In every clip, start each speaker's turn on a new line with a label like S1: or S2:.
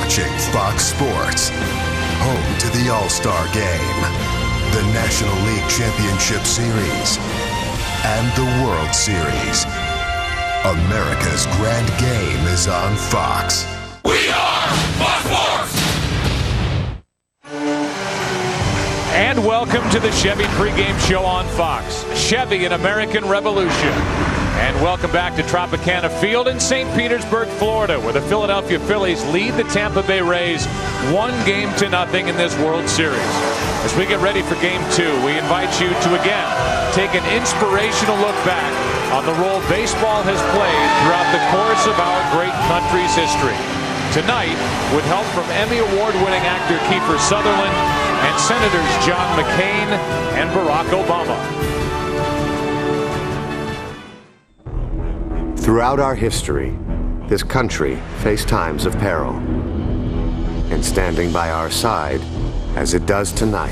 S1: watching Fox Sports, home to the All-Star Game, the National League Championship Series, and the World Series. America's grand game is on Fox.
S2: We are Fox Sports!
S3: And welcome to the Chevy pregame show on Fox. Chevy, an American revolution. And welcome back to Tropicana Field in St. Petersburg, Florida, where the Philadelphia Phillies lead the Tampa Bay Rays 1-0 in this World Series. As we get ready for Game 2, we invite you to again take an inspirational look back on the role baseball has played throughout the course of our great country's history. Tonight, with help from Emmy Award-winning actor Kiefer Sutherland and Senators John McCain and Barack Obama.
S4: Throughout our history, this country faced times of peril. And standing by our side, as it does tonight,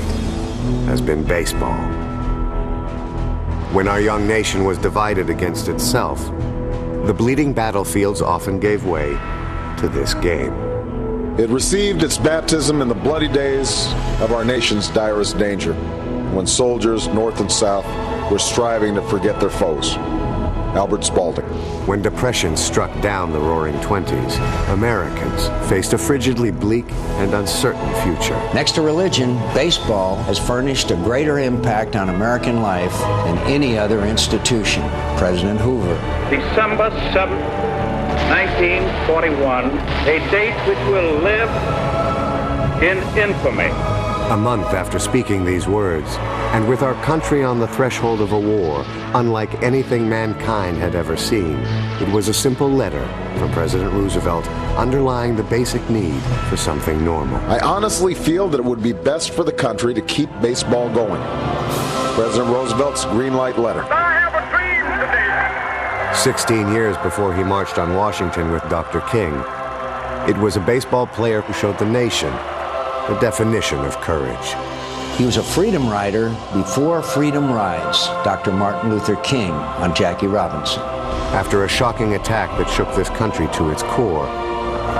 S4: has been baseball. When our young nation was divided against itself, the bleeding battlefields often gave way to this game.
S5: It received its baptism in the bloody days of our nation's direst danger, when soldiers, north and south, were striving to forget their foes. Albert Spalding.
S4: When depression struck down the roaring 20s, Americans faced a frigidly bleak and uncertain future.
S6: Next to religion, baseball has furnished a greater impact on American life than any other institution. President Hoover.
S7: December 7th, 1941, a date which will live in infamy.
S4: A month after speaking these words, and with our country on the threshold of a war unlike anything mankind had ever seen, it was a simple letter from President Roosevelt underlying the basic need for something normal.
S5: I honestly feel that it would be best for the country to keep baseball going. President Roosevelt's green light letter.
S7: I have a dream today.
S4: 16 years before he marched on Washington with Dr. King, it was a baseball player who showed the nation the definition of courage.
S6: He was a freedom rider before freedom rides, Dr. Martin Luther King on Jackie Robinson.
S4: After a shocking attack that shook this country to its core,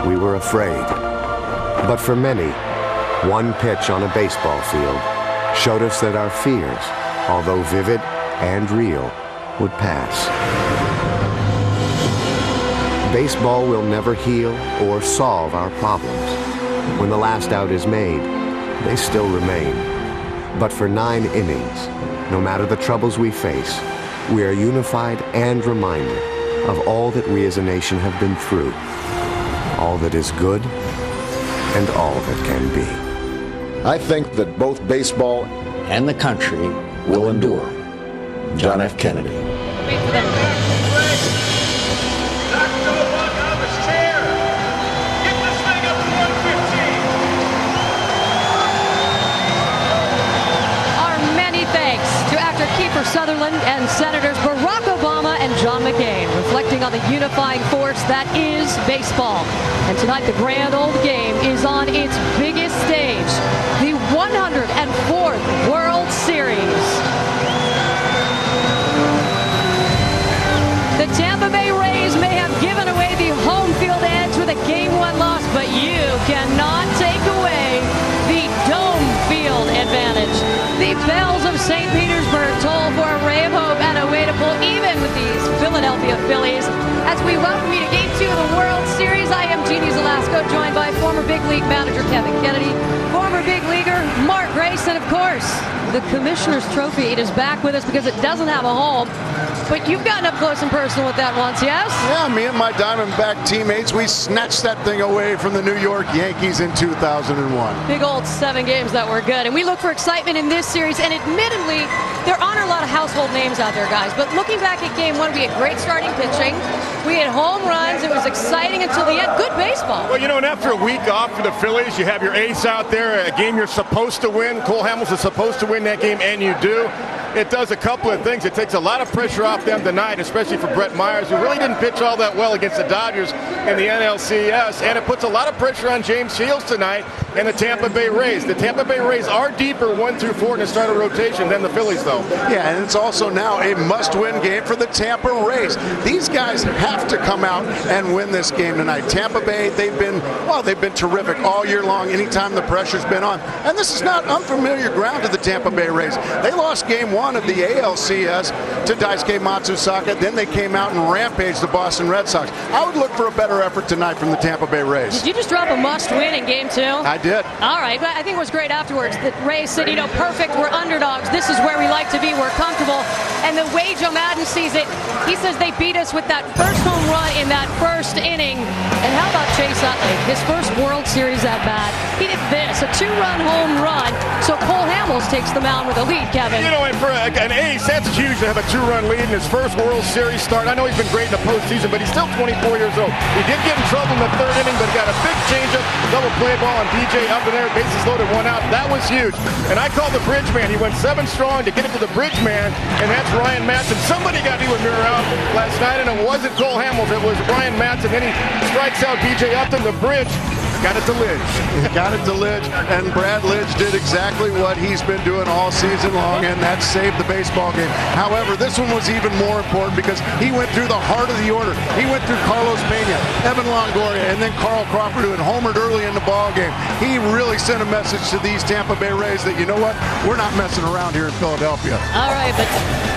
S4: we were afraid. But for many, one pitch on a baseball field showed us that our fears, although vivid and real, would pass. Baseball will never heal or solve our problems. When the last out is made, they still remain. But for 9 innings, no matter the troubles we face, we are unified and reminded of all that we as a nation have been through, all that is good and all that can be.
S5: I think that both baseball
S6: and the country will endure. John F. Kennedy.
S8: Kiefer Sutherland and Senators Barack Obama and John McCain, reflecting on the unifying force that is baseball. And tonight the grand old game is on its biggest stage, the 104th World Series. The Tampa Bay Rays may have given away the home field edge with a Game 1 loss, but you cannot take away the dome field advantage. The bells of St. Petersburg toll for a ray of hope and a way to pull even with these Philadelphia Phillies. As we welcome you to Game 2 of the World Series, I am Jeannie Zalasko, joined by former big league manager Kevin Kennedy, former big leaguer Mark Grace, and of course, the Commissioner's Trophy. It is back with us because it doesn't have a home. But you've gotten up close and personal with that once, yes?
S9: Yeah, me and my Diamondback teammates, we snatched that thing away from the New York Yankees in 2001.
S8: Big old 7 games that were good. And we look for excitement in this series. And admittedly, there aren't a lot of household names out there, guys. But looking back at Game 1, we had great starting pitching. We had home runs. It was exciting until the end. Good baseball.
S10: Well, you know, and after a week off for the Phillies, you have your ace out there, a game you're supposed to win. Cole Hamilton's supposed to win that game, and you do. It does a couple of things. It takes a lot of pressure off them tonight, especially for Brett Myers, who really didn't pitch all that well against the Dodgers in the NLCS. And it puts a lot of pressure on James Shields tonight and the Tampa Bay Rays. The Tampa Bay Rays are deeper 1 through 4 in the starter rotation than the Phillies, though.
S9: Yeah, and it's also now a must-win game for the Tampa Rays. These guys have to come out and win this game tonight. Tampa Bay, they've been terrific all year long anytime the pressure's been on. And this is not unfamiliar ground to the Tampa Bay Rays. They lost game 1 of the ALCS to Daisuke Matsusaka. Then they came out and rampaged the Boston Red Sox. I would look for a better effort tonight from the Tampa Bay Rays.
S8: Did you just drop a must-win in game 2?
S9: I did.
S8: All right, but I think it was great afterwards. The Rays said, perfect, we're underdogs. This is where we like to be. We're comfortable. And the way Joe Madden sees it, he says they beat us with that first home run in that first inning. And how about Chase Utley? His first World Series at bat. He did this, a 2-run home run. So Cole Hamels takes the mound with a lead, Kevin.
S10: And for an ace, that's huge to have a 2-run lead in his first World Series start. I know he's been great in the postseason, but he's still 24 years old. He did get in trouble in the 3rd inning, but he got a big changeup, double play ball on DJ up in there, bases loaded, 1 out. That was huge. And I called the bridge man. He went 7 strong to get it to the bridge man, and that's Ryan Matson. Somebody got hit with mirror out last night, and it wasn't Cole Hamels. It was Ryan Matson. Then he strikes out DJ Upton, the bridge. Got it to Lidge.
S9: Got it to Lidge, and Brad Lidge did exactly what he's been doing all season long, and that saved the baseball game. However, this one was even more important because he went through the heart of the order. He went through Carlos Pena, Evan Longoria, and then Carl Crawford, who had homered early in the ball game. He really sent a message to these Tampa Bay Rays that, you know what, we're not messing around here in Philadelphia.
S8: All right, but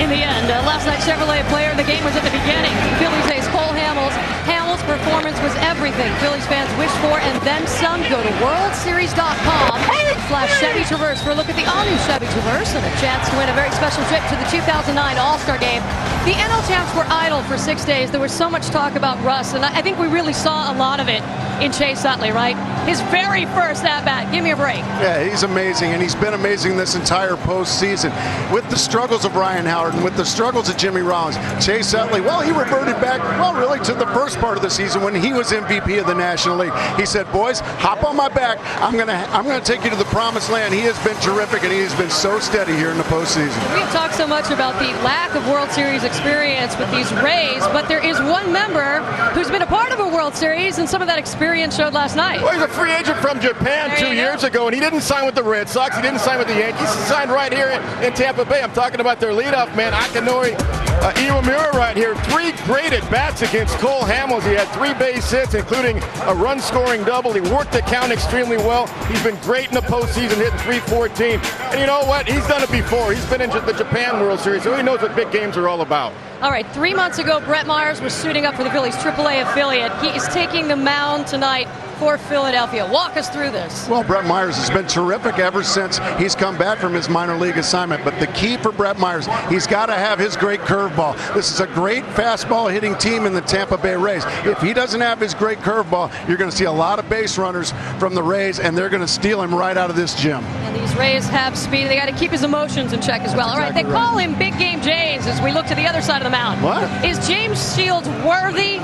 S8: in the end, last night's Chevrolet player of the game was at the beginning. Phillies ace Cole Hamels. Hamels' performance was everything Phillies fans wished for, and then some. Go to worldseries.com/Chevy Traverse for a look at the all-new Chevy Traverse and a chance to win a very special trip to the 2009 All-Star Game. The NL champs were idle for 6 days. There was so much talk about Russ, and I think we really saw a lot of it in Chase Utley, right? His very first at-bat. Give me a break.
S9: Yeah, he's amazing, and he's been amazing this entire postseason. With the struggles of Ryan Howard and with the struggles of Jimmy Rollins, Chase Utley, well, he reverted back, really to the first part of the season when he was MVP of the National League. He said, boys, hop on my back. I'm gonna take you to the promised land. He has been terrific, and he has been so steady here in the postseason.
S8: We've talked so much about the lack of World Series experience with these Rays, but there is one member who's been a part of a World Series, and some of that experience showed last night.
S10: Well, he's a free agent from Japan 2 years ago, and he didn't sign with the Red Sox. He didn't sign with the Yankees. He signed right here in Tampa Bay. I'm talking about their leadoff man, Akinori Iwamura right here. 3 great at-bats against Cole Hamels. He had 3 base hits, including a run-scoring double. He worked the count extremely well. He's been great in the postseason, hitting .314. And you know what? He's done it before. He's been in the Japan World Series, so he knows what big games are all about.
S8: All right, 3 months ago, Brett Myers was suiting up for the Phillies' AAA affiliate. He is taking the mound tonight for Philadelphia. Walk us through this.
S9: Well, Brett Myers has been terrific ever since he's come back from his minor league assignment. But the key for Brett Myers, he's got to have his great curveball. This is a great fastball hitting team in the Tampa Bay Rays. If he doesn't have his great curveball, you're going to see a lot of base runners from the Rays, and they're going to steal him right out of this gym.
S8: And these Rays have speed. They got to keep his emotions in check as well. All right, they call him Big Game James as we look to the other side of the mound.
S9: What?
S8: Is James Shields worthy?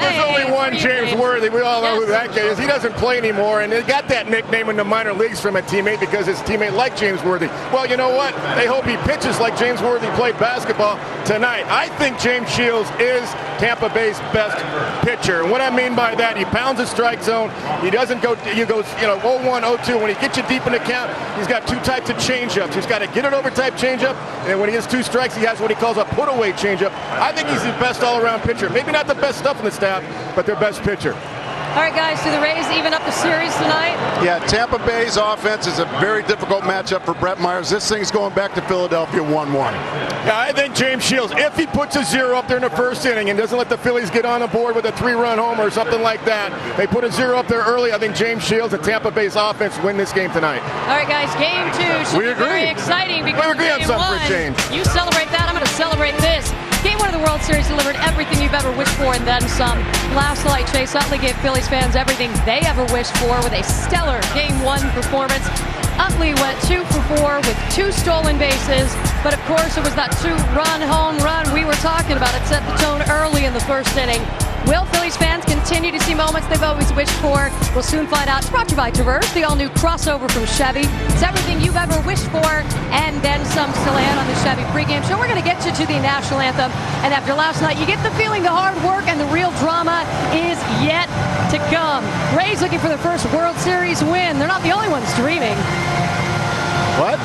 S10: There's only one James Worthy. We all know who that guy is. He doesn't play anymore, and they got that nickname in the minor leagues from a teammate because his teammate liked James Worthy. Well, you know what? They hope he pitches like James Worthy played basketball tonight. I think James Shields is Tampa Bay's best pitcher. And what I mean by that, he pounds the strike zone. He doesn't go, 0-1, 0-2. When he gets you deep in the count, he's got 2 types of changeups. He's got a get-it-over type changeup, and when he has 2 strikes, he has what he calls a put-away changeup. I think he's the best all-around pitcher. Maybe not the best stuff in the staff, but their best pitcher.
S8: All right, guys, do the Rays even up the series tonight?
S9: Yeah, Tampa Bay's offense is a very difficult matchup for Brett Myers. This thing's going back to Philadelphia 1-1.
S10: Yeah, I think James Shields, if he puts a 0 up there in the first inning and doesn't let the Phillies get on the board with a 3-run homer or something like that, they put a 0 up there early, I think James Shields and Tampa Bay's offense win this game tonight.
S8: All right, guys, game 2 should be very exciting because
S10: we agree on something for
S8: game 1,
S10: James.
S8: you celebrate that, I'm going to celebrate this. Game 1 of the World Series delivered everything you've ever wished for and then some. Last night, Chase Utley gave Phillies fans everything they ever wished for with a stellar Game 1 performance. Utley went 2 for 4 with 2 stolen bases, but of course it was that 2-run home run we were talking about. It set the tone early in the first inning. Will Phillies fans continue to see moments they've always wished for? We'll soon find out. It's brought to you by Traverse, the all-new crossover from Chevy. It's everything you've ever wished for, and then some. Still ahead on the Chevy pregame show. We're going to get you to the national anthem, and after last night, you get the feeling the hard work and the real drama is yet to come. Rays looking for their first World Series win. They're not the only ones dreaming.
S9: What?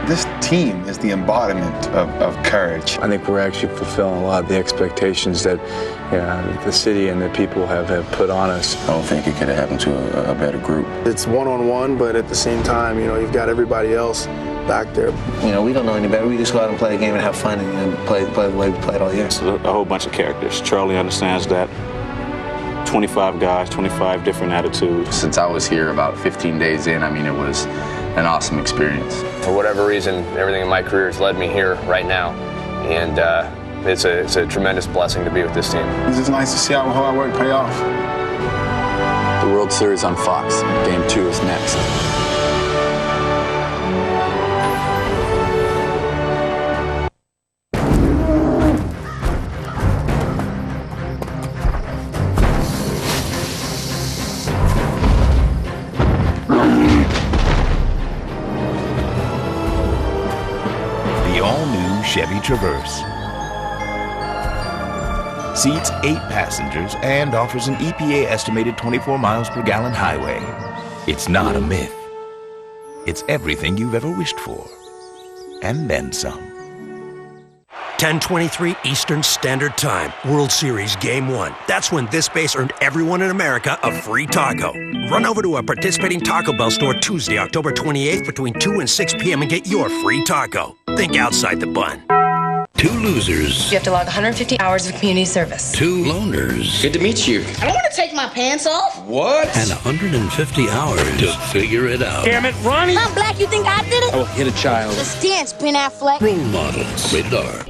S11: This team is the embodiment of courage.
S12: I think we're actually fulfilling a lot of the expectations that the city and the people have put on us.
S13: I don't think it could have happened to a better group.
S14: It's one-on-one, but at the same time, you've got everybody else back there.
S15: We don't know any better. We just go out and play a game and have fun and play the way we played all year.
S16: It's a whole bunch of characters. Charlie understands that. 25 guys, 25 different attitudes.
S17: Since I was here about 15 days in, it was an awesome experience.
S18: For whatever reason, everything in my career has led me here right now, and it's a tremendous blessing to be with this team.
S11: It's just nice to see how hard work pay off.
S12: The World Series on Fox. Game 2 is next.
S19: Chevy Traverse. Seats 8 passengers and offers an EPA estimated 24 miles per gallon highway. It's not a myth. It's everything you've ever wished for. And then some.
S20: 10:23 Eastern Standard Time, World Series Game 1. That's when this base earned everyone in America a free taco. Run over to a participating Taco Bell store Tuesday, October 28th between 2 and 6 p.m. and get your free taco. Think outside the bun.
S21: 2 losers.
S22: You have to log 150 hours of community service.
S21: 2 loners.
S23: Good to meet you.
S22: I don't want to take my pants off.
S23: What?
S21: And 150 hours to figure it out.
S23: Damn it, Ronnie.
S22: I'm black, you think I did it?
S23: Oh, hit a child.
S22: Let's dance, Ben Affleck.
S21: Role models. Rated R.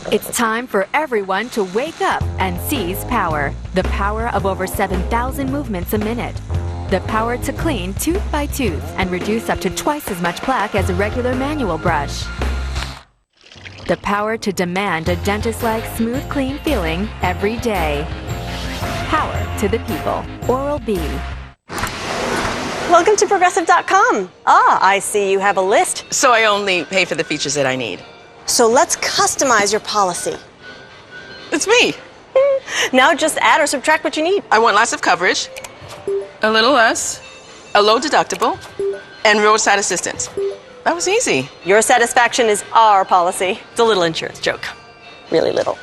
S24: It's time for everyone to wake up and seize power. The power of over 7,000 movements a minute. The power to clean tooth by tooth and reduce up to twice as much plaque as a regular manual brush. The power to demand a dentist-like smooth, clean feeling every day. Power to the people. Oral-B.
S25: Welcome to Progressive.com. Ah, I see you have a list.
S26: So I only pay for the features that I need.
S25: So let's customize your policy.
S26: It's me.
S25: Now just add or subtract what you need.
S26: I want lots of coverage, a little less, a low deductible, and roadside assistance. That was easy.
S25: Your satisfaction is our policy. It's a little insurance joke. Really little.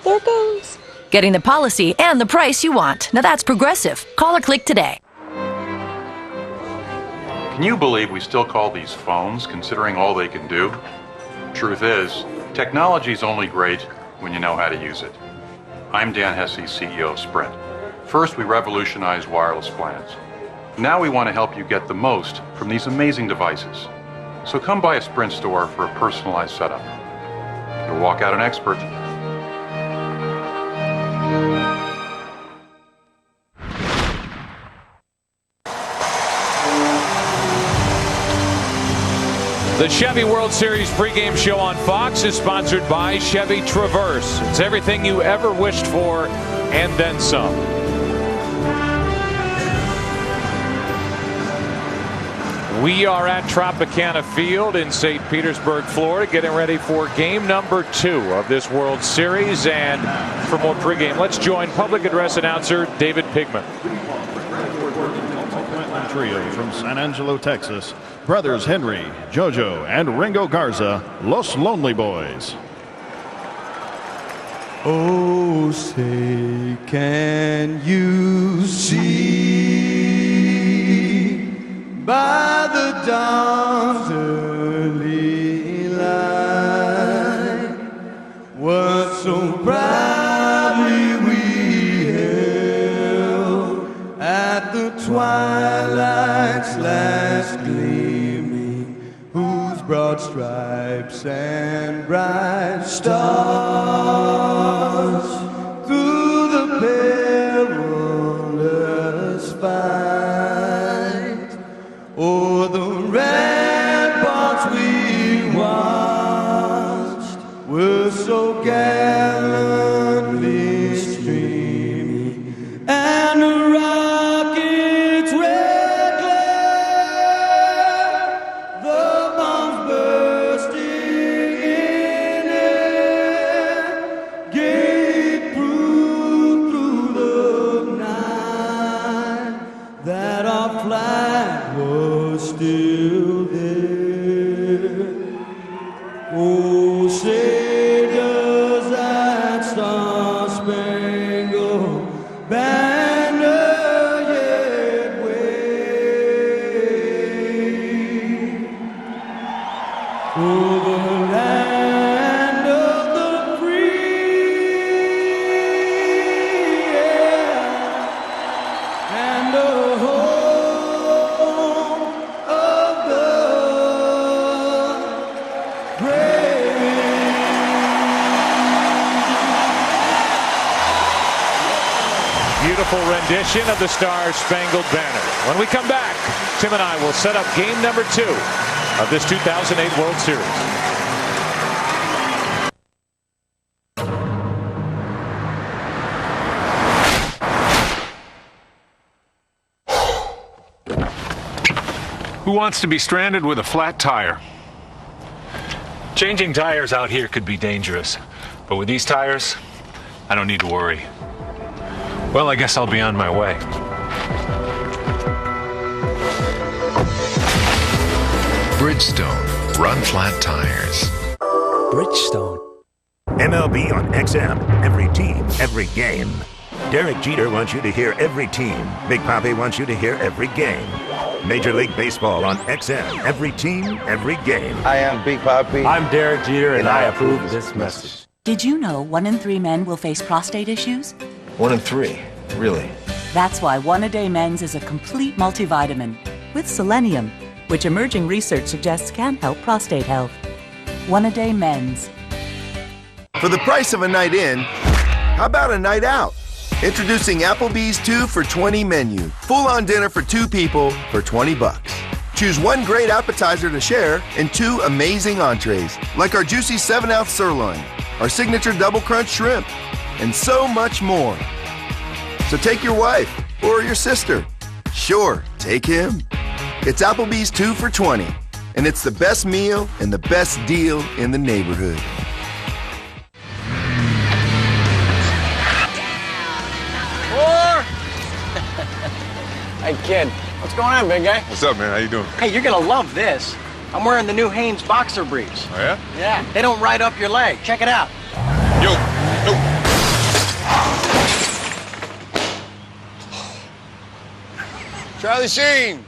S25: There it goes.
S27: Getting the policy and the price you want. Now that's Progressive. Call or click today.
S28: Can you believe we still call these phones, considering all they can do? Truth is, technology's only great when you know how to use it. I'm Dan Hesse, CEO of Sprint. First, we revolutionized wireless plans. Now we want to help you get the most from these amazing devices. So come by a Sprint store for a personalized setup. You'll walk out an expert.
S3: The Chevy World Series pregame show on Fox is sponsored by Chevy Traverse. It's everything you ever wished for and then some. We are at Tropicana Field in St. Petersburg, Florida, getting ready for game number 2 of this World Series. And for more pregame, let's join public address announcer David Pigman.
S29: Trio from San Angelo, Texas. Brothers Henry, Jojo, and Ringo Garza, Los Lonely Boys.
S30: Oh, say, can you see by the dawn's early light what so proudly we held at the twilight's last gleaming, whose broad stripes and bright stars through the perilous fight o'er the ramparts we watched were so gallantly streaming, and the rocket's red glare, the bombs still there. Oh, say does that star-spangled banner yet wave over the land of the free, yeah, and the home of the
S3: Beautiful rendition of the Star-Spangled Banner. When we come back, Tim and I will set up game number 2 of this 2008 World Series.
S1: Who wants to be stranded with a flat tire? Changing tires out here could be dangerous, but with these tires, I don't need to worry. Well, I guess I'll be on my way.
S2: Bridgestone. Run flat tires.
S4: Bridgestone. MLB on XM. Every team, every game. Derek Jeter wants you to hear every team. Big Papi wants you to hear every game. Major League Baseball on XM. Every team, every game.
S15: I am Big Papi.
S4: I'm Derek Jeter, and I approve this message.
S27: Did you know 1 in 3 men will face prostate issues?
S15: 1 in 3. Really?
S27: That's why One-A-Day Men's is a complete multivitamin with selenium, which emerging research suggests can help prostate health. One-A-Day Men's.
S5: For the price of a night in, how about a night out? Introducing Applebee's 2 for $20 menu. Full-on dinner for 2 people for $20. Choose 1 great appetizer to share and 2 amazing entrees, like our juicy 7-ounce sirloin, our signature double crunch shrimp, and so much more. So take your wife or your sister. Sure, take him. It's Applebee's 2 for $20, and it's the best meal and the best deal in the neighborhood.
S6: Hey, kid. What's going on, big guy?
S7: What's up, man? How you doing?
S6: Hey, you're gonna love this. I'm wearing the new Hanes boxer briefs.
S7: Oh, yeah?
S6: Yeah. They don't ride up your leg. Check it out.
S7: Yo.
S5: Charlie Sheen!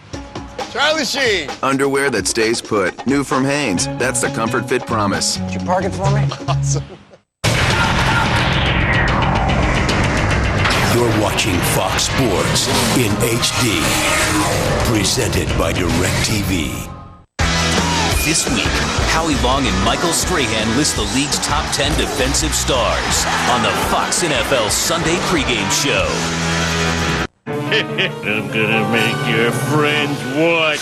S5: Charlie Sheen!
S8: Underwear that stays put. New from Hanes. That's the Comfort Fit Promise.
S6: Did you park it for me?
S5: Awesome.
S20: You're watching Fox Sports in HD. Presented by DirecTV.
S9: This week, Howie Long and Michael Strahan list the league's top 10 defensive stars on the Fox NFL Sunday pregame show.
S30: I'm gonna make your friends watch.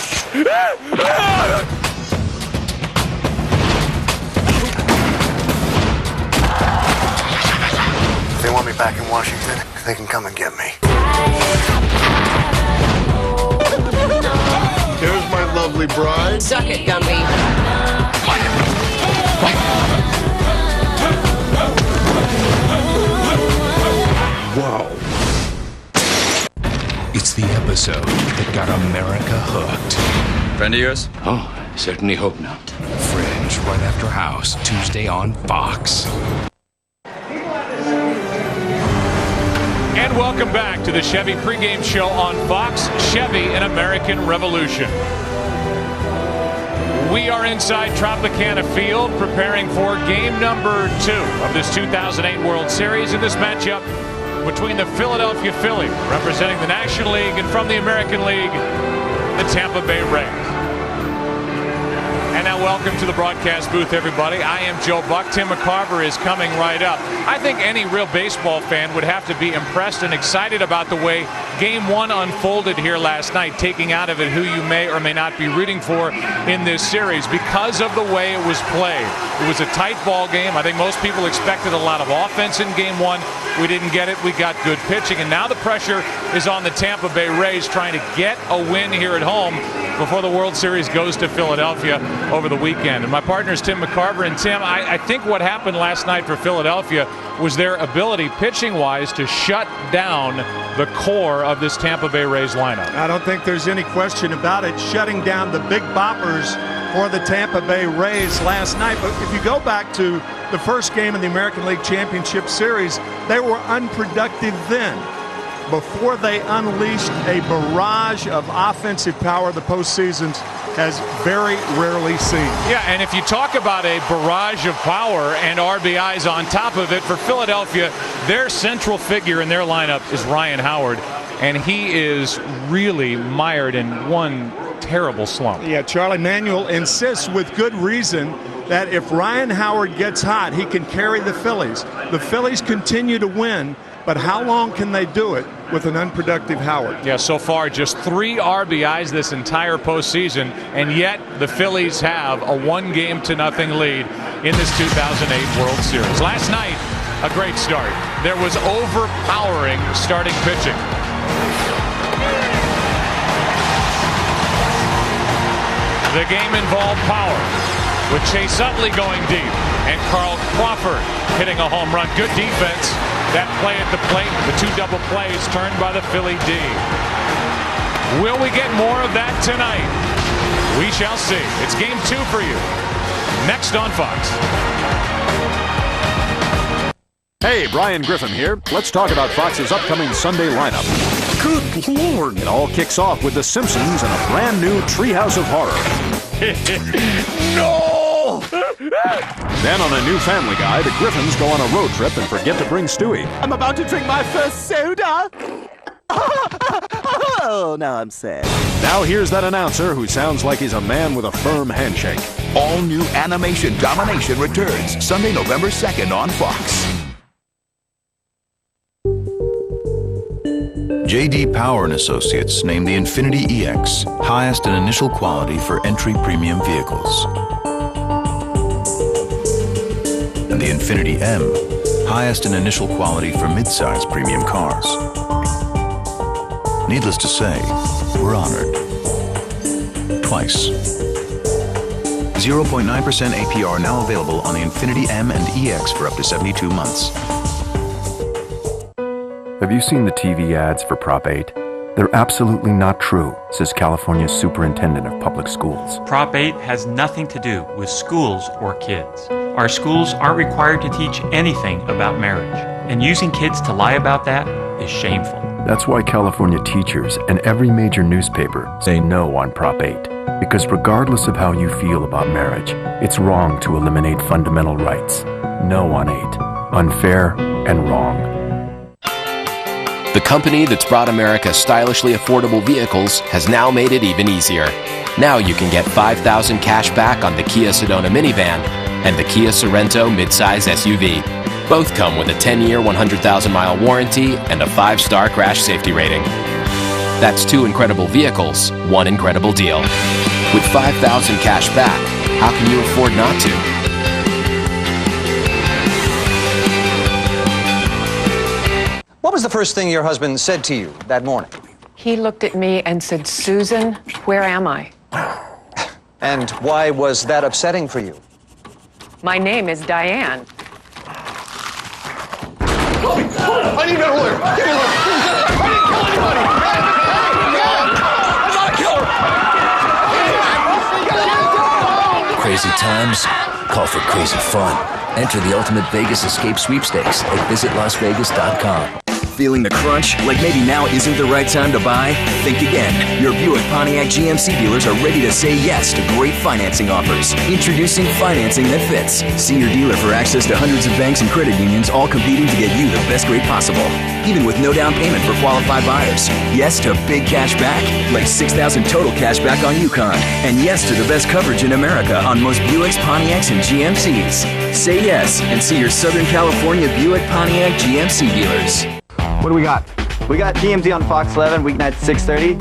S10: If they want me back in Washington, they can come and get me.
S5: Here's my lovely bride.
S25: Suck it, Gumby.
S19: Wow. It's the episode that got America hooked.
S17: Friend of yours?
S19: Oh, I certainly hope not. Fringe, right after House, Tuesday on Fox.
S3: And welcome back to the Chevy pregame show on Fox. Chevy, an American Revolution. We are inside Tropicana Field preparing for game number 2 of this 2008 World Series in this matchup between the Philadelphia Phillies, representing the National League, and from the American League, the Tampa Bay Rays. And now welcome to the broadcast booth, everybody. I am Joe Buck. Tim McCarver is coming right up. I think any real baseball fan would have to be impressed and excited about the way Game 1 unfolded here last night, taking out of it who you may or may not be rooting for in this series because of the way it was played. It was a tight ball game. I think most people expected a lot of offense in Game 1. We didn't get it. We got good pitching. And now the pressure is on the Tampa Bay Rays trying to get a win here at home before the World Series goes to Philadelphia over the weekend. And my partner is Tim McCarver. And Tim, I think what happened last night for Philadelphia was their ability, pitching-wise, to shut down the core of this Tampa Bay Rays lineup.
S7: I don't think there's any question about it, shutting down the big boppers for the Tampa Bay Rays last night. But if you go back to the first game of the American League Championship Series, they were unproductive then. Before they unleashed a barrage of offensive power the postseason has very rarely seen.
S3: Yeah, and if you talk about a barrage of power and RBIs on top of it, for Philadelphia, their central figure in their lineup is Ryan Howard, and he is really mired in one terrible slump.
S7: Yeah, Charlie Manuel insists with good reason that if Ryan Howard gets hot, he can carry the Phillies. The Phillies continue to win, but how long can they do it with an unproductive Howard?
S3: Yeah, so far just 3 RBIs this entire postseason, and yet the Phillies have a 1-0 lead in this 2008 World Series. Last night, a great start. There was overpowering starting pitching. The game involved power, with Chase Utley going deep and Carl Crawford hitting a home run. Good defense. That play at the plate, the 2 double plays turned by the Philly D. Will we get more of that tonight? We shall see. It's game 2 for you. Next on Fox.
S11: Hey, Brian Griffin here. Let's talk about Fox's upcoming Sunday lineup. Good Lord! It all kicks off with The Simpsons and a brand new Treehouse of Horror. No! Then on a new Family Guy, the Griffins go on a road trip and forget to bring Stewie.
S12: I'm about to drink my first soda. Oh, now I'm sad.
S11: Now here's that announcer who sounds like he's a man with a firm handshake.
S13: All new Animation Domination returns Sunday, November 2nd on Fox.
S14: J.D. Power & Associates named the Infiniti EX highest in initial quality for entry premium vehicles. And the Infiniti M highest in initial quality for midsize premium cars. Needless to say, we're honored. Twice. 0.9% APR now available on the Infiniti M and EX for up to 72 months.
S16: Have you seen the TV ads for Prop 8? They're absolutely not true, says California's Superintendent of Public Schools.
S18: Prop 8 has nothing to do with schools or kids. Our schools aren't required to teach anything about marriage, and using kids to lie about that is shameful.
S16: That's why California teachers and every major newspaper say no on Prop 8. Because regardless of how you feel about marriage, it's wrong to eliminate fundamental rights. No on 8. Unfair and wrong.
S21: The company that's brought America stylishly affordable vehicles has now made it even easier. Now you can get $5,000 cash back on the Kia Sedona minivan and the Kia Sorento midsize SUV. Both come with a 10-year, 100,000-mile warranty and a 5-star crash safety rating. That's 2 incredible vehicles, 1 incredible deal. With $5,000 cash back, how can you afford not to?
S22: What was the first thing your husband said to you that morning?
S23: He looked at me and said, "Susan, where am I?"
S22: And why was that upsetting for you?
S23: My name is Diane.
S12: I need a lawyer. Give me a lawyer. I didn't kill anybody. I'm not a killer.
S31: Crazy times call for crazy fun. Enter the Ultimate Vegas Escape Sweepstakes at visitlasvegas.com.
S32: Feeling the crunch? Like maybe now isn't the right time to buy? Think again. Your Buick Pontiac GMC dealers are ready to say yes to great financing offers. Introducing financing that fits. See your dealer for access to hundreds of banks and credit unions, all competing to get you the best rate possible. Even with no down payment for qualified buyers. Yes to big cash back, like $6,000 total cash back on Yukon. And yes to the best coverage in America on most Buicks, Pontiacs, and GMCs. Say yes and see your Southern California Buick Pontiac GMC dealers.
S33: What do we got? We got TMZ on Fox 11, weeknight 6:30.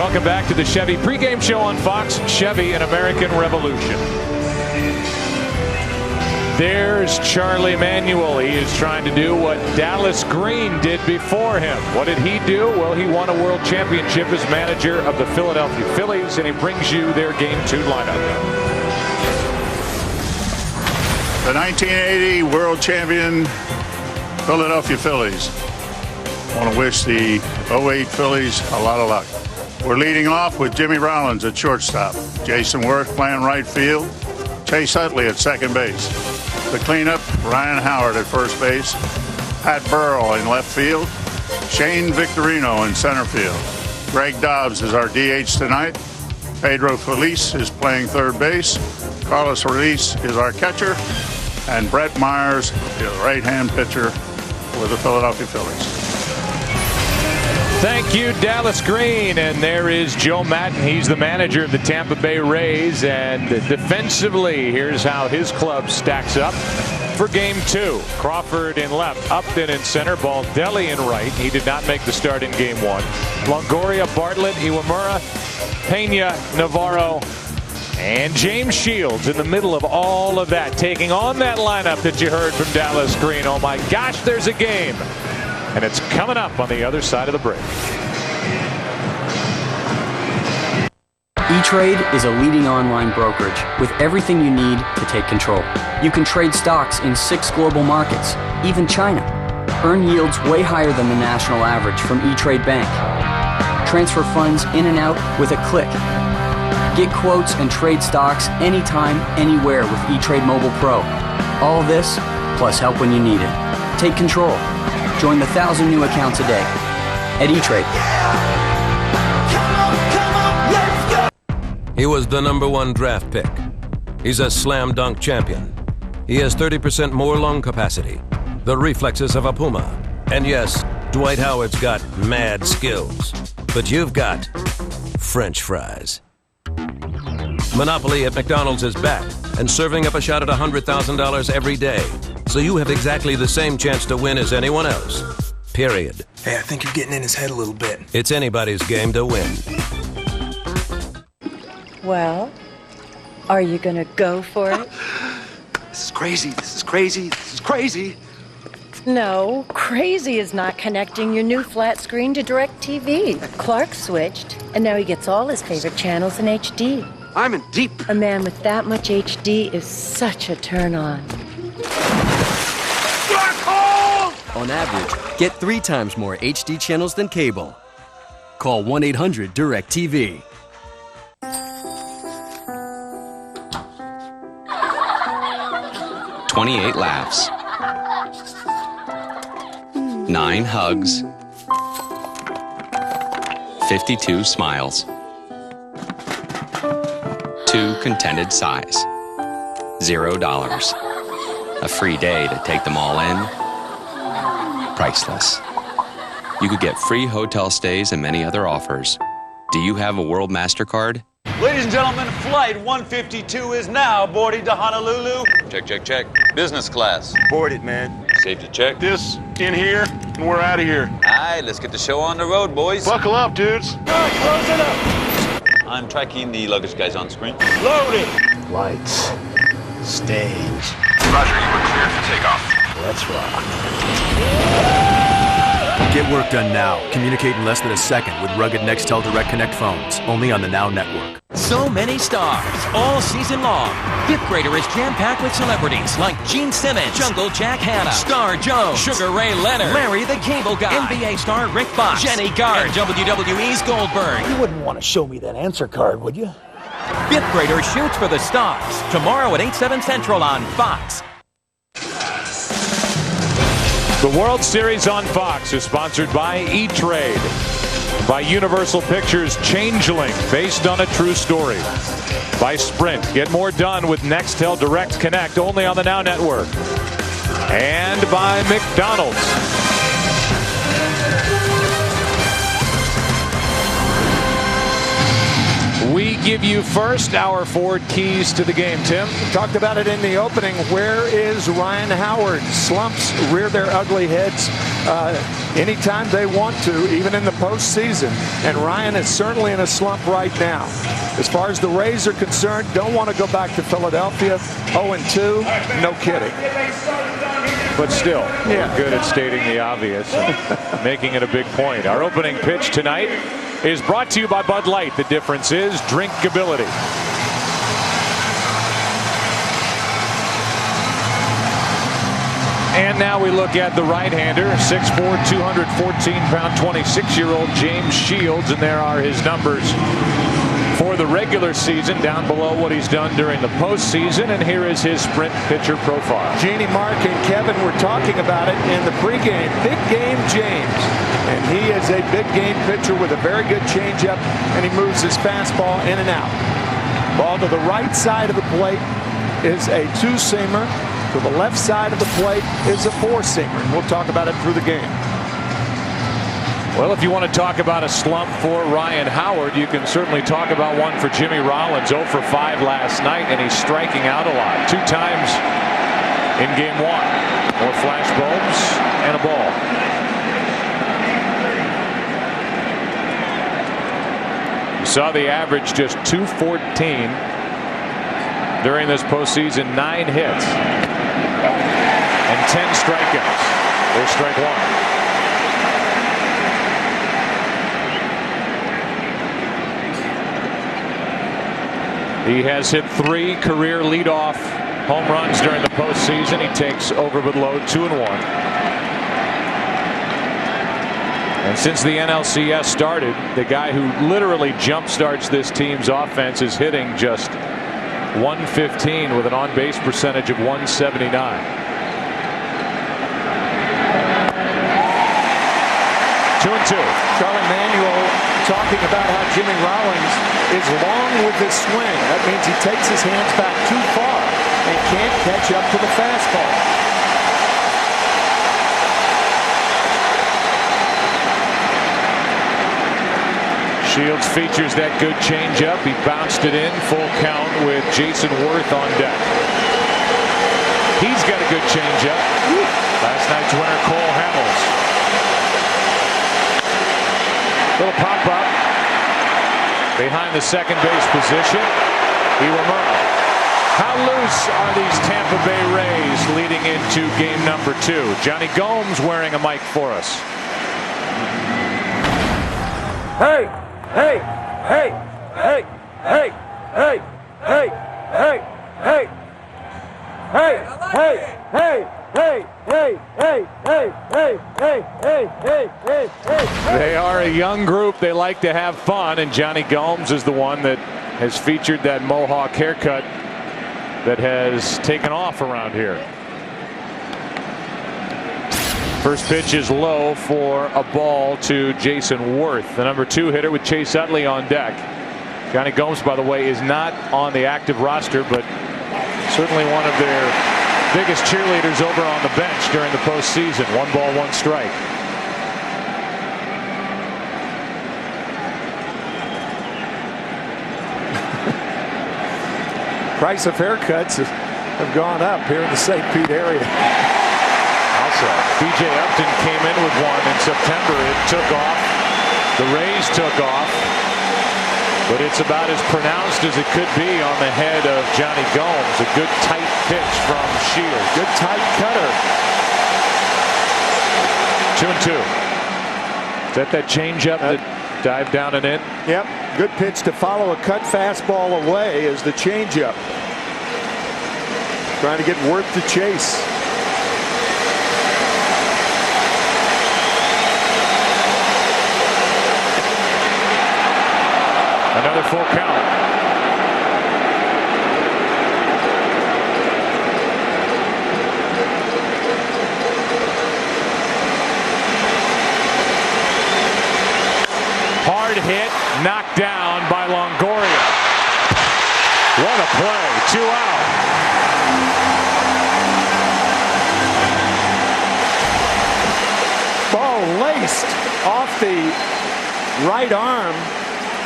S3: welcome back to the Chevy pregame show on Fox. Chevy, an American Revolution. There's Charlie Manuel. He is trying to do what Dallas Green did before him. What did he do? Well, he won a world championship as manager of the Philadelphia Phillies, and he brings you their Game 2 lineup.
S1: The 1980 world champion Philadelphia Phillies. I want to wish the 08 Phillies a lot of luck. We're leading off with Jimmy Rollins at shortstop, Jason Worth playing right field, Chase Utley at second base. The cleanup, Ryan Howard at first base, Pat Burrell in left field, Shane Victorino in center field. Greg Dobbs is our DH tonight. Pedro Feliz is playing third base. Carlos Ruiz is our catcher. And Brett Myers is a right-hand pitcher for the Philadelphia Phillies.
S3: Thank you, Dallas Green. And there is Joe Maddon. He's the manager of the Tampa Bay Rays. And defensively, here's how his club stacks up for Game 2. Crawford in left, Upton in center, Baldelli in right. He did not make the start in Game 1. Longoria, Bartlett, Iwamura, Pena, Navarro, and James Shields in the middle of all of that, taking on that lineup that you heard from Dallas Green. Oh my gosh, there's a game. And it's coming up on the other side of the break.
S2: E-Trade is a leading online brokerage with everything you need to take control. You can trade stocks in 6 global markets, even China. Earn yields way higher than the national average from E-Trade Bank. Transfer funds in and out with a click. Get quotes and trade stocks anytime, anywhere with E-Trade Mobile Pro. All this, plus help when you need it. Take control. Join the 1,000 new accounts a day at E-Trade.
S4: He was the #1 draft pick. He's a slam dunk champion. He has 30% more lung capacity, the reflexes of a puma. And yes, Dwight Howard's got mad skills. But you've got French fries. Monopoly at McDonald's is back and serving up a shot at $100,000 every day. So you have exactly the same chance to win as anyone else. Period.
S6: Hey, I think you're getting in his head a little bit.
S4: It's anybody's game to win.
S8: Well, are you gonna go for it?
S6: This is crazy. This is crazy. This is crazy.
S8: No, crazy is not connecting your new flat screen to DirecTV. Clark switched, and now he gets all his favorite channels in HD.
S6: I'm in deep.
S8: A man with that much HD is such a turn on.
S9: On average, get 3 times more HD channels than cable. Call 1-800-DIRECTV.
S15: "28 laughs, 9 hugs, 52 smiles, 2 contented sighs, $0. A free day to take them all in. Priceless. You could get free hotel stays and many other offers. Do you have a World MasterCard?
S20: Ladies and gentlemen, Flight 152 is now boarding to Honolulu.
S24: Check, check, check. Business class.
S6: Board it, man.
S24: Safety check.
S20: This in here, and we're out of here.
S24: All right, let's get the show on the road, boys.
S20: Buckle up, dudes. All right, close it up.
S24: I'm tracking the luggage guys on screen.
S20: Loaded.
S6: Lights. Stage.
S24: Roger, you were cleared for takeoff.
S6: Let's rock.
S16: Get work done now. Communicate in less than a second with rugged Nextel Direct Connect phones. Only on the Now Network.
S26: So many stars, all season long. Fifth Grader is jam-packed with celebrities like Gene Simmons, Jungle Jack Hanna, Star Jones, Sugar Ray Leonard, Larry the Cable Guy, NBA star Rick Fox, Jenny Garth, and WWE's Goldberg.
S6: You wouldn't want to show me that answer card, would you?
S26: Fifth Grader shoots for the stars. Tomorrow at 8/7 Central on Fox.
S3: The World Series on Fox is sponsored by E-Trade, by Universal Pictures' Changeling, based on a true story, by Sprint. Get more done with Nextel Direct Connect, only on the Now Network, and by McDonald's. Week give you first our 4 keys to the game, Tim.
S5: We talked about it in the opening. Where is Ryan Howard? Slumps rear their ugly heads anytime they want to, even in the postseason. And Ryan is certainly in a slump right now. As far as the Rays are concerned, don't want to go back to Philadelphia. 0-2, no kidding.
S3: But still, we're good at stating the obvious and making it a big point. Our opening pitch tonight is brought to you by Bud Light. The difference is drinkability. And now we look at the right-hander, 6'4", 214-pound, 26-year-old James Shields, and there are his numbers for the regular season, down below what he's done during the postseason, and here is his sprint pitcher profile.
S5: Jeannie, Mark, and Kevin were talking about it in the pregame. Big game James, and he is a big game pitcher with a very good changeup, and he moves his fastball in and out. Ball to the right side of the plate is a 2-seamer. To the left side of the plate is a 4-seamer. We'll talk about it through the game.
S3: Well, if you want to talk about a slump for Ryan Howard, you can certainly talk about one for Jimmy Rollins. 0 for 5 last night, and he's striking out a lot. 2 times in game 1. More flash bulbs and a ball. You saw the average just 214 during this postseason. 9 hits and 10 strikeouts. There's strike 1. He has hit 3 career leadoff home runs during the postseason. He takes over but low 2-1. And since the NLCS started, the guy who literally jump-starts this team's offense is hitting just .115 with an on-base percentage of .179. Two and 2.
S5: Charlie Manuel talking about how Jimmy Rollins is long with his swing. That means he takes his hands back too far and can't catch up to the fastball.
S3: Shields features that good changeup. He bounced it in, full count with Jason Worth on deck. He's got a good changeup. Last night's winner, Cole Hamels. Little pop-up behind the second base position. Iwamura. How loose are these Tampa Bay Rays leading into game number 2? Johnny Gomes wearing a mic for us.
S5: Hey, hey, hey, hey, hey, hey, hey, hey, hey, hey, hey, hey. Hey, hey, hey, hey, hey, hey, hey, hey, hey, hey.
S3: They are a young group. They like to have fun, and Johnny Gomes is the one that has featured that mohawk haircut that has taken off around here. First pitch is low for a ball to Jason Worth, the number 2 hitter with Chase Utley on deck. Johnny Gomes, by the way, is not on the active roster, but certainly one of their biggest cheerleaders over on the bench during the postseason. 1 ball, 1 strike.
S5: Price of haircuts have gone up here in the St. Pete area.
S3: Also, B.J. Upton came in with one in September. It took off. The Rays took off. But it's about as pronounced as it could be on the head of Johnny Gomes. A good tight pitch from Shields.
S5: Good tight cutter.
S3: 2 and 2. Is that changeup that dived down and in?
S5: Yep. Good pitch to follow a cut fastball away is the changeup. Trying to get Worth to chase.
S3: Another full count. Hard hit, knocked down by Longoria. What a play. 2 out.
S5: Ball laced off the right arm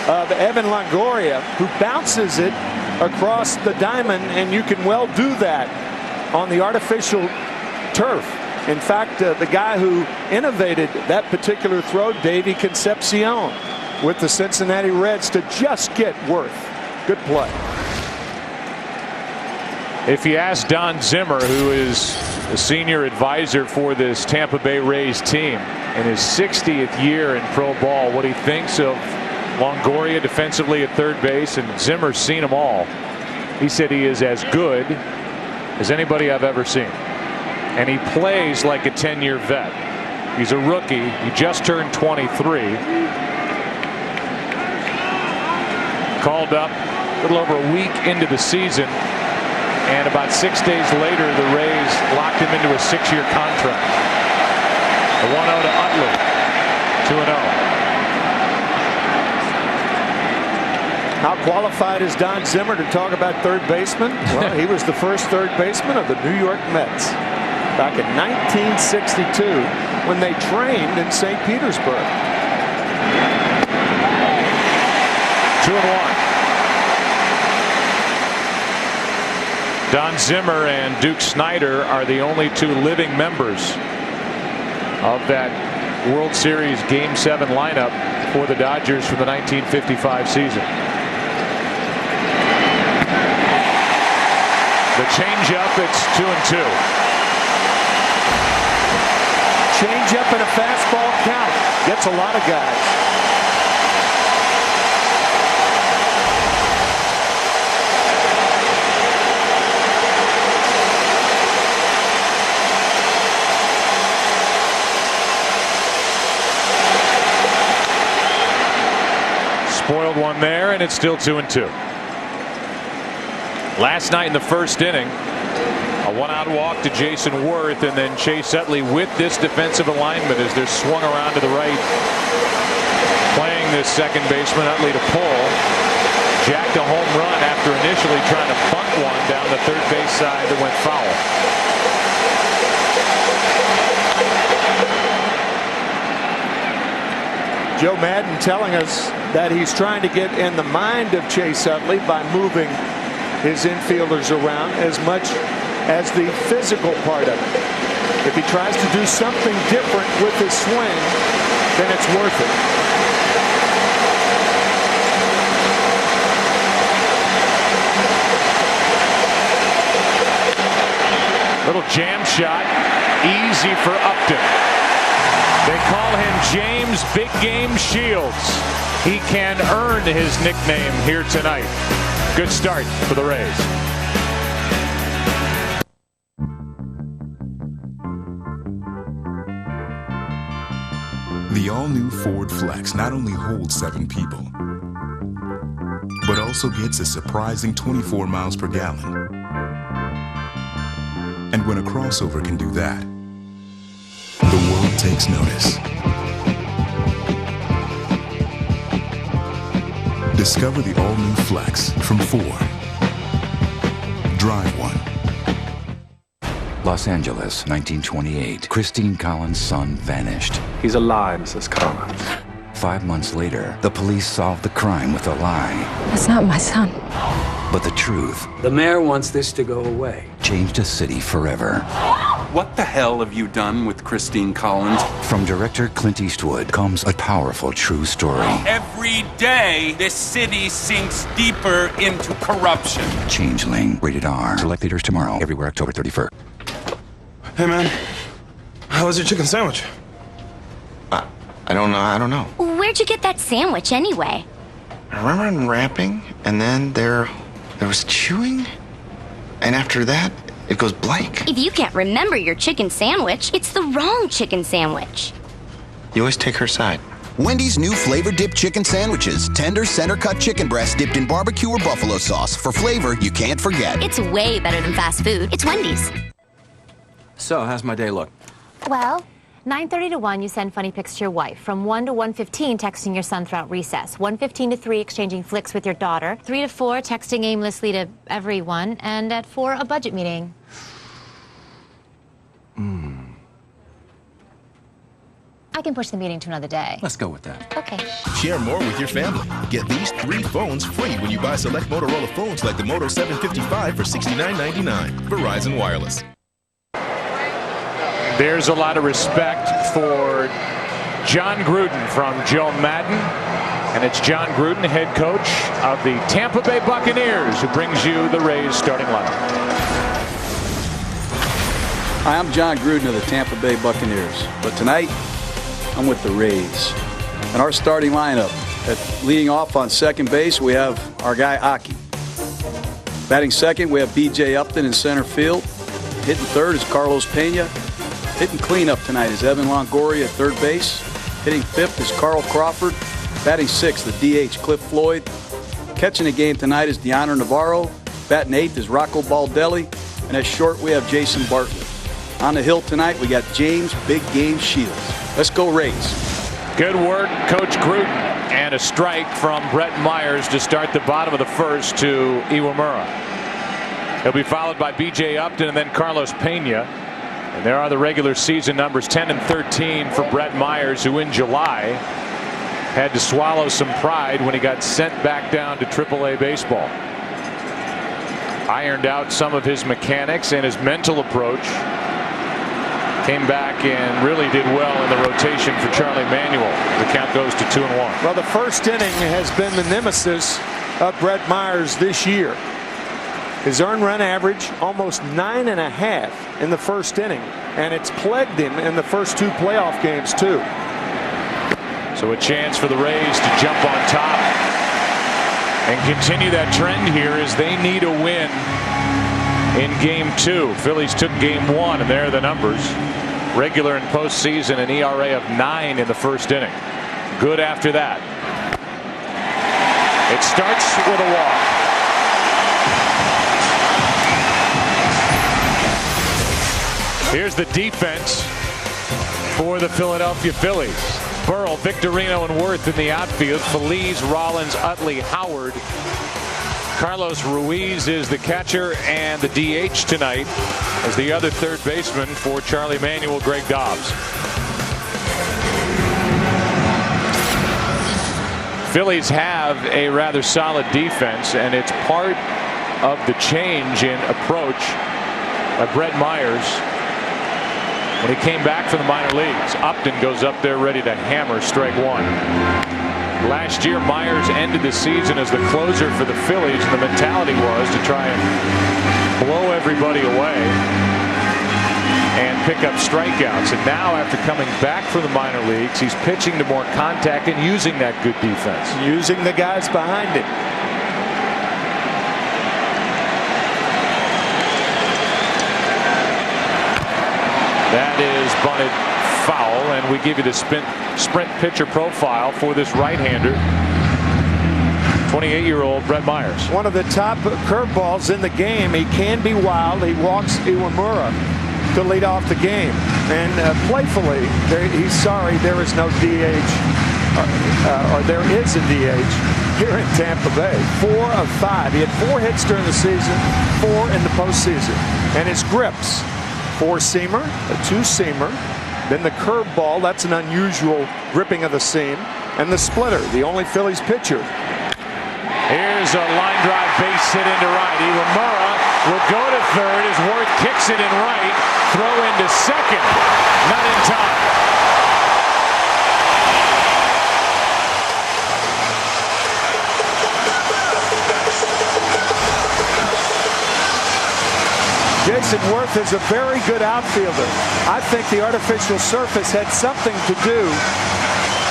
S5: of Evan Longoria, who bounces it across the diamond, and you can well do that on the artificial turf. In fact, the guy who innovated that particular throw, Davey Concepcion, with the Cincinnati Reds to just get Worth. Good play.
S3: If you ask Don Zimmer, who is the senior advisor for this Tampa Bay Rays team in his 60th year in pro ball, what he thinks of Longoria defensively at third base, and Zimmer's seen them all, he said he is as good as anybody I've ever seen. And he plays like a 10-year vet. He's a rookie. He just turned 23. Called up a little over a week into the season, and about 6 days later the Rays locked him into a 6-year contract. The 1-0 to Utley, 2-0.
S5: How qualified is Don Zimmer to talk about third baseman? Well, he was the first third baseman of the New York Mets back in 1962 when they trained in St. Petersburg.
S3: 2-1. Don Zimmer and Duke Snider are the only two living members of that World Series Game 7 lineup for the Dodgers from the 1955 season. The changeup, it's 2-2.
S5: Changeup and a fastball count. Gets a lot of guys.
S3: Spoiled one there, and it's still 2-2. Last night in the first inning, a one-out walk to Jason Worth, and then Chase Utley with this defensive alignment as they're swung around to the right, playing this second baseman Utley to pull. Jacked a home run after initially trying to bunt one down the third base side that went foul.
S5: Joe Madden telling us that he's trying to get in the mind of Chase Utley by moving his infielders around as much as the physical part of it. If he tries to do something different with his swing, then it's worth it.
S3: Little jam shot, easy for Upton. They call him James Big Game Shields. He can earn his nickname here tonight. Good start for the Rays.
S7: The all-new Ford Flex not only holds 7 people, but also gets a surprising 24 miles per gallon. And when a crossover can do that, the world takes notice. Discover the all-new Flex from Ford. Drive one.
S10: Los Angeles, 1928. Christine Collins' son vanished.
S11: He's alive, Mrs. Collins.
S10: 5 months later, the police solved the crime with a lie.
S8: That's not my son.
S10: But the truth
S13: The mayor wants this to go away.
S10: changed a city forever.
S11: What the hell have you done with Christine Collins?
S10: From director Clint Eastwood comes a powerful true story.
S14: Every day, this city sinks deeper into corruption.
S10: Changeling, rated R. Select theaters tomorrow, everywhere October 31st.
S12: Hey, man. How was your chicken sandwich? I don't know.
S17: Where'd you get that sandwich anyway?
S12: I remember unwrapping, and then there was chewing, and after that, it goes blank.
S17: If you can't remember your chicken sandwich, it's the wrong chicken sandwich.
S12: You always take her side.
S18: Wendy's new flavor dip chicken sandwiches. Tender center cut chicken breast dipped in barbecue or buffalo sauce. For flavor you can't forget.
S17: It's way better than fast food. It's Wendy's.
S11: So, how's my day look?
S19: Well, 9:30 to 1, you send funny pics to your wife. From 1 to 1:15, texting your son throughout recess. 1:15 to 3, exchanging flicks with your daughter. 3 to 4, texting aimlessly to everyone. And at 4, a budget meeting. I can push the meeting to another day.
S1: Let's go with that.
S19: Okay.
S2: Share more with your family. Get these 3 phones free when you buy select Motorola phones like the Moto 755 for $69.99. Verizon Wireless.
S3: There's a lot of respect for John Gruden from Joe Madden. And it's John Gruden, head coach of the Tampa Bay Buccaneers, who brings you the Rays starting lineup.
S21: Hi, I'm John Gruden of the Tampa Bay Buccaneers. But tonight, I'm with the Rays. And our starting lineup, leading off on second base, we have our guy Aki. Batting second, we have B.J. Upton in center field. Hitting third is Carlos Pena. Hitting cleanup tonight is Evan Longoria at third base. Hitting fifth is Carl Crawford. Batting sixth, the DH Cliff Floyd. Catching the game tonight is Deonor Navarro. Batting eighth is Rocco Baldelli. And at short, we have Jason Bartlett. On the hill tonight, we got James Big Game Shields. Let's go Rays.
S3: Good work, Coach Gruden. And a strike from Brett Myers to start the bottom of the first to Iwamura. He'll be followed by B.J. Upton and then Carlos Pena. And there are the regular season numbers, 10 and 13 for Brett Myers, who in July had to swallow some pride when he got sent back down to AAA baseball. Ironed out some of his mechanics and his mental approach. Came back and really did well in the rotation for Charlie Manuel. The count goes to 2-1.
S5: Well, the first inning has been the nemesis of Brett Myers this year. His earned run average almost 9.5 in the first inning, and it's plagued him in the first 2 playoff games too.
S3: So a chance for the Rays to jump on top and continue that trend here as they need a win in game 2. Phillies took game 1, and there are the numbers. Regular and postseason, an ERA of 9 in the first inning. Good after that. It starts with a walk. Here's the defense for the Philadelphia Phillies. Burrell, Victorino, and Worth in the outfield. Feliz, Rollins, Utley, Howard. Carlos Ruiz is the catcher and the DH tonight as the other third baseman for Charlie Manuel, Greg Dobbs. Phillies have a rather solid defense, and it's part of the change in approach of Brett Myers. When he came back from the minor leagues, Upton goes up there ready to hammer strike 1. Last year, Myers ended the season as the closer for the Phillies, and the mentality was to try and blow everybody away and pick up strikeouts. And now, after coming back from the minor leagues, he's pitching to more contact and using that good defense.
S5: Using the guys behind him.
S3: That is bunted foul, and we give you the sprint pitcher profile for this right-hander, 28-year-old Brett Myers.
S5: One of the top curveballs in the game. He can be wild. He walks Iwamura to lead off the game, and playfully, he's sorry there is no DH, or there is a DH here in Tampa Bay. 4 of 5. He had 4 hits during the season, 4 in the postseason, and his grips. 4-seamer, a 2-seamer, then the curveball, that's an unusual gripping of the seam, and the splitter, the only Phillies pitcher.
S3: Here's a line drive base hit into right. Iwamura will go to third as Worth kicks it in right. Throw into second. Not in time.
S5: Jason Worth is a very good outfielder. I think the artificial surface had something to do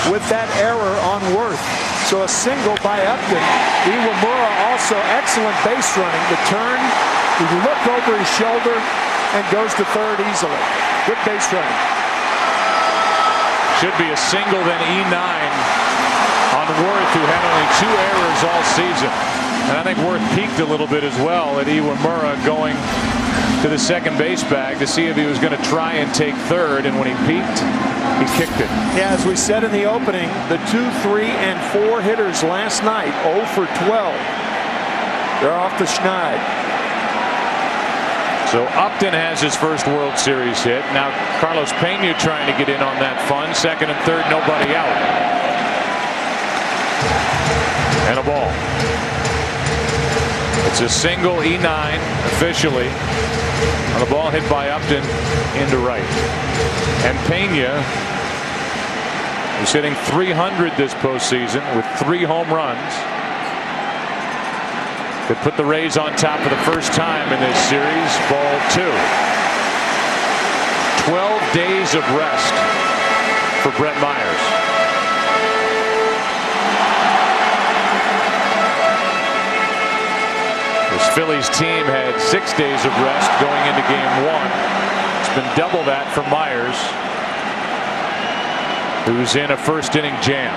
S5: with that error on Worth. So a single by Upton. Iwamura also excellent base running. The turn, he looked over his shoulder and goes to third easily. Good base running.
S3: Should be a single, then E9 on Worth, who had only 2 errors all season. And I think Worth peaked a little bit as well at Iwamura going to the second base bag to see if he was going to try and take third, and when he peaked, he kicked it.
S5: Yeah, as we said in the opening, the 2, 3, and 4 hitters last night, 0 for 12. They're off the schneid.
S3: So Upton has his first World Series hit. Now Carlos Pena trying to get in on that fun. Second and third, nobody out. And a ball. It's a single E9 officially on the ball hit by Upton into right. And Pena is hitting .300 this postseason with 3 home runs. Could put the Rays on top for the first time in this series. Ball 2. 12 days of rest for Brett Myers. This Phillies team had 6 days of rest going into game 1. It's been double that for Myers, who's in a first inning jam.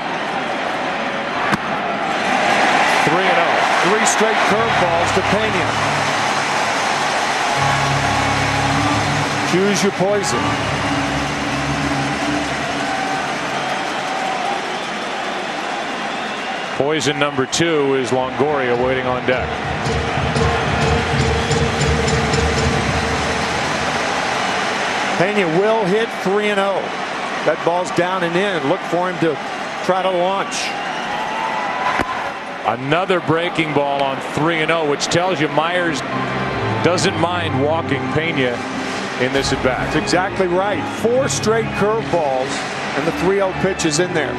S3: 3-0.
S5: 3 straight curveballs to Pena. Choose your poison.
S3: Poison number 2 is Longoria waiting on deck.
S5: Pena will hit 3-0. That ball's down and in. Look for him to try to launch.
S3: Another breaking ball on 3-0, which tells you Myers doesn't mind walking Pena in this at bat.
S5: That's exactly right. 4 straight curveballs, and the 3-0 pitch is in there.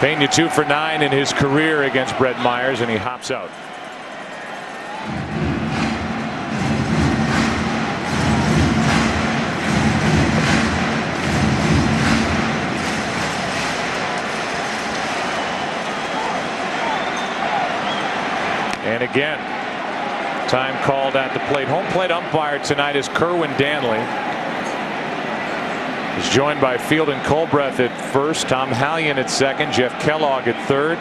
S3: Pena 2 for 9 in his career against Brett Myers, and he hops out. And again, time called at the plate. Home plate umpire tonight is Kerwin Danley. He's joined by Field and Colbreth at first, Tom Hallion at second, Jeff Kellogg at third,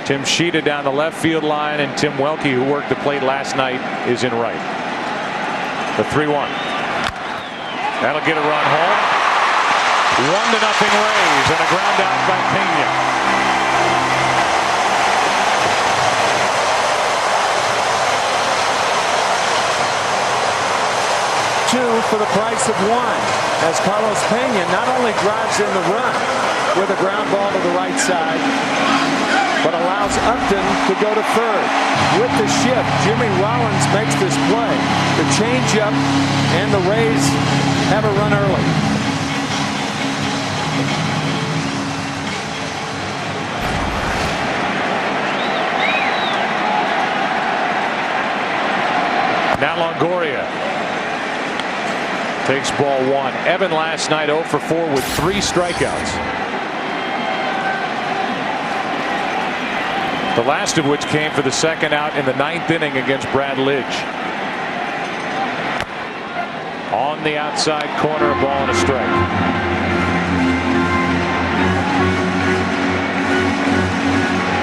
S3: Tim Sheeta down the left field line, and Tim Welke, who worked the plate last night, is in right. The 3-1. That'll get a run home. 1-0 Rays, and a ground out by Pena.
S5: For the price of 1, as Carlos Pena not only drives in the run with a ground ball to the right side, but allows Upton to go to third. With the shift, Jimmy Rollins makes this play. The changeup, and the Rays have a run early.
S3: Now Longoria takes ball 1. Evan last night 0 for 4 with 3 strikeouts. The last of which came for the second out in the 9th inning against Brad Lidge. On the outside corner, a ball and a strike.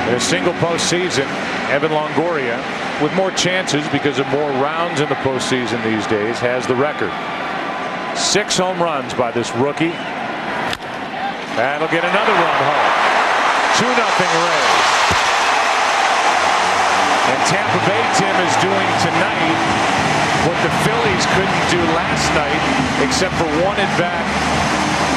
S3: In a single postseason, Evan Longoria, with more chances because of more rounds in the postseason these days, has the record. 6 home runs by this rookie. That'll get another run home. 2-0 Rays. And Tampa Bay, Tim, is doing tonight what the Phillies couldn't do last night, except for 1 at bat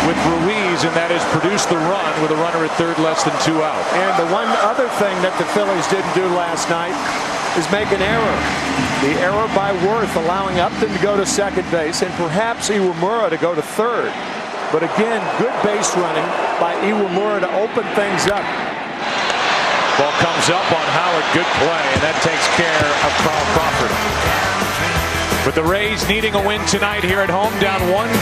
S3: with Ruiz, and that is produce the run with a runner at third, less than 2 out.
S5: And the one other thing that the Phillies didn't do last night is make an error. The error by Worth, allowing Upton to go to second base and perhaps Iwamura to go to third. But again, good base running by Iwamura to open things up.
S3: Ball comes up on Howard. Good play, and that takes care of Carl Crawford. But the Rays needing a win tonight here at home, down 1-0.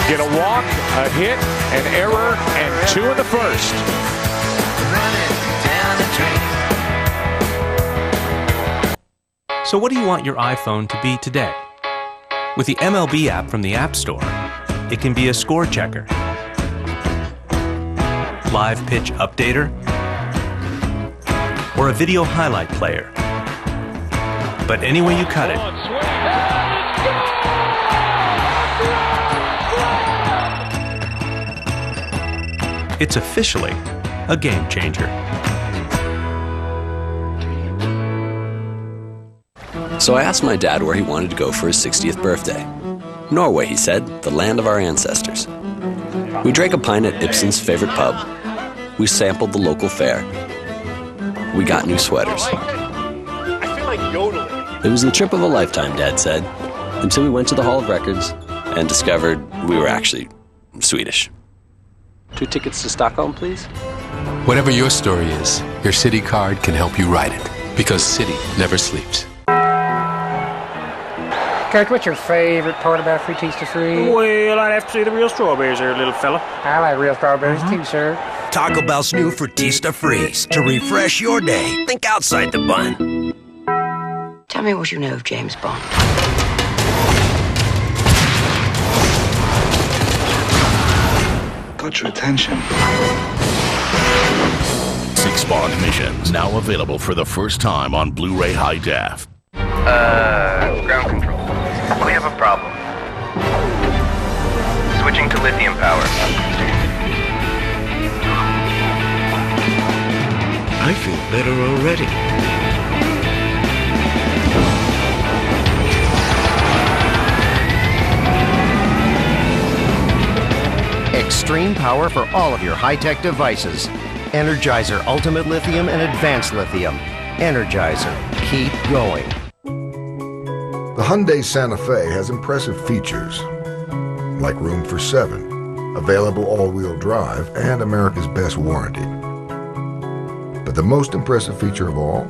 S3: Get a walk, a hit, an error, and 2 in the first.
S1: So what do you want your iPhone to be today? With the MLB app from the App Store, it can be a score checker, live pitch updater, or a video highlight player. But any way you cut it, it's officially a game changer.
S4: So I asked my dad where he wanted to go for his 60th birthday. Norway, he said, the land of our ancestors. We drank a pint at Ibsen's favorite pub. We sampled the local fare. We got new sweaters.
S5: I feel like yodeling.
S4: It was the trip of a lifetime, Dad said, until we went to the Hall of Records and discovered we were actually Swedish. 2 tickets to Stockholm, please?
S9: Whatever your story is, your Citi card can help you write it. Because Citi never sleeps.
S15: Coach, what's your favorite part about Free Taste Free?
S22: Well, I'd have to say the real strawberries there, little fella.
S15: I like real strawberries too, sir.
S23: Taco Bell's new Frutista Freeze. To refresh your day, think outside the bun.
S25: Tell me what you know of James Bond.
S12: Got your attention.
S27: 6 Bond missions now available for the first time on Blu-ray High Def.
S28: Ground control. We have a problem. Switching to lithium power.
S23: I feel better already.
S29: Extreme power for all of your high-tech devices. Energizer Ultimate Lithium and Advanced Lithium. Energizer. Keep going.
S30: The Hyundai Santa Fe has impressive features, like room for 7, available all-wheel drive, and America's best warranty. But the most impressive feature of all,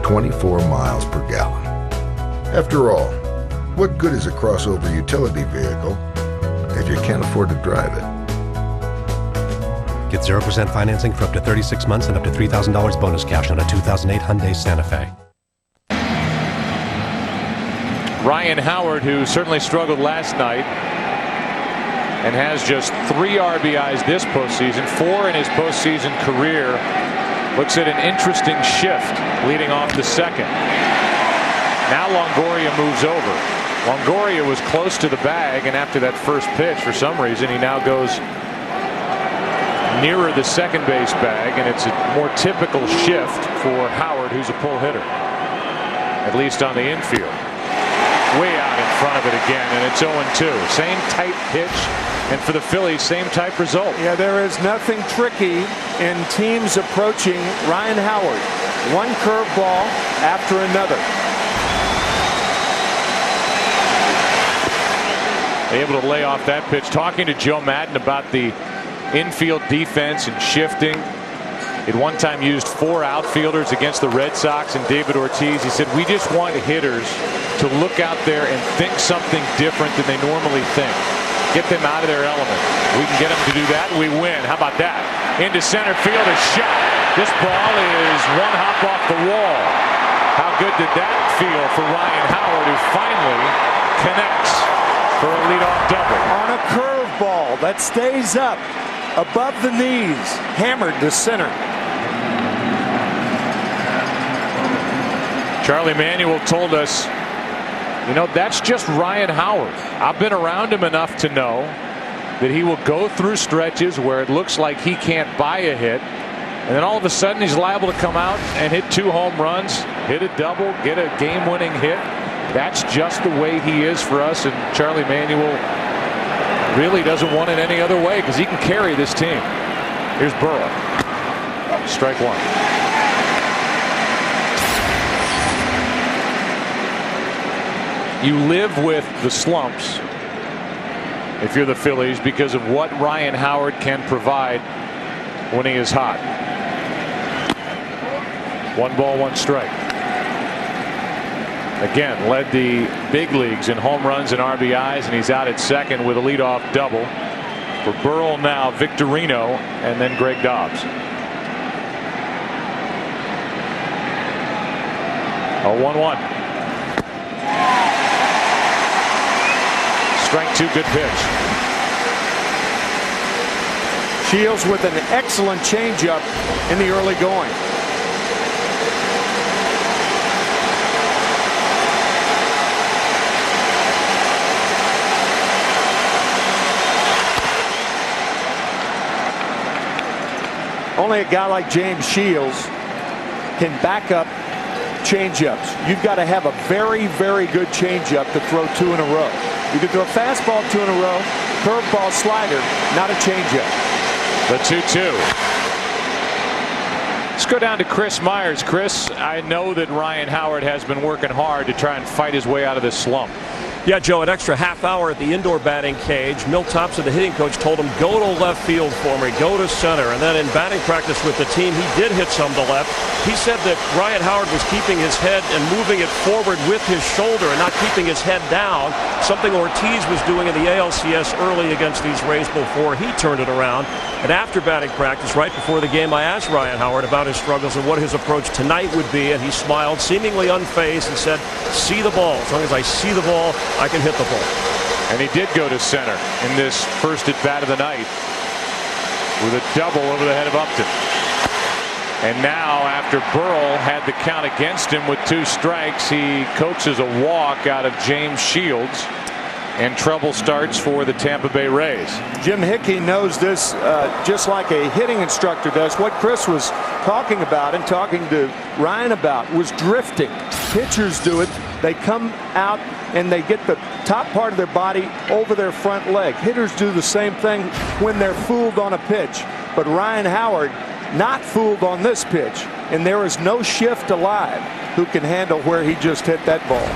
S30: 24 miles per gallon. After all, what good is a crossover utility vehicle if you can't afford to drive it?
S31: Get 0% financing for up to 36 months and up to $3,000 bonus cash on a 2008 Hyundai Santa Fe.
S3: Ryan Howard, who certainly struggled last night and has just 3 RBIs this postseason, 4 in his postseason career, looks at an interesting shift leading off the second. Now Longoria moves over. Longoria was close to the bag, and after that first pitch, for some reason, he now goes nearer the second base bag, and it's a more typical shift for Howard, who's a pull hitter, at least on the infield. Way out in front of it again, and it's 0-2. Same type pitch, and for the Phillies, same type result.
S5: Yeah, there is nothing tricky in teams approaching Ryan Howard. One curveball after another.
S3: Able to lay off that pitch. Talking to Joe Madden about the infield defense and shifting. At one time used 4 outfielders against the Red Sox and David Ortiz. He said, we just want hitters to look out there and think something different than they normally think. Get them out of their element. We can get them to do that, and we win. How about that? Into center field, a shot. This ball is 1 hop off the wall. How good did that feel for Ryan Howard, who finally connects for a leadoff double?
S5: On a curveball that stays up above the knees, hammered to center.
S3: Charlie Manuel told us, you know, that's just Ryan Howard. I've been around him enough to know that he will go through stretches where it looks like he can't buy a hit, and then all of a sudden he's liable to come out and hit 2 home runs, hit a double, get a game-winning hit. That's just the way he is for us, and Charlie Manuel really doesn't want it any other way because he can carry this team. Here's Burrow. Strike 1. You live with the slumps if you're the Phillies because of what Ryan Howard can provide when he is hot. 1 ball, 1 strike. Again, led the big leagues in home runs and RBIs, and he's out at second with a leadoff double. For Burrell now, Victorino, and then Greg Dobbs. 0-1-1. Strike 2, good pitch.
S5: Shields with an excellent changeup in the early going. Only a guy like James Shields can back up changeups. You've got to have a very, very good changeup to throw 2 in a row. You can throw a fastball 2 in a row, curveball, slider, not a changeup.
S3: The 2-2. Let's go down to Chris Myers. Chris, I know that Ryan Howard has been working hard to try and fight his way out of this slump.
S6: Yeah, Joe, an extra half hour at the indoor batting cage. Milt Thompson, the hitting coach, told him, go to left field for me, go to center. And then in batting practice with the team, he did hit some to left. He said that Ryan Howard was keeping his head and moving it forward with his shoulder and not keeping his head down, something Ortiz was doing in the ALCS early against these Rays before he turned it around. And after batting practice, right before the game, I asked Ryan Howard about his struggles and what his approach tonight would be, and he smiled, seemingly unfazed, and said, see the ball. As long as I see the ball, I can hit the ball.
S3: And he did go to center in this first at bat of the night with a double over the head of Upton. And now, after Burrell had the count against him with 2 strikes, he coaxes a walk out of James Shields, and trouble starts for the Tampa Bay Rays.
S5: Jim Hickey knows this just like a hitting instructor does. What Chris was talking about and talking to Ryan about was drifting. Pitchers do it. They come out and they get the top part of their body over their front leg. Hitters do the same thing when they're fooled on a pitch. But Ryan Howard not fooled on this pitch. And there is no shift alive who can handle where he just hit that ball.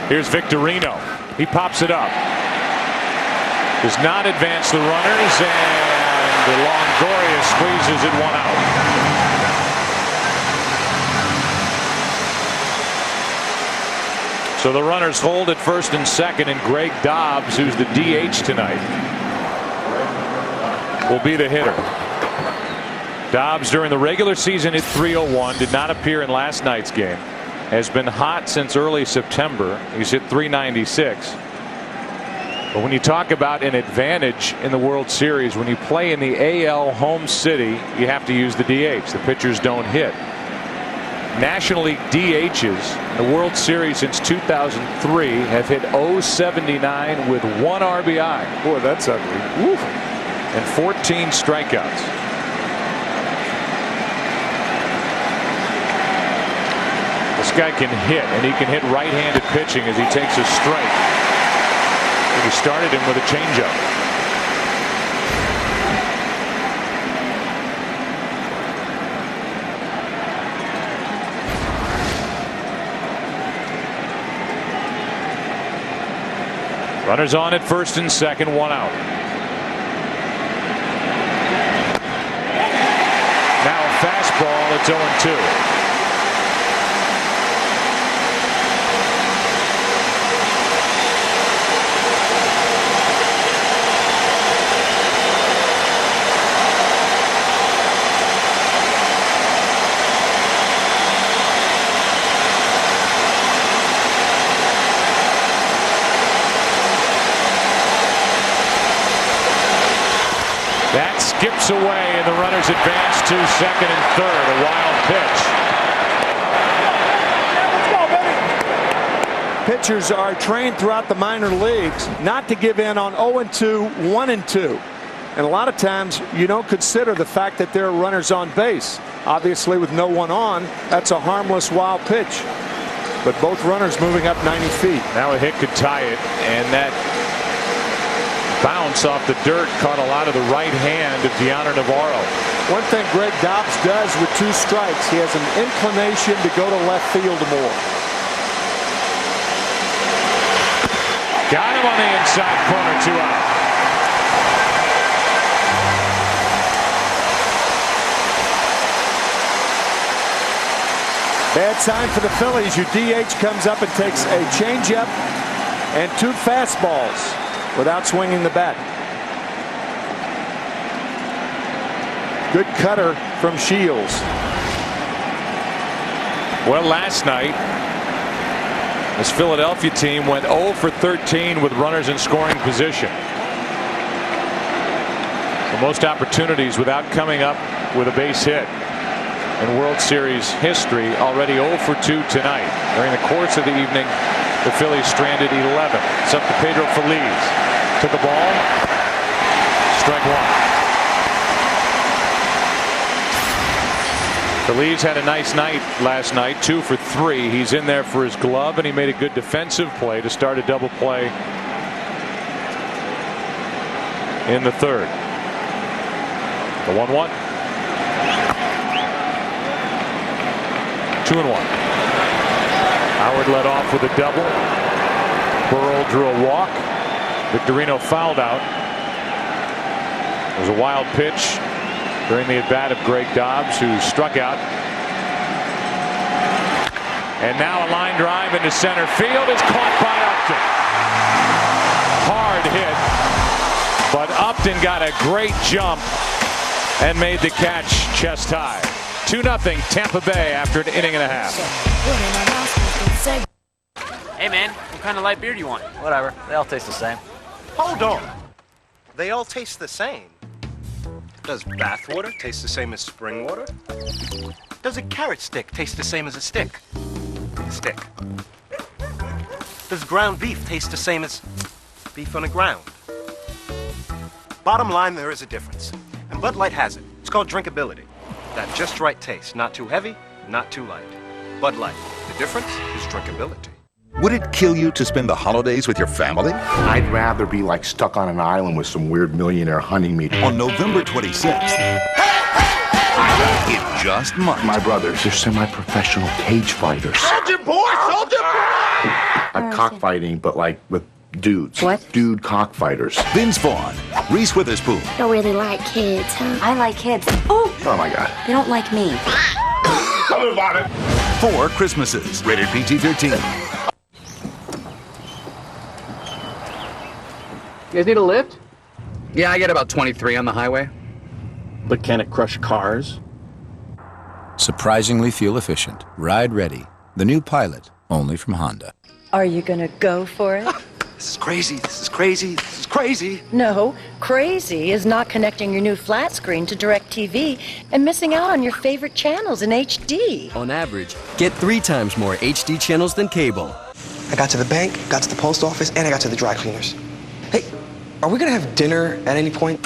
S3: Here's Victorino. He pops it up. Does not advance the runners, and Longoria squeezes it 1 out. So the runners hold at first and second, and Greg Dobbs, who's the DH tonight, will be the hitter. Dobbs during the regular season hit .301, did not appear in last night's game. Has been hot since early September. He's hit .396. But when you talk about an advantage in the World Series, when you play in the AL home city, you have to use the DH. The pitchers don't hit. National League DHs in the World Series since 2003 have hit .079 with 1 RBI.
S5: Boy, that's ugly.
S3: Woo. And 14 strikeouts. This guy can hit, and he can hit right-handed pitching as he takes a strike. And he started him with a changeup. Runners on at first and second, 1 out. Now a fastball, it's 0-2. That skips away, and the runners advance to second and third. A wild
S5: pitch. Pitchers are trained throughout the minor leagues not to give in on 0-2, 1-2. And a lot of times you don't consider the fact that there are runners on base. Obviously, with no one on, that's a harmless wild pitch. But both runners moving up 90 feet.
S3: Now a hit could tie it, and that bounce off the dirt caught a lot of the right hand of Deanna Navarro.
S5: One thing Greg Dobbs does with 2 strikes, he has an inclination to go to left field more.
S3: Got him on the inside corner, 2 out.
S5: Bad sign for the Phillies. Your DH comes up and takes a changeup and 2 fastballs without swinging the bat. Good cutter from Shields.
S3: Well, last night this Philadelphia team went 0 for 13 with runners in scoring position. The most opportunities without coming up with a base hit in World Series history. Already 0 for 2 tonight. During the course of the evening, the Phillies stranded 11. It's up to Pedro Feliz. To the ball. Strike 1. Phillies had a nice night last night, 2 for 3. He's in there for his glove, and he made a good defensive play to start a double play in the third. The 1-1. 2-1. Howard led off with a double. Burrell drew a walk. Victorino fouled out. It was a wild pitch during the at-bat of Greg Dobbs, who struck out. And now a line drive into center field is caught by Upton. Hard hit, but Upton got a great jump and made the catch chest high. 2-0 Tampa Bay after an inning and a half.
S7: Hey man, what kind of light beer do you want?
S8: Whatever, they all taste the same.
S10: Hold on. They all taste the same. Does bath water taste the same as spring water? Does a carrot stick taste the same as a stick? Stick. Does ground beef taste the same as beef on the ground? Bottom line, there is a difference. And Bud Light has it. It's called drinkability. That just right taste. Not too heavy, not too light. Bud Light. The difference is drinkability.
S13: Would it kill you to spend the holidays with your family?
S14: I'd rather be like stuck on an island with some weird millionaire hunting me.
S13: On November 26th, it just might.
S14: My brothers, they're semi-professional cage fighters.
S10: Soldier boy! Soldier boy!
S14: Like cockfighting, but like with dudes.
S25: What?
S14: Dude cockfighters.
S13: Vince Vaughn, Reese Witherspoon.
S25: Don't really like kids, huh? I like kids. Oh!
S14: Oh my God.
S25: They don't like me.
S14: Tell me about it.
S13: 4 Christmases, rated PG-13.
S8: You guys need a lift? Yeah, I get about 23 on the highway.
S14: But can it crush cars?
S16: Surprisingly fuel efficient. Ride ready. The new Pilot, only from Honda.
S17: Are you gonna go for it?
S10: This is crazy. This is crazy. This is crazy.
S17: No, crazy is not connecting your new flat screen to DirecTV and missing out on your favorite channels in HD.
S18: On average, get 3 times more HD channels than cable.
S20: I got to the bank, got to the post office, and I got to the dry cleaners. Hey, are we gonna have dinner at any point?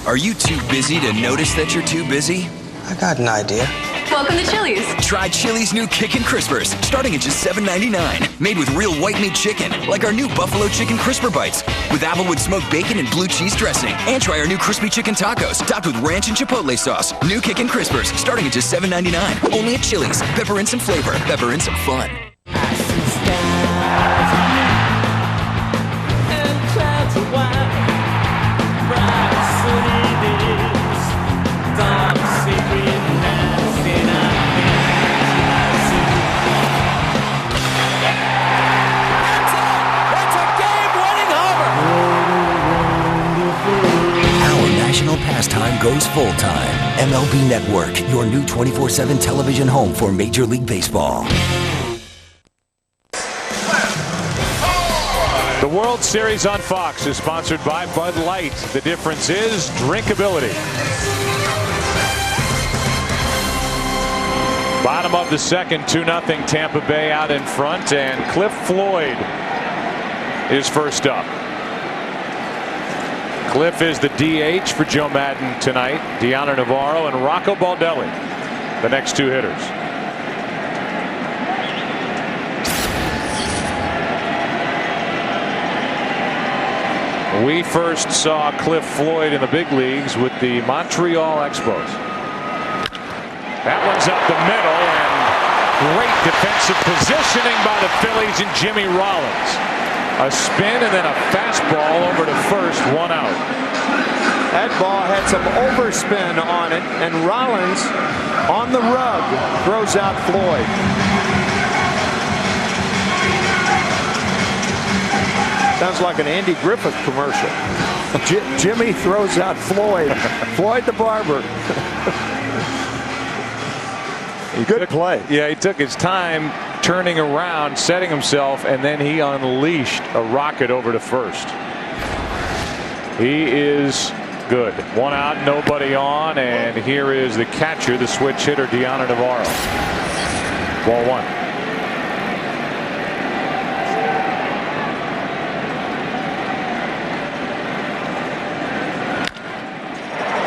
S23: Are you too busy to notice that you're too busy?
S20: I got an idea.
S24: Welcome to Chili's.
S23: Try Chili's new Kickin' Crispers, starting at just $7.99. Made with real white meat chicken, like our new Buffalo Chicken Crisper Bites, with applewood smoked bacon and blue cheese dressing. And try our new crispy chicken tacos, topped with ranch and chipotle sauce. New Kickin' Crispers, starting at just $7.99. Only at Chili's. Pepper and some flavor, pepper and some fun. Pastime goes full-time. MLB Network, your new 24/7 television home for Major League Baseball.
S3: The World Series on Fox is sponsored by Bud Light. The difference is drinkability. Bottom of the second, 2-0 Tampa Bay out in front, and Cliff Floyd is first up. Cliff is the DH for Joe Madden tonight. Deanna Navarro and Rocco Baldelli, the next 2 hitters. We first saw Cliff Floyd in the big leagues with the Montreal Expos. That one's up the middle, and great defensive positioning by the Phillies and Jimmy Rollins. A spin and then a fastball over to first, 1 out.
S5: That ball had some overspin on it, and Rollins on the rug throws out Floyd. Sounds like an Andy Griffith commercial. Jimmy throws out Floyd. Floyd the barber. Good play.
S3: Yeah, he took his time turning around, setting himself, and then he unleashed a rocket over to first. He is good. 1 out, nobody on, and here is the catcher, the switch hitter, Deanna Navarro. Ball 1.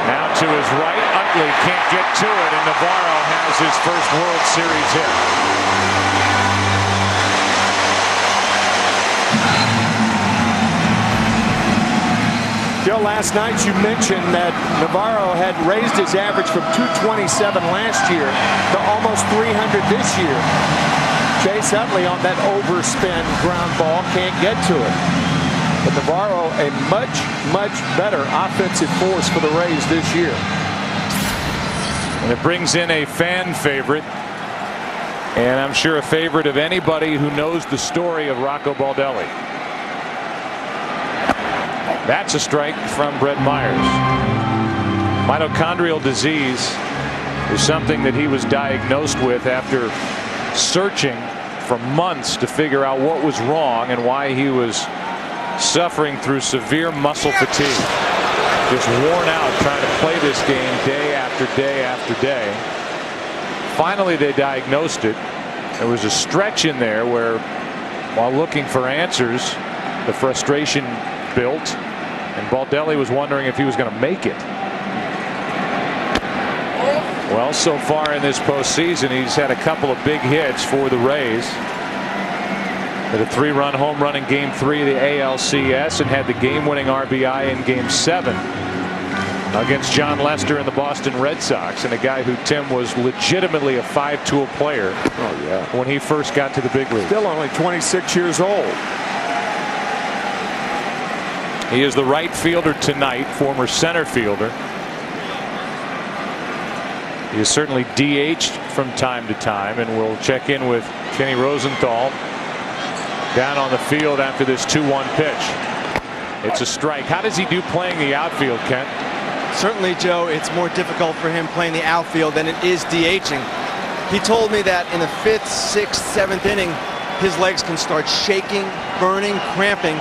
S3: Now to his right, Utley can't get to it, and Navarro has his first World Series hit.
S5: Joe, last night you mentioned that Navarro had raised his average from 227 last year to almost 300 this year. Chase Utley on that overspin ground ball can't get to it. But Navarro, a much, much better offensive force for the Rays this year.
S3: And it brings in a fan favorite, and I'm sure a favorite of anybody who knows the story of Rocco Baldelli. That's a strike from Brett Myers. Mitochondrial disease is something that he was diagnosed with after searching for months to figure out what was wrong and why he was suffering through severe muscle fatigue. Just worn out trying to play this game day after day after day. Finally, they diagnosed it. There was a stretch in there where, while looking for answers, the frustration built, and Baldelli was wondering if he was going to make it. Well, so far in this postseason, he's had a couple of big hits for the Rays. Had a 3-run home run in Game 3 of the ALCS and had the game-winning RBI in Game 7 against John Lester and the Boston Red Sox, and a guy who, Tim, was legitimately a 5-tool player when he first got to the big league.
S5: Still only 26 years old.
S3: He is the right fielder tonight, former center fielder. He is certainly DH'd from time to time, and we'll check in with Kenny Rosenthal down on the field after this 2-1 pitch. It's a strike. How does he do playing the outfield, Kent?
S1: Certainly, Joe, it's more difficult for him playing the outfield than it is DHing. He told me that in the 5th, 6th, 7th inning, his legs can start shaking, burning, cramping.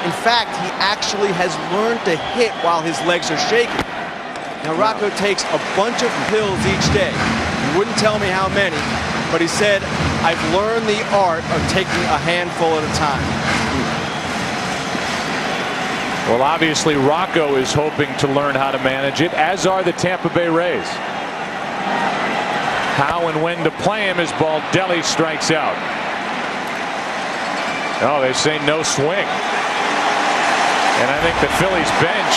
S1: In fact, he actually has learned to hit while his legs are shaking. Now, Rocco takes a bunch of pills each day. He wouldn't tell me how many, but he said, I've learned the art of taking a handful at a time.
S3: Well, obviously, Rocco is hoping to learn how to manage it, as are the Tampa Bay Rays. How and when to play him as Baldelli strikes out. Oh, they say no swing. And I think the Phillies bench,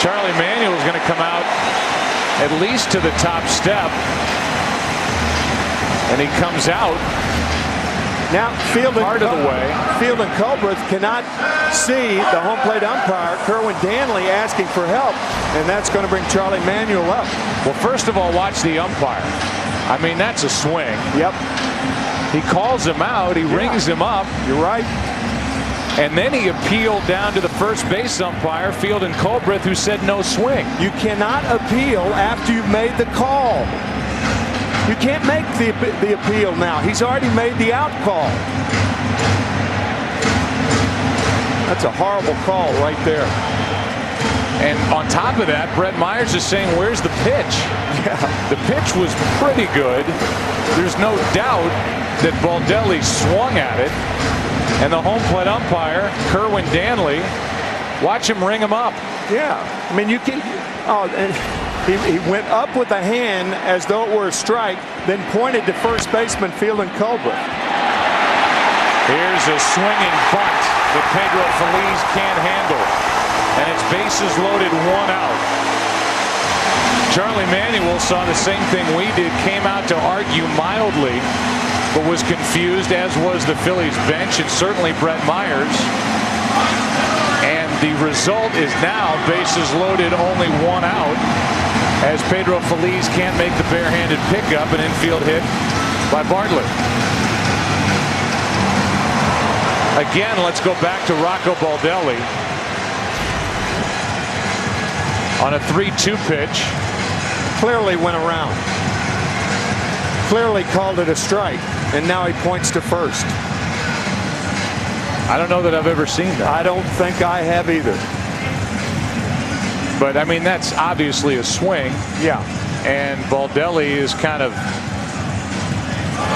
S3: Charlie Manuel is going to come out at least to the top step. And he comes out.
S5: Now, Field
S3: part of the way.
S5: Field and Culbreth cannot see the home plate umpire, Kerwin Danley, asking for help, and that's going to bring Charlie Manuel up.
S3: Well, first of all, watch the umpire. I mean, that's a swing.
S5: Yep.
S3: He calls him out. He rings him up.
S5: You're right.
S3: And then he appealed down to the first base umpire, Field and Culbreth, who said no swing.
S5: You cannot appeal after you've made the call. You can't make the appeal now. He's already made the out call. That's a horrible call right there.
S3: And on top of that, Brett Myers is saying, where's the pitch?
S5: Yeah.
S3: The pitch was pretty good. There's no doubt that Baldelli swung at it. And the home plate umpire, Kerwin Danley, watch him ring him up.
S5: Yeah. I mean, you can. Oh, and he went up with a hand as though it were a strike, then pointed to first baseman Field and Culbreth.
S3: Here's a swinging bunt that Pedro Feliz can't handle. And it's bases loaded, 1 out. Charlie Manuel saw the same thing we did, came out to argue mildly, but was confused, as was the Phillies bench and certainly Brett Myers. And the result is now bases loaded, only 1 out, as Pedro Feliz can't make the barehanded pickup, an infield hit by Bartlett. Again, let's go back to Rocco Baldelli on a 3-2 pitch.
S5: Clearly went around. Clearly called it a strike, and now he points to first.
S3: I don't know that I've ever seen that.
S5: I don't think I have either.
S3: But I mean, that's obviously a swing.
S5: Yeah.
S3: And Baldelli is kind of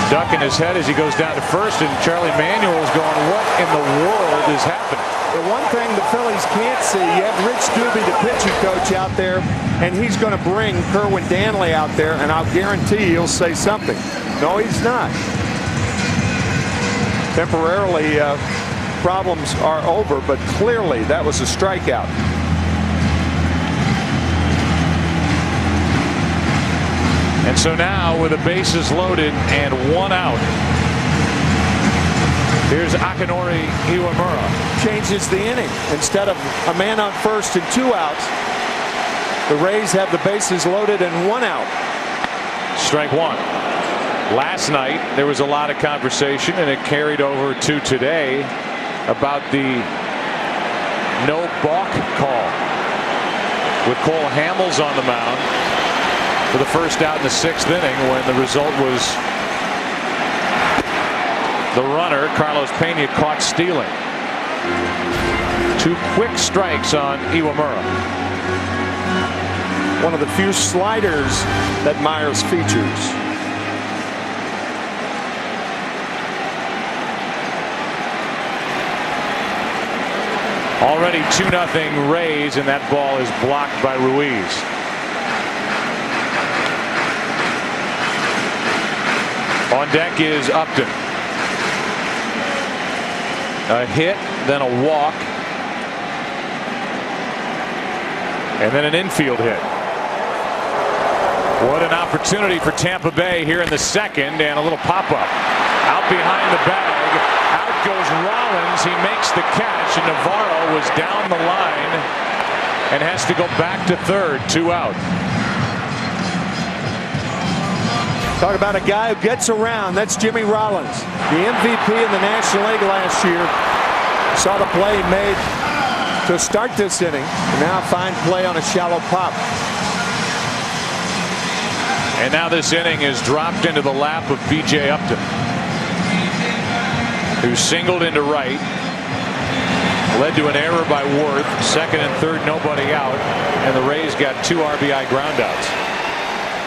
S3: Ducking his head as he goes down to first, and Charlie Manuel is going, what in the world is happening?
S5: The one thing the Phillies can't see, you have Rich Doobie, the pitching coach, out there, and he's going to bring Kerwin Danley out there, and I'll guarantee he'll say something. No, he's not. Temporarily, problems are over, but clearly that was a strikeout.
S3: And so now, with the bases loaded and 1 out, here's Akinori Iwamura.
S5: Changes the inning. Instead of a man on first and 2 outs, the Rays have the bases loaded and 1 out.
S3: Strike 1. Last night, there was a lot of conversation, and it carried over to today about the no balk call with Cole Hamels on the mound for the first out in the 6th inning, when the result was the runner, Carlos Pena, caught stealing. 2 quick strikes on Iwamura.
S5: One of the few sliders that Myers features.
S3: Already 2-0 Rays, and that ball is blocked by Ruiz. On deck is Upton. A hit, then a walk, and then an infield hit. What an opportunity for Tampa Bay here in the 2nd, and a little pop-up. Out behind the bag, out goes Rollins. He makes the catch, and Navarro was down the line and has to go back to 3rd, 2 out.
S5: Talk about a guy who gets around. That's Jimmy Rollins, the MVP in the National League last year. Saw the play made to start this inning. And now fine play on a shallow pop.
S3: And now this inning is dropped into the lap of B.J. Upton, who singled into right. Led to an error by Worth. 2nd and 3rd, nobody out. And the Rays got 2 RBI groundouts.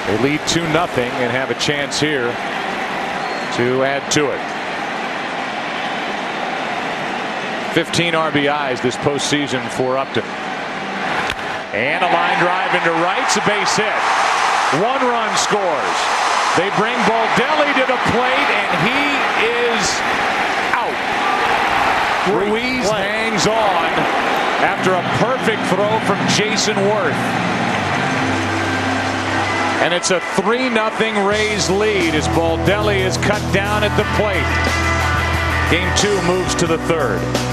S3: They lead 2-0 and have a chance here to add to it. 15 RBIs this postseason for Upton. And a line drive into right. It's a base hit. 1 run scores. They bring Baldelli to the plate, and he is out. Ruiz hangs on after a perfect throw from Jason Worth. And it's a 3-0 Rays lead as Baldelli is cut down at the plate. Game 2 moves to the 3rd.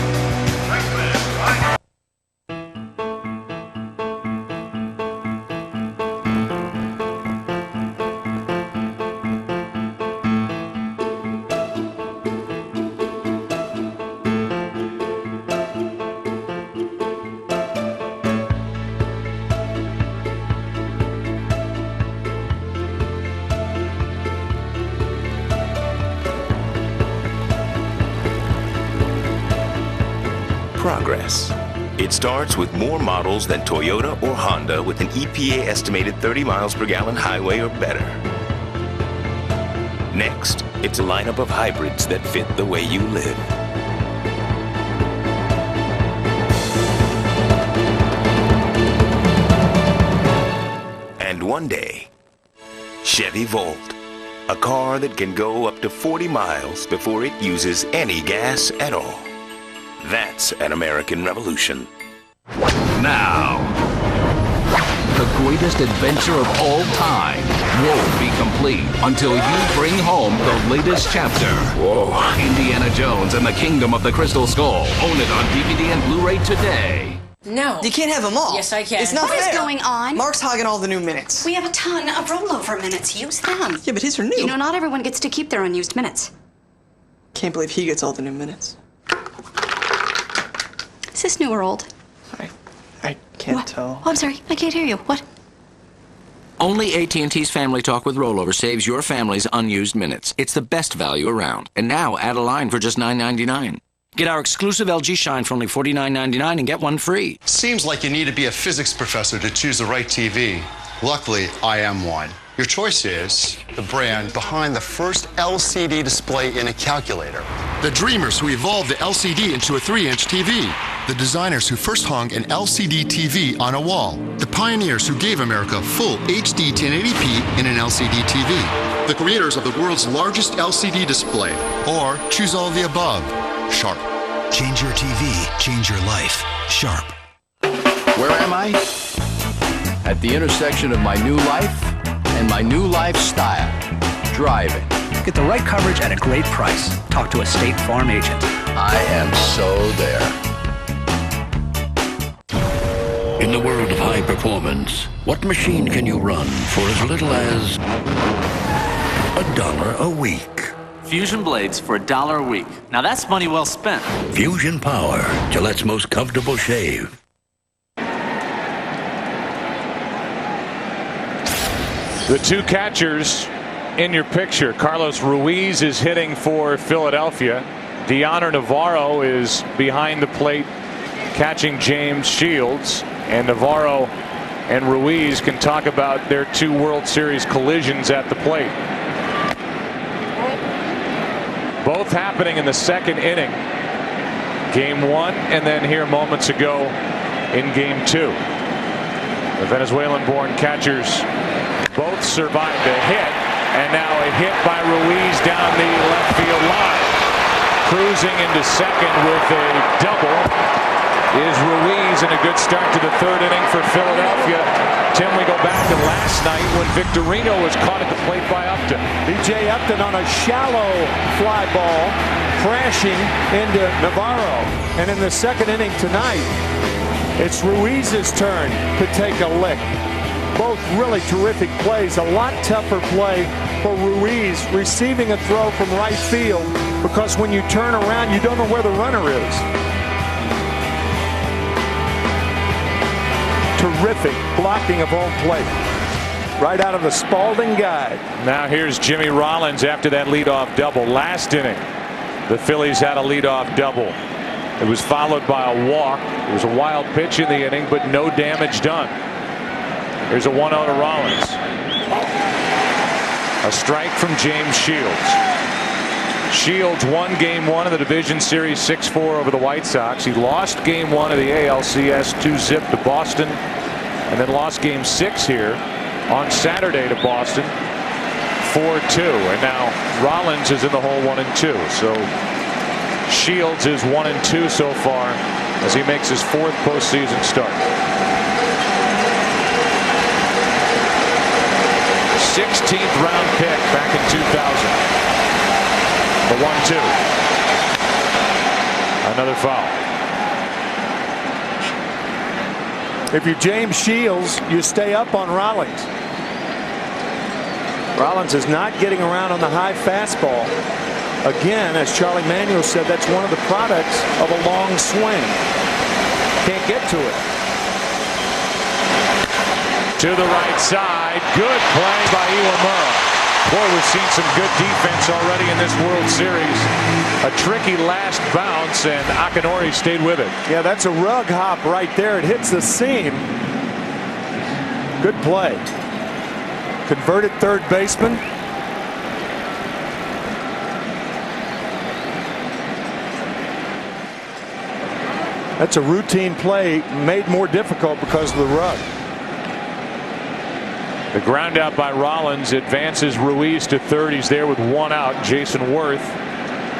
S2: Progress. It starts with more models than Toyota or Honda with an EPA estimated 30 miles per gallon highway or better. Next, it's a lineup of hybrids that fit the way you live. And one day, Chevy Volt. A car that can go up to 40 miles before it uses any gas at all. That's an American Revolution.
S27: Now, the greatest adventure of all time won't be complete until you bring home the latest chapter. Whoa. Indiana Jones and the Kingdom of the Crystal Skull. Own it on DVD and Blu-ray today.
S20: No. You can't have them all.
S25: Yes, I can.
S20: It's not
S25: What
S20: fair.
S25: is going on?
S20: Mark's hogging all the new minutes.
S25: We have a ton of rollover minutes. Use them.
S20: Yeah, but his are new.
S25: You know, not everyone gets to keep their unused minutes.
S20: Can't believe he gets all the new minutes.
S25: Is this new or old?
S20: I can't
S25: What?
S20: tell.
S25: Oh, I'm sorry. I can't hear you. What?
S4: Only AT&T's Family Talk with Rollover saves your family's unused minutes. It's the best value around. And now add a line for just $9.99. Get our exclusive LG Shine for only $49.99 and get one free.
S9: Seems like you need to be a physics professor to choose the right TV. Luckily, I am one. Your choice is the brand behind the first LCD display in a calculator.
S11: The dreamers who evolved the LCD into a 3-inch TV. The designers who first hung an LCD TV on a wall. The pioneers who gave America full HD 1080p in an LCD TV. The creators of the world's largest LCD display. Or choose all of the above. Sharp.
S12: Change your TV, change your life. Sharp.
S15: Where am I? At the intersection of my new life and my new lifestyle. Driving.
S19: Get the right coverage at a great price. Talk to a State Farm agent.
S15: I am so there.
S21: In the world of high performance, what machine can you run for as little as $1 a week?
S22: Fusion blades for $1 a week. Now that's money well spent.
S21: Fusion Power, Gillette's most comfortable shave.
S3: The two catchers in your picture. Carlos Ruiz is hitting for Philadelphia. Deoner Navarro is behind the plate catching James Shields. And Navarro and Ruiz can talk about their two World Series collisions at the plate. Both happening in the second inning. Game 1 and then here moments ago in Game 2. The Venezuelan-born catchers both survived a hit, and now a hit by Ruiz down the left field line. Cruising into second with a double is Ruiz, and a good start to the third inning for Philadelphia. Tim, we go back to last night when Victorino was caught at the plate by Upton.
S5: B.J. Upton on a shallow fly ball, crashing into Navarro. And in the second inning tonight, it's Ruiz's turn to take a lick. Both really terrific plays. A lot tougher play for Ruiz receiving a throw from right field, because when you turn around, you don't know where the runner is. Terrific blocking of home plate. Right out of the Spalding guide.
S3: Now here's Jimmy Rollins after that leadoff double. Last inning, the Phillies had a leadoff double. It was followed by a walk. It was a wild pitch in the inning, but no damage done. Here's a 1-0 to Rollins. A strike from James Shields. Shields won Game 1 of the Division Series 6-4 over the White Sox. He lost Game 1 of the ALCS 2-zip to Boston, and then lost Game 6 here on Saturday to Boston 4-2. And now Rollins is in the hole 1-2. So Shields is 1-2 so far as he makes his 4th postseason start. 16th round pick back in 2000. The 1-2. Another foul.
S5: If you're James Shields, you stay up on Rollins. Rollins is not getting around on the high fastball. Again, as Charlie Manuel said, that's one of the products of a long swing. Can't get to it.
S3: To the right side. Good play by Iwamura. Boy, we've seen some good defense already in this World Series. A tricky last bounce, and Akinori stayed with it.
S5: Yeah, that's a rug hop right there. It hits the seam. Good play. Converted third baseman. That's a routine play made more difficult because of the rug.
S3: The ground out by Rollins advances Ruiz to third. He's there with 1 out. Jason Worth,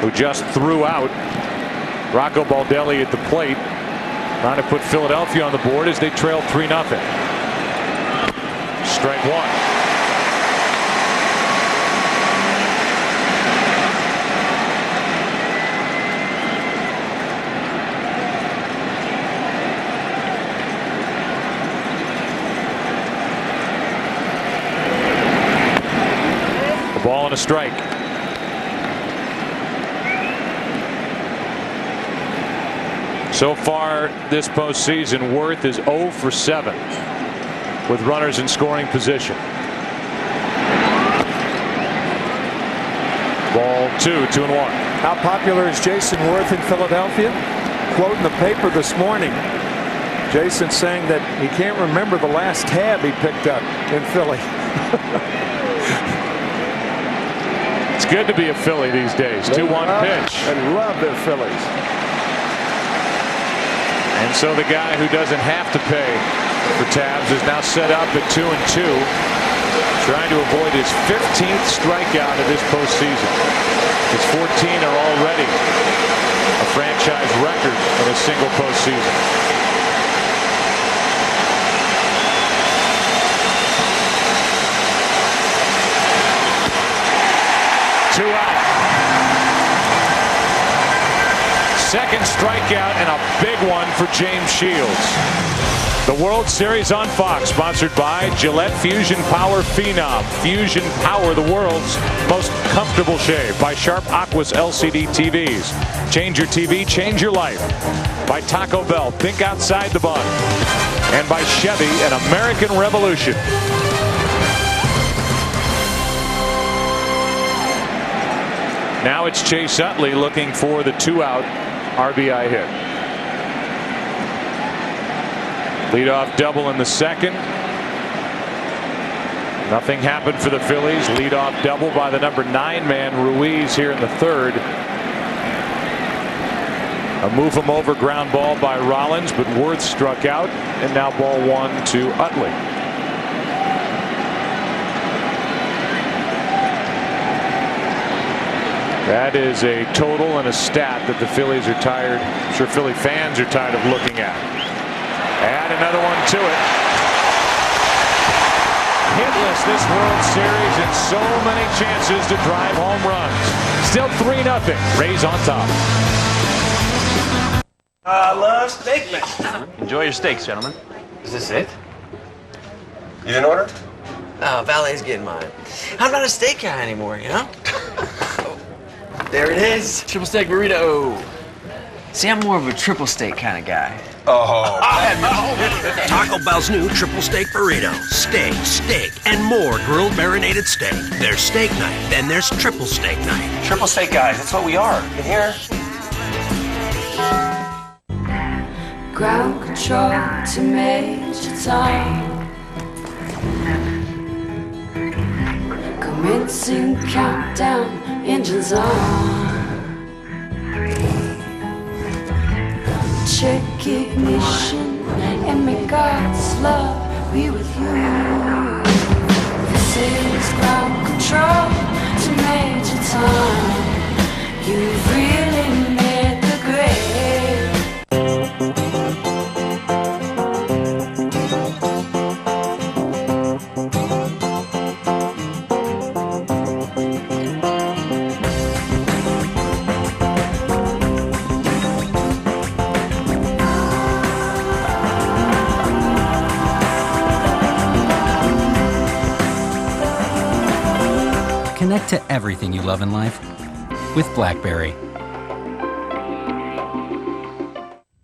S3: who just threw out. Rocco Baldelli at the plate, trying to put Philadelphia on the board as they trail 3-0. Strike 1. Ball and a strike. So far this postseason, Worth is 0 for 7 with runners in scoring position. Ball 2, 2-1.
S5: How popular is Jason Worth in Philadelphia? Quote in the paper this morning, Jason saying that he can't remember the last tab he picked up in Philly.
S3: It's good to be a Philly these days. 2-1 pitch.
S5: And love their Phillies.
S3: And so the guy who doesn't have to pay for tabs is now set up at 2-2, trying to avoid his 15th strikeout of this postseason. His 14 are already a franchise record in a single postseason. Two out. Second strikeout and a big one for James Shields. The World Series on Fox, sponsored by Gillette Fusion Power Phenom. Fusion Power, the world's most comfortable shave. By Sharp Aquas LCD TVs. Change your TV, change your life. By Taco Bell, think outside the bun. And by Chevy, an American Revolution. Now it's Chase Utley looking for the 2-out RBI hit. Leadoff double in the second. Nothing happened for the Phillies. Leadoff double by the number 9 man Ruiz here in the third. A move him over ground ball by Rollins, but Worth struck out, and now ball 1 to Utley. That is a total and a stat that the Phillies are tired. I'm sure Philly fans are tired of looking at. Add another one to it. Hitless this World Series and so many chances to drive home runs. Still 3-0. Rays on top.
S6: I love steak, man.
S19: Enjoy your steaks, gentlemen.
S6: Is this it? You didn't order?
S20: Valet's getting mine. I'm not a steak guy anymore, you know? There it is. Triple steak burrito. See, I'm more of a triple steak kind of guy.
S6: Oh.
S7: Taco Bell's new triple steak burrito. Steak, and more grilled marinated steak. There's steak night, then there's triple steak night.
S6: Triple steak guys, that's what we are. In here.
S8: Ground control to Major Tom. Commencing countdown, engines on. Check ignition and may God's love be with you. This is ground control to Major Tom. You've really made the grade.
S13: Connect to everything you love in life with BlackBerry.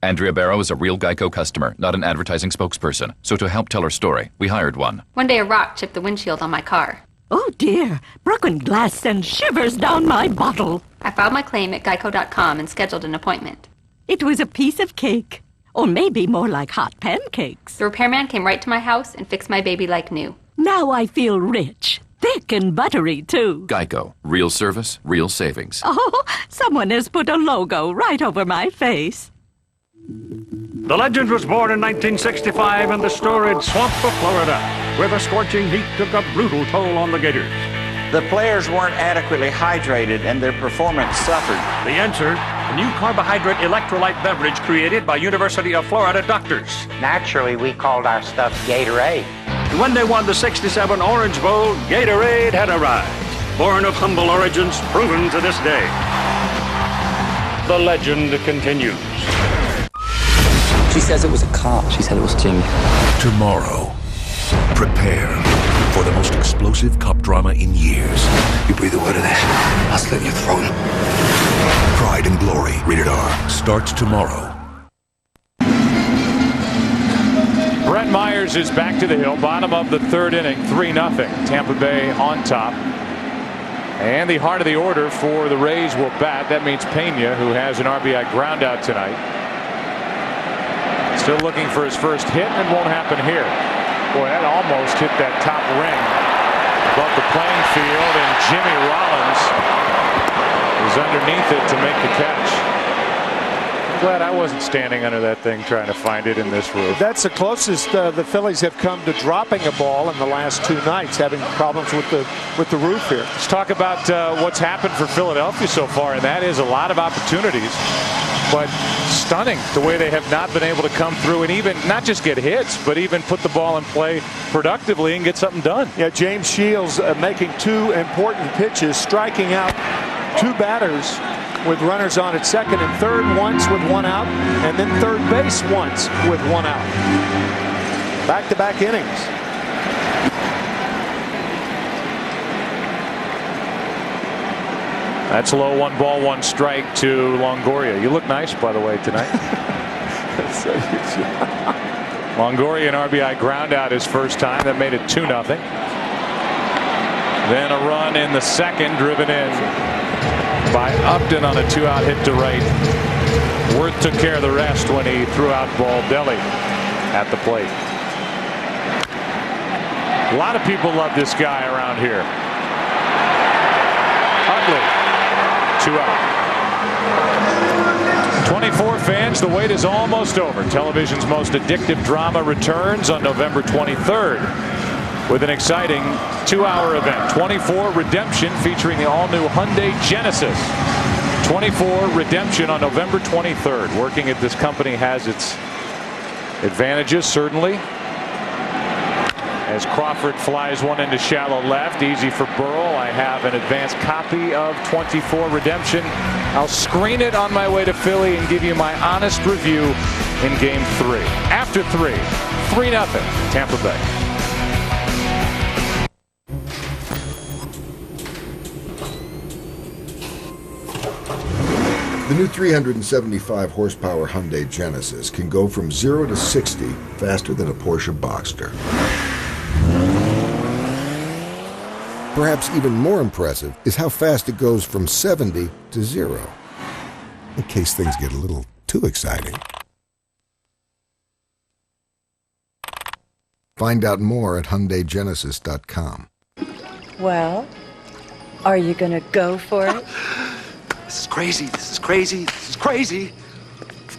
S14: Andrea Barrow is a real Geico customer, not an advertising spokesperson. So to help tell her story, we hired one.
S24: One day a rock chipped the windshield on my car.
S26: Oh dear, broken glass sends shivers down my bottle.
S24: I filed my claim at geico.com and scheduled an appointment.
S26: It was a piece of cake. Or maybe more like hot pancakes.
S24: The repairman came right to my house and fixed my baby like new.
S26: Now I feel rich. Thick and buttery, too.
S14: Geico. Real service, real savings.
S26: Oh, someone has put a logo right over my face.
S28: The legend was born in 1965 in the storied swamp of Florida, where the scorching heat took a brutal toll on the Gators.
S29: The players weren't adequately hydrated and their performance suffered.
S28: The answer, a new carbohydrate electrolyte beverage created by University of Florida doctors.
S30: Naturally, we called our stuff Gatorade.
S28: And when they won the '67 Orange Bowl, Gatorade had arrived. Born of humble origins, proven to this day. The legend continues.
S31: She says it was a cop. She said it was Jimmy.
S32: Tomorrow, prepare for the most explosive cop drama in years.
S31: You breathe a word of this, I'll slit your throat.
S32: Pride and Glory, rated R, starts tomorrow.
S3: Brett Myers is back to the hill, bottom of the third inning, 3-0. Tampa Bay on top. And the heart of the order for the Rays will bat. That means Pena, who has an RBI groundout tonight. Still looking for his first hit, and won't happen here. Boy, that almost hit that top ring. above the playing field, and Jimmy Rollins is underneath it to make the catch. Glad I wasn't standing under that thing trying to find it in this roof.
S5: That's the closest the Phillies have come to dropping a ball in the last 2 nights, having problems with the roof here.
S3: Let's talk about what's happened for Philadelphia so far, and that is a lot of opportunities, but stunning the way they have not been able to come through and even not just get hits, but even put the ball in play productively and get something done.
S5: Yeah, James Shields making 2 important pitches, striking out 2 batters with runners on at second and third, once with 1 out, and then third base once with 1 out. Back-to-back innings.
S3: That's low, 1 ball, 1 strike to Longoria. You look nice, by the way, tonight. Longoria, an RBI ground out his first time. That made it 2-0. Then a run in the second, driven in by Upton on a 2-out hit to right. Worth took care of the rest when he threw out Baldelli at the plate. A lot of people love this guy around here. Utley, 2 out. 24 fans, the wait is almost over. Television's most addictive drama returns on November 23rd. With an exciting 2-hour event. 24 Redemption featuring the all-new Hyundai Genesis. 24 Redemption on November 23rd. Working at this company has its advantages, certainly. As Crawford flies one into shallow left. Easy for Burrell. I have an advanced copy of 24 Redemption. I'll screen it on my way to Philly and give you my honest review in Game 3. After 3, 3-0 Tampa Bay.
S1: The new 375 horsepower Hyundai Genesis can go from 0 to 60 faster than a Porsche Boxster. Perhaps even more impressive is how fast it goes from 70 to 0, in case things get a little too exciting. Find out more at HyundaiGenesis.com.
S2: Well, are you gonna go for it?
S4: This is crazy, this is crazy, this is crazy.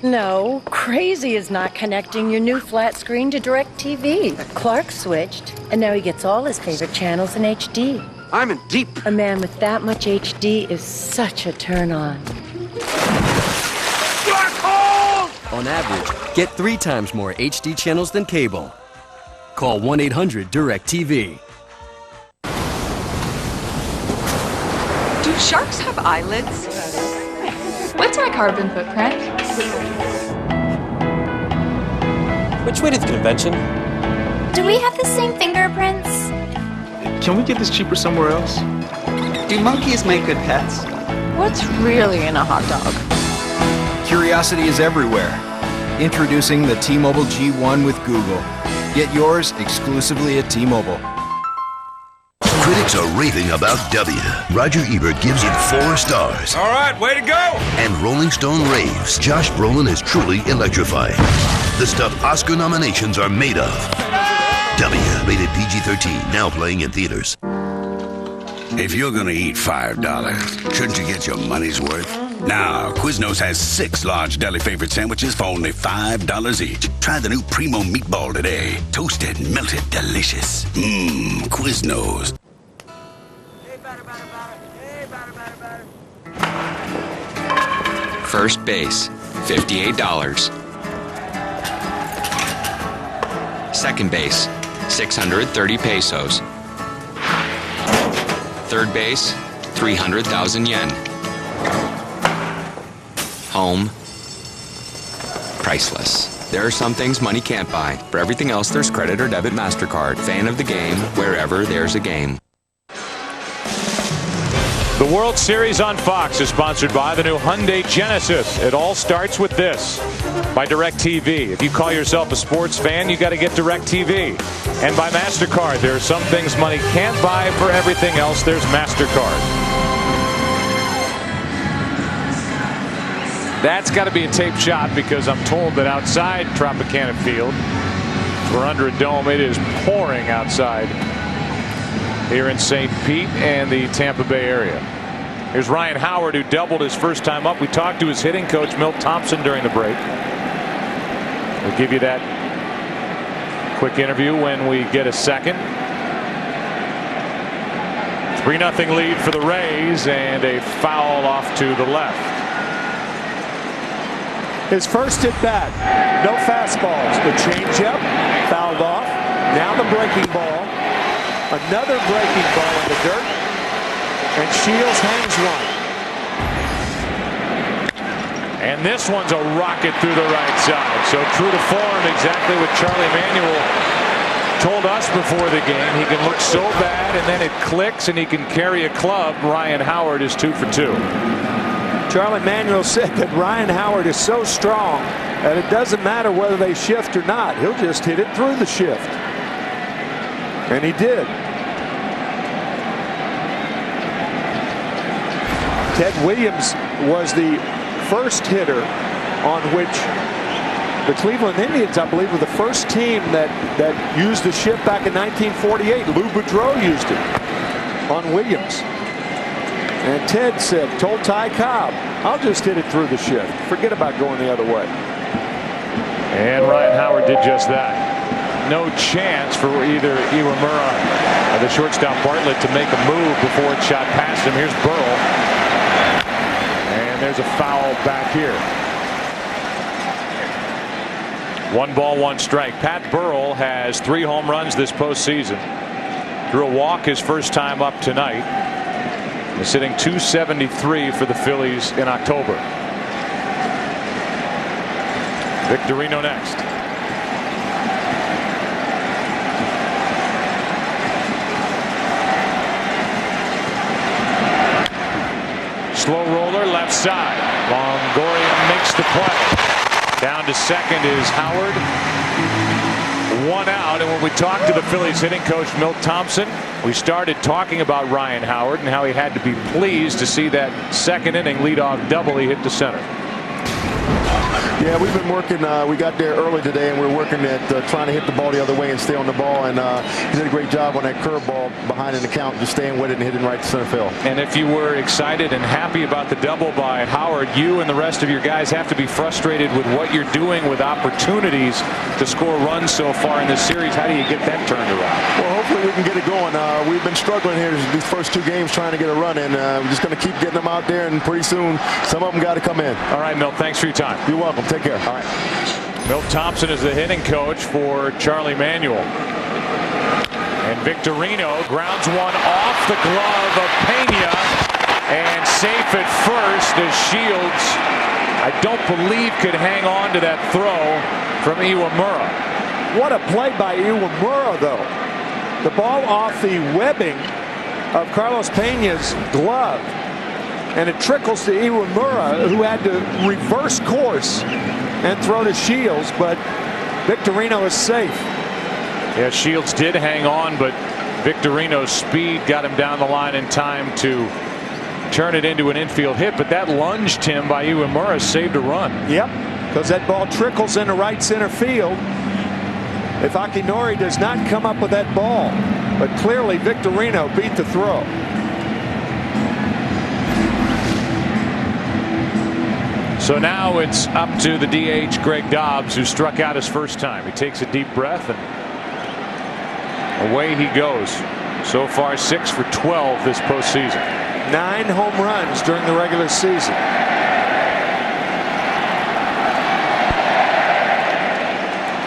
S2: No, crazy is not connecting your new flat screen to DirecTV. Clark switched, and now he gets all his favorite channels in HD.
S4: I'm in deep.
S2: A man with that much HD is such a turn-on.
S9: On average, get 3 times more HD channels than cable. Call 1-800-DirecTV.
S10: Do sharks have eyelids? What's my carbon footprint?
S11: Which way to the convention?
S16: Do we have the same fingerprints?
S4: Can we get this cheaper somewhere else?
S17: Do monkeys make good pets?
S10: What's really in a hot dog?
S18: Curiosity is everywhere. Introducing the T-Mobile G1 with Google. Get yours exclusively at T-Mobile.
S32: Critics are raving about W. Roger Ebert gives it 4 stars.
S23: All right, way to go!
S32: And Rolling Stone raves. Josh Brolin is truly electrifying. The stuff Oscar nominations are made of. W, rated PG-13, now playing in theaters.
S21: If you're gonna eat $5, shouldn't you get your money's worth? Now, Quiznos has 6 large deli favorite sandwiches for only $5 each. Try the new Primo Meatball today. Toasted, melted, delicious. Mmm, Quiznos.
S25: First base, $58. Second base, 630 pesos. Third base, 300,000 yen. Home, priceless. There are some things money can't buy. For everything else, there's credit or debit MasterCard. Fan of the game, wherever there's a game.
S3: The World Series on Fox is sponsored by the new Hyundai Genesis. It all starts with this. By DirecTV. If you call yourself a sports fan, you got to get DirecTV. And by MasterCard. There are some things money can't buy. For everything else, there's MasterCard. That's got to be a tape shot because I'm told that outside Tropicana Field, we're under a dome, it is pouring outside. here in St. Pete and the Tampa Bay area. Here's Ryan Howard, who doubled his first time up. We talked to his hitting coach, Milt Thompson, during the break. We'll give you that quick interview when we get a second. 3-0 lead for the Rays, and a foul off to the left.
S5: His first at bat, no fastballs. The changeup fouled off. Now the breaking ball. Another breaking ball in the dirt. And Shields hangs one.
S3: And this one's a rocket through the right side. So true to form, exactly what Charlie Manuel told us before the game. He can look so bad and then it clicks and he can carry a club. Ryan Howard is 2 for 2.
S5: Charlie Manuel said that Ryan Howard is so strong that it doesn't matter whether they shift or not. He'll just hit it through the shift. And he did. Ted Williams was the first hitter on which the Cleveland Indians, I believe, were the first team that used the shift back in 1948. Lou Boudreau used it on Williams. And Ted told Ty Cobb, I'll just hit it through the shift. Forget about going the other way.
S3: And Ryan Howard did just that. No chance for either Iwamura or the shortstop Bartlett to make a move before it shot past him. Here's Burrell. And there's a foul back here. 1 ball, 1 strike. Pat Burrell has 3 home runs this postseason. Drew a walk his first time up tonight. He's hitting .273 for the Phillies in October. Victorino next. Slow roller left side. Longoria makes the play. Down to second is Howard. 1 out. And when we talked to the Phillies hitting coach Milt Thompson, we started talking about Ryan Howard and how he had to be pleased to see that second inning leadoff double he hit to center.
S6: Yeah, we've been working. We got there early today, and we're working at trying to hit the ball the other way and stay on the ball. And he did a great job on that curveball behind in the count, just staying with it and hitting right to center field.
S3: And if you were excited and happy about the double by Howard, you and the rest of your guys have to be frustrated with what you're doing with opportunities to score runs so far in this series. How do you get that turned around?
S6: Well, hopefully we can get it going. We've been struggling here these first 2 games trying to get a run, and we're just going to keep getting them out there, and pretty soon some of them got to come in.
S3: All right, Milt, thanks for your time.
S6: You're welcome. Take care.
S3: All right. Milt Thompson is the hitting coach for Charlie Manuel. And Victorino grounds one off the glove of Pena and safe at first as Shields, I don't believe, could hang on to that throw from Iwamura.
S5: What a play by Iwamura, though. The ball off the webbing of Carlos Pena's glove, and it trickles to Iwamura, who had to reverse course and throw to Shields, but Victorino is safe.
S3: Yeah, Shields did hang on, but Victorino's speed got him down the line in time to turn it into an infield hit, but that lunged him by Iwamura saved a run.
S5: Yep, because that ball trickles into right center field if Akinori does not come up with that ball, but clearly Victorino beat the throw.
S3: So now it's up to the DH Greg Dobbs, who struck out his first time. He takes a deep breath and away he goes. So far 6 for 12 this postseason.
S5: 9 home runs during the regular season.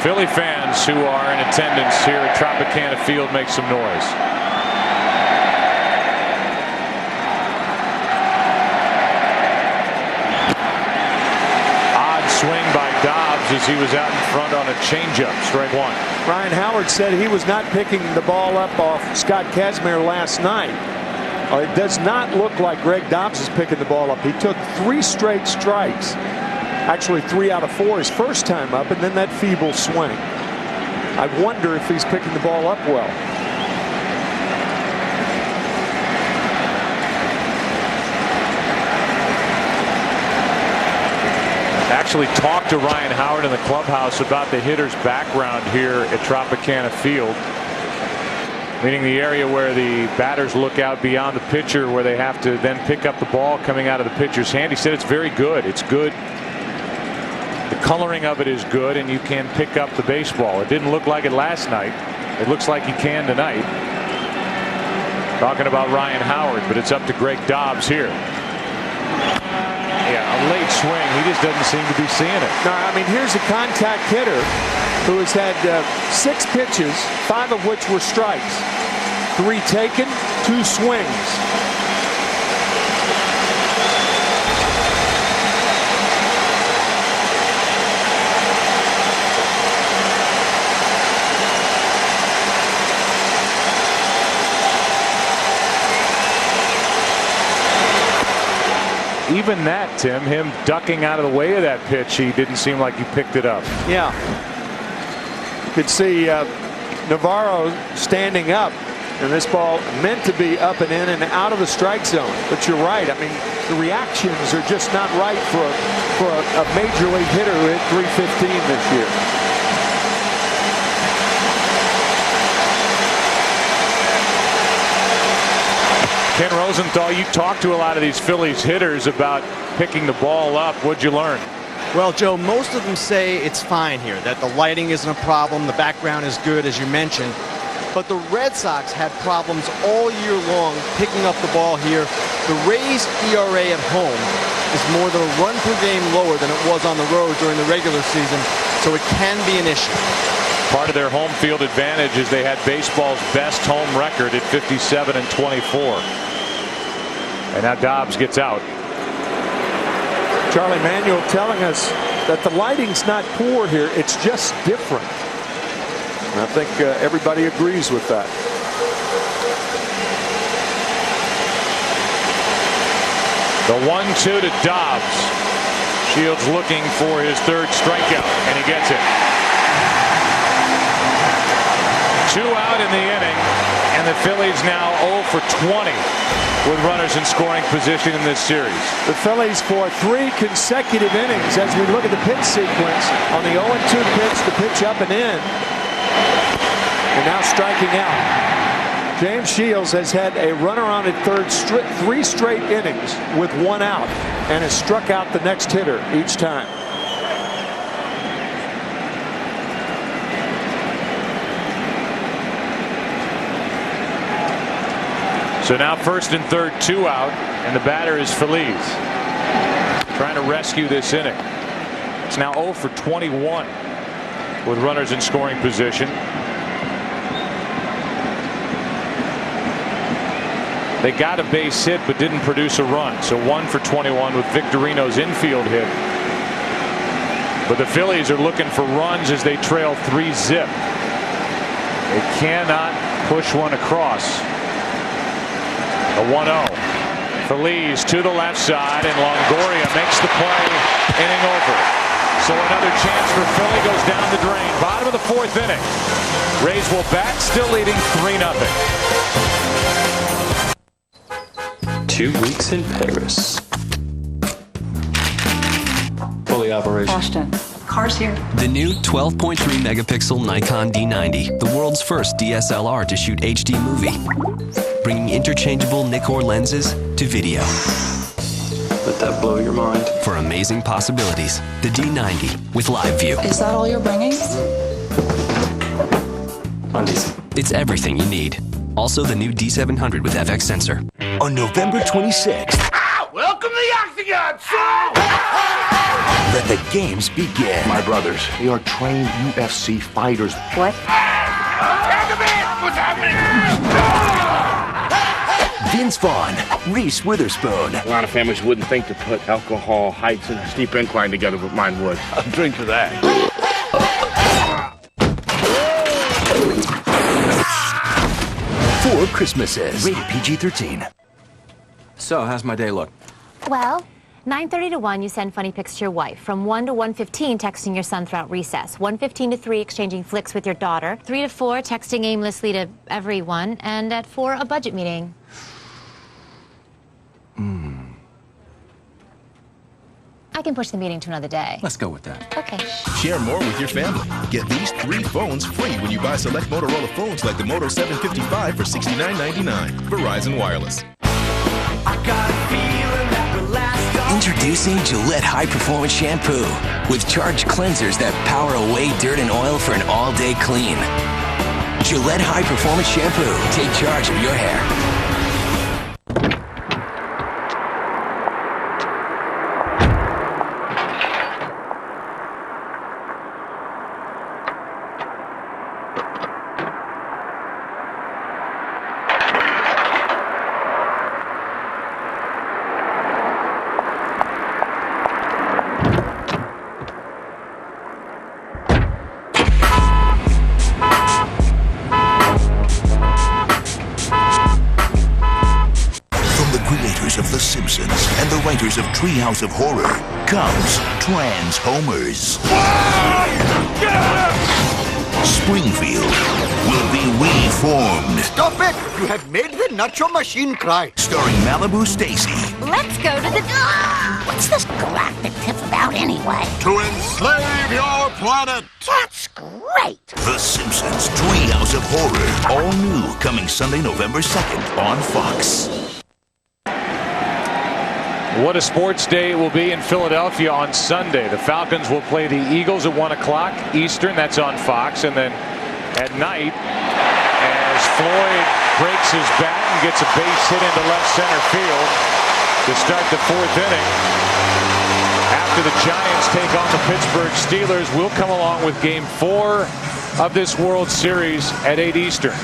S3: Philly fans who are in attendance here at Tropicana Field make some noise. Swing by Dobbs as he was out in front on a changeup. Strike 1.
S5: Ryan Howard said he was not picking the ball up off Scott Kazmir last night. It does not look like Greg Dobbs is picking the ball up. He took 3 straight strikes. Actually 3 out of 4 his first time up, and then that feeble swing. I wonder if he's picking the ball up well.
S3: Actually talked to Ryan Howard in the clubhouse about the hitter's background here at Tropicana Field. meaning the area where the batters look out beyond the pitcher, where they have to then pick up the ball coming out of the pitcher's hand. He said it's very good. It's good. The coloring of it is good, and you can pick up the baseball. It didn't look like it last night. It looks like he can tonight. Talking about Ryan Howard, but it's up to Greg Dobbs here. Yeah, a late swing. He just doesn't seem to be seeing it.
S5: No, I mean, here's a contact hitter who has had 6 pitches, 5 of which were strikes. 3 taken, 2 swings.
S3: Even that, Tim, him ducking out of the way of that pitch, he didn't seem like he picked it up.
S5: Yeah. Could see Navarro standing up, and this ball meant to be up and in and out of the strike zone. But you're right. I mean, the reactions are just not right for a major league hitter who hit .315 this year.
S3: Ken Rosenthal, you talked to a lot of these Phillies hitters about picking the ball up. What'd you learn?
S7: Well, Joe, most of them say it's fine here, that the lighting isn't a problem, the background is good, as you mentioned. But the Red Sox had problems all year long picking up the ball here. The Rays' ERA at home is more than a run per game lower than it was on the road during the regular season, so it can be an issue.
S3: Part of their home field advantage is they had baseball's best home record at 57-24. And now Dobbs gets out.
S5: Charlie Manuel telling us that the lighting's not poor here, it's just different. And I think everybody agrees with that.
S3: The 1-2 to Dobbs. Shields looking for his 3rd strikeout, and he gets it. 2 out in the inning, and the Phillies now 0 for 20 with runners in scoring position in this series.
S5: The Phillies for 3 consecutive innings as we look at the pitch sequence on the 0-2 pitch, the pitch up and in, and now striking out. James Shields has had a runner on at 3rd 3 straight innings with 1 out and has struck out the next hitter each time.
S3: So now 1st and 3rd, 2 out, and the batter is Phillies, trying to rescue this inning. It's now 0 for 21 with runners in scoring position. They got a base hit but didn't produce a run, so 1 for 21 with Victorino's infield hit. But the Phillies are looking for runs as they trail 3-zip. They cannot push one across. A 1-0. Phillies to the left side, and Longoria makes the play. Inning over. So another chance for Philly goes down the drain. Bottom of the 4th inning. Rays will bat, still leading 3-0.
S11: 2 weeks in Paris. Fully operational.
S10: Ashton, car's here.
S9: The new 12.3 megapixel Nikon D90, the world's first DSLR to shoot HD movie. Bringing interchangeable Nikkor lenses to video.
S11: Let that blow your mind.
S9: For amazing possibilities, the D90 with live view.
S10: Is that all you're bringing?
S11: Undies.
S9: It's everything you need. Also the new D700 with FX sensor.
S8: On November 26th,
S12: welcome to the Octagon, son!
S8: let the games begin.
S4: My brothers, they are trained UFC fighters.
S2: What?
S12: What's happening?
S8: Vince Vaughn, Reese Witherspoon.
S4: A lot of families wouldn't think to put alcohol, heights, and a steep incline together, but mine would. I'll drink to that.
S8: 4 Christmases. Rated PG-13.
S25: So, how's my day look?
S16: Well, 9:30 to 1, you send funny pics to your wife. From 1 to 1:15, texting your son throughout recess. 1:15 to 3, exchanging flicks with your daughter. 3 to 4, texting aimlessly to everyone. And at 4, a budget meeting. I can push the meeting to another day.
S13: Let's go with that.
S16: Okay.
S14: Share more with your family. Get these 3 phones free when you buy select Motorola phones like the Moto 755 for $69.99. Verizon Wireless.
S8: Introducing Gillette High Performance Shampoo with charged cleansers that power away dirt and oil for an all-day clean. Gillette High Performance Shampoo. Take charge of your hair.
S32: Of Treehouse of Horror comes Transformers. Springfield will be reformed.
S15: Stop it! You have made the Nacho Machine cry.
S32: Starring Malibu Stacy.
S19: Let's go to the... What's this galactic tip about anyway?
S15: To enslave your planet.
S19: That's great.
S32: The Simpsons Treehouse of Horror. All new, coming Sunday, November 2nd on Fox.
S3: What a sports day it will be in Philadelphia on Sunday. The Falcons will play the Eagles at 1 o'clock Eastern. That's on Fox. And then at night, as Floyd breaks his bat and gets a base hit into left center field to start the 4th inning. After the Giants take on the Pittsburgh Steelers, we'll come along with Game 4 of this World Series at 8 Eastern.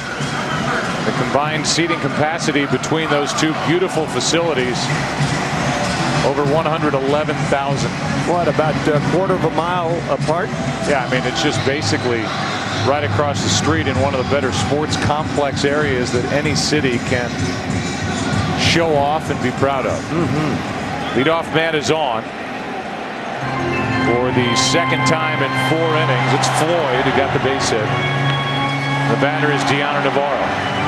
S3: The combined seating capacity between those two beautiful facilities, over 111,000.
S5: What, about a quarter of a mile apart?
S3: Yeah, I mean, it's just basically right across the street in one of the better sports complex areas that any city can show off and be proud of. Leadoff man is on for the 2nd time in 4 innings. It's Floyd who got the base hit. The batter is Deanna Navarro.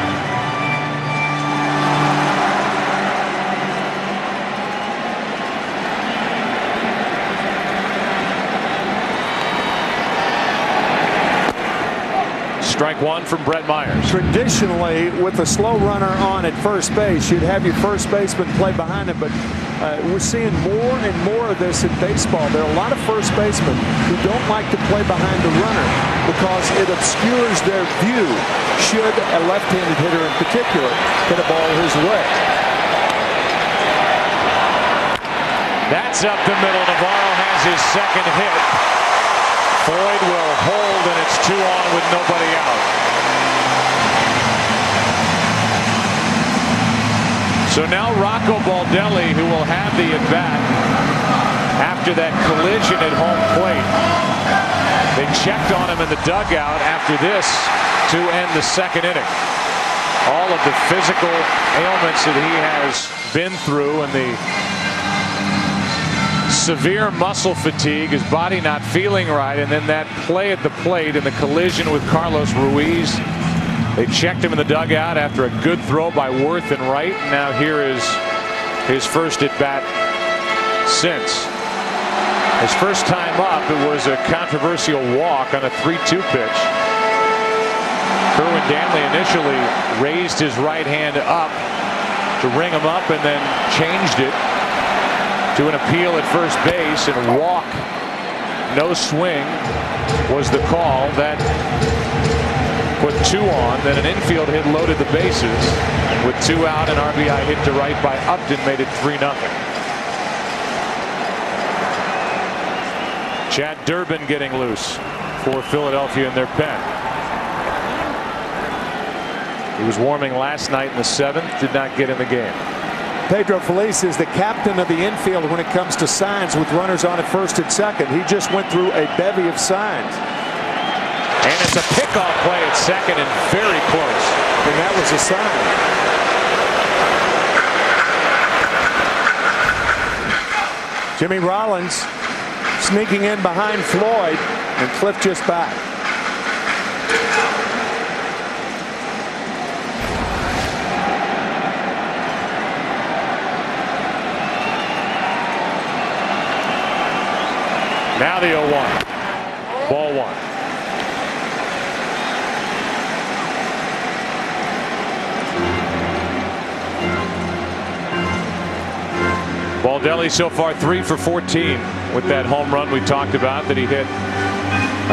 S3: Strike 1 from Brett Myers.
S5: Traditionally, with a slow runner on at first base, you'd have your first baseman play behind him, but we're seeing more and more of this in baseball. There are a lot of first basemen who don't like to play behind the runner because it obscures their view should a left-handed hitter in particular hit a ball his way.
S3: That's up the middle. Navarro has his 2nd hit. Floyd will hold, and it's 2 on with nobody out. So now Rocco Baldelli, who will have the at-bat after that collision at home plate. They checked on him in the dugout after this to end the 2nd inning. All of the physical ailments that he has been through and the severe muscle fatigue, his body not feeling right, and then that play at the plate and the collision with Carlos Ruiz. They checked him in the dugout after a good throw by Worth and Wright. Now here is his first at bat since. His first time up, it was a controversial walk on a 3-2 pitch. Kerwin Danley initially raised his right hand up to ring him up and then changed it to an appeal at first base, and walk, no swing was the call. That put 2 on. Then an infield hit loaded the bases. With 2 out, an RBI hit to right by Upton made it 3-0. Chad Durbin getting loose for Philadelphia in their pen. He was warming last night in the 7th, did not get in the game.
S5: Pedro Feliz is the captain of the infield when it comes to signs with runners on at first and second. He just went through a bevy of signs.
S3: And it's a pickoff play at second and very close.
S5: And that was a sign. Jimmy Rollins sneaking in behind Floyd, and Cliff just back.
S3: Now the 0-1. Ball 1. Baldelli so far 3 for 14 with that home run we talked about that he hit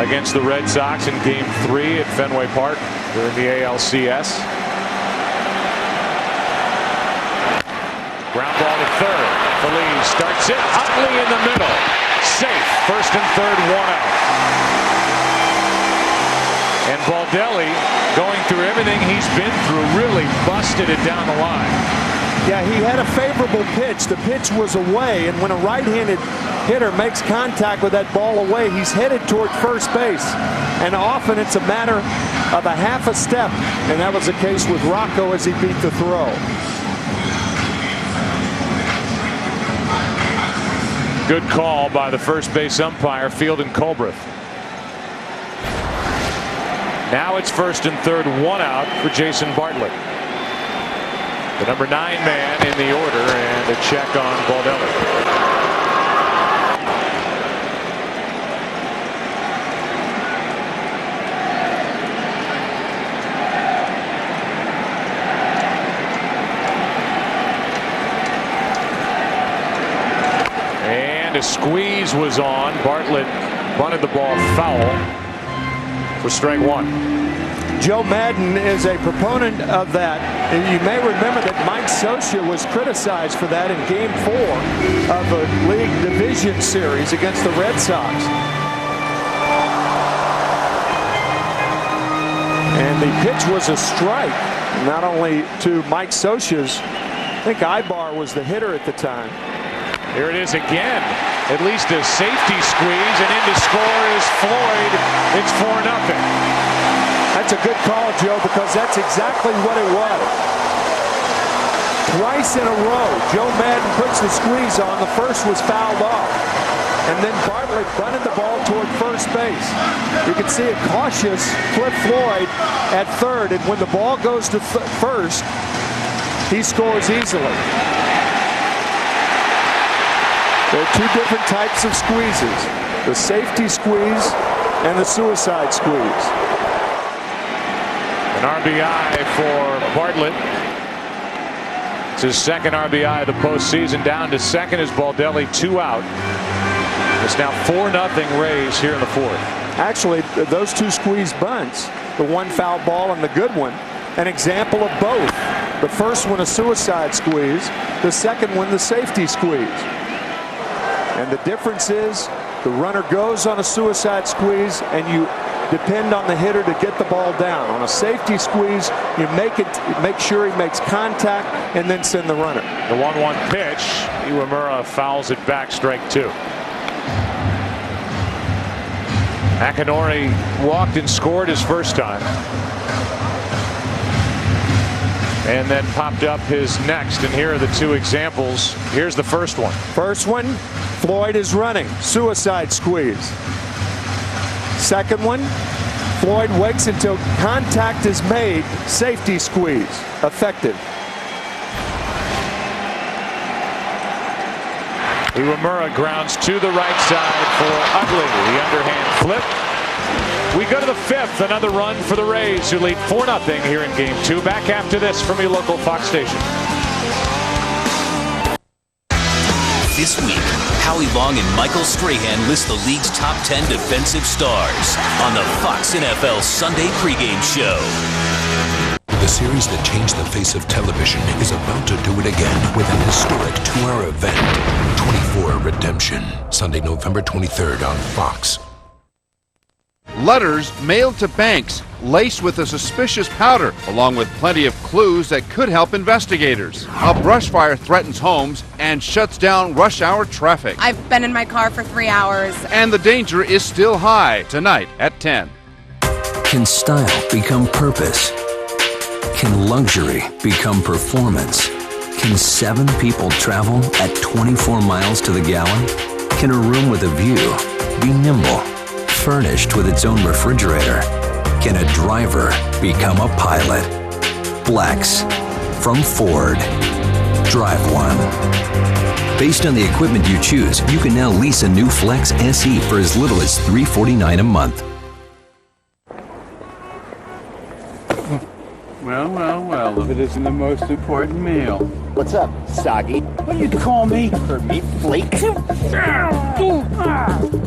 S3: against the Red Sox in Game 3 at Fenway Park during the ALCS. Ground ball to third. Phillies starts it. Utley in the middle. Safe. First and third, 1 out. And Baldelli, going through everything he's been through, really busted it down the line.
S5: Yeah, he had a favorable pitch. The pitch was away, and when a right-handed hitter makes contact with that ball away, he's headed toward first base. And often it's a matter of a half a step, and that was the case with Rocco as he beat the throw.
S3: Good call by the first base umpire, Fielding Colbreth. Now it's first and third, 1 out for Jason Bartlett. The number 9 man in the order, and a check on Baldelli. And a squeeze was on. Bartlett bunted the ball foul for strike 1.
S5: Joe Madden is a proponent of that. You may remember that Mike Scioscia was criticized for that in Game 4 of a league division series against the Red Sox. And the pitch was a strike, not only to Mike Scioscia's, I think Ibar was the hitter at the time.
S3: Here it is again. At least a safety squeeze, and in to score is Floyd. It's 4-0.
S5: That's a good call, Joe, because that's exactly what it was. Twice in a row, Joe Madden puts the squeeze on. The first was fouled off. And then Bartlett bunted the ball toward first base. You can see a cautious Cliff Floyd at third, and when the ball goes to first, he scores easily. There are two different types of squeezes, the safety squeeze and the suicide squeeze.
S3: An RBI for Bartlett. It's his second RBI of the postseason. Down to second is Baldelli, 2 out. It's now 4-0 Rays here in the fourth.
S5: Actually, those two squeeze bunts, the one foul ball and the good one, an example of both. The first one a suicide squeeze, the second one the safety squeeze. And the difference is the runner goes on a suicide squeeze and you depend on the hitter to get the ball down. On a safety squeeze, you make sure he makes contact and then send the runner.
S3: The 1-1 pitch, Iwamura fouls it back, strike 2. Akinori walked and scored his first time, and then popped up his next, and here are the two examples. Here's the first one.
S5: First one, Floyd is running, suicide squeeze. Second one, Floyd waits until contact is made, safety squeeze, effective.
S3: Iwamura grounds to the right side for Utley, the underhand flip. We go to the fifth, another run for the Rays, who lead 4-0 here in Game 2. Back after this from your local Fox station.
S1: This week, Howie Long and Michael Strahan list the league's top 10 defensive stars on the Fox NFL Sunday pregame show.
S13: The series that changed the face of television is about to do it again with an historic 2-hour event, 24 Redemption, Sunday, November 23rd on Fox.
S20: Letters mailed to banks, laced with a suspicious powder, along with plenty of clues that could help investigators. A brush fire threatens homes and shuts down rush hour traffic.
S22: I've been in my car for 3 hours.
S20: And the danger is still high, tonight at 10.
S13: Can style become purpose? Can luxury become performance? Can 7 people travel at 24 miles to the gallon? Can a room with a view be nimble? Furnished with its own refrigerator? Can a driver become a pilot? Flex from Ford. Drive one. Based on the equipment you choose, you can now lease a new Flex SE for as little as $349 a month.
S6: Well, if it isn't the most important meal.
S17: What's up, Soggy? What do you call me? For meat flakes?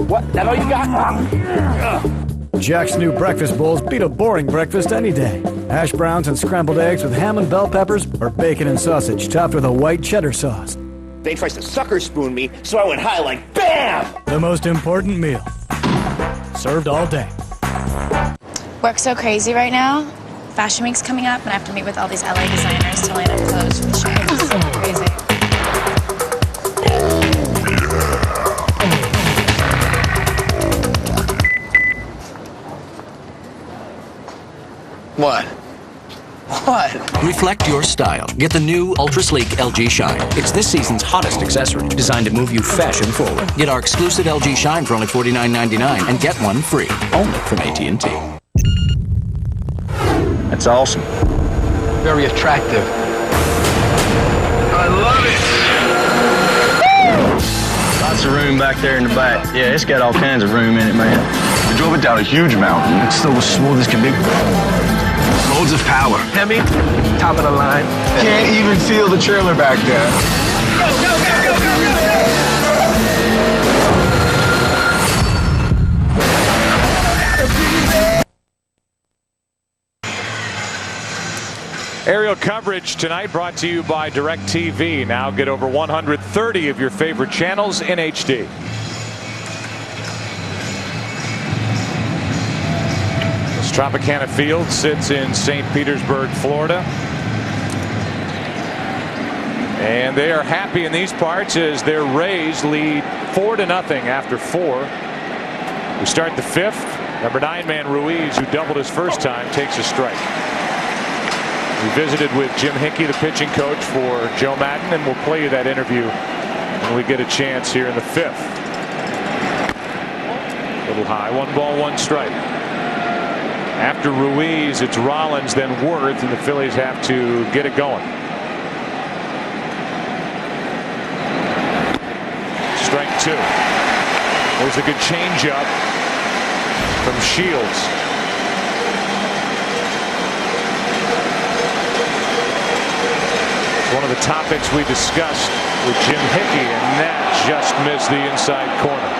S17: What? That all you got?
S18: Jack's new breakfast bowls beat a boring breakfast any day. Hash browns and scrambled eggs with ham and bell peppers, or bacon and sausage topped with a white cheddar sauce.
S17: They tried to sucker spoon me, so I went high like BAM!
S18: The most important meal. Served all day.
S10: Work's so crazy right now. Fashion Week's coming up, and I have to meet with all these LA designers to line up clothes for the show. It's so crazy.
S17: What?
S21: Reflect your style. Get the new ultra sleek LG Shine. It's this season's hottest accessory, designed to move you fashion forward. Get our exclusive LG Shine for only $49.99 and get one free, only from AT&T.
S23: That's awesome. Very attractive.
S12: I love it!
S23: Lots of room back there in the back. Yeah, it's got all kinds of room in it, man.
S12: We drove it down a huge mountain. It's still as smooth as can be. Loads of power. Hemi, top of the line. Can't even feel the trailer back there. Go, go, go, go, go, go, go!
S3: Aerial coverage tonight brought to you by DirecTV. Now get over 130 of your favorite channels in HD. This Tropicana Field sits in St. Petersburg, Florida. And they are happy in these parts as their Rays lead 4-0 after 4. We start the 5th. Number 9 man Ruiz, who doubled his first time, takes a strike. We visited with Jim Hickey, the pitching coach for Joe Madden, and we'll play you that interview when we get a chance here in the 5th. A little high, 1 ball, 1 strike. After Ruiz, it's Rollins, then Worth, and the Phillies have to get it going. Strike 2. There's a good changeup from Shields. One of the topics we discussed with Jim Hickey, and that just missed the inside corner.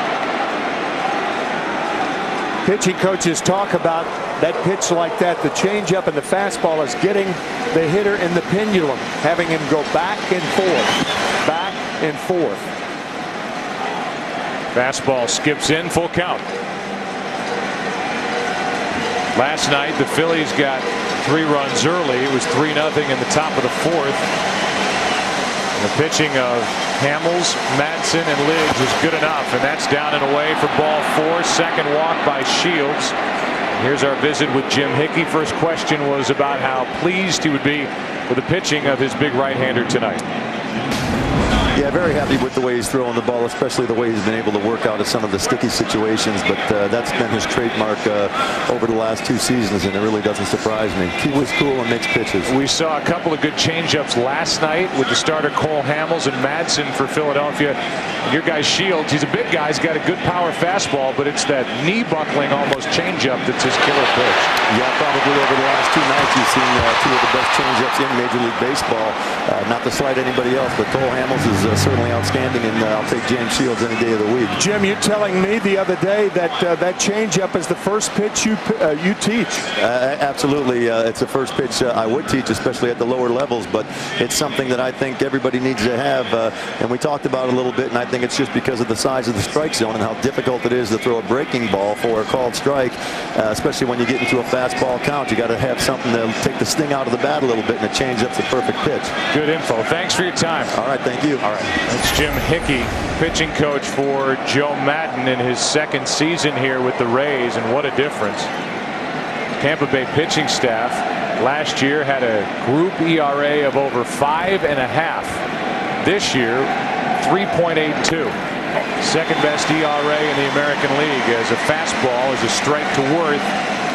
S5: Pitching coaches talk about that pitch like that. The changeup and the fastball is getting the hitter in the pendulum, having him go back and forth, back and forth.
S3: Fastball skips in, full count. Last night, the Phillies got 3 runs early. It was 3-0 in the top of the 4th. And the pitching of Hamels, Madsen, and Liggs is good enough, and that's down and away for ball 4. Second walk by Shields. Here's our visit with Jim Hickey. First question was about how pleased he would be with the pitching of his big right-hander tonight.
S24: Yeah, very happy with the way he's throwing the ball, especially the way he's been able to work out of some of the sticky situations. But that's been his trademark over the last 2 seasons, and it really doesn't surprise me. Keeps it cool and makes pitches.
S3: We saw a couple of good changeups last night with the starter Cole Hamels and Madsen for Philadelphia. And your guy Shields, he's a big guy. He's got a good power fastball, but it's that knee buckling almost changeup that's his killer pitch.
S24: Yeah, probably over the last 2 nights you've seen 2 of the best changeups in Major League Baseball. Not to slight anybody else, but Cole Hamels is certainly outstanding, and I'll take James Shields any day of the week.
S5: Jim, you're telling me the other day that that changeup is the first pitch you teach.
S24: Absolutely, it's the first pitch I would teach, especially at the lower levels. But it's something that I think everybody needs to have, and we talked about it a little bit. And I think it's just because of the size of the strike zone and how difficult it is to throw a breaking ball for a called strike, especially when you get into a fastball count. You got to have something to take the sting out of the bat a little bit, and a changeup's the perfect pitch.
S3: Good info. Thanks for your time.
S24: All right, thank you.
S3: All right. That's Jim Hickey, pitching coach for Joe Madden in his 2nd season here with the Rays, and what a difference. Tampa Bay pitching staff last year had a group ERA of over 5.5. This year, 3.82. Second best ERA in the American League, as a fastball is a strike to Worth,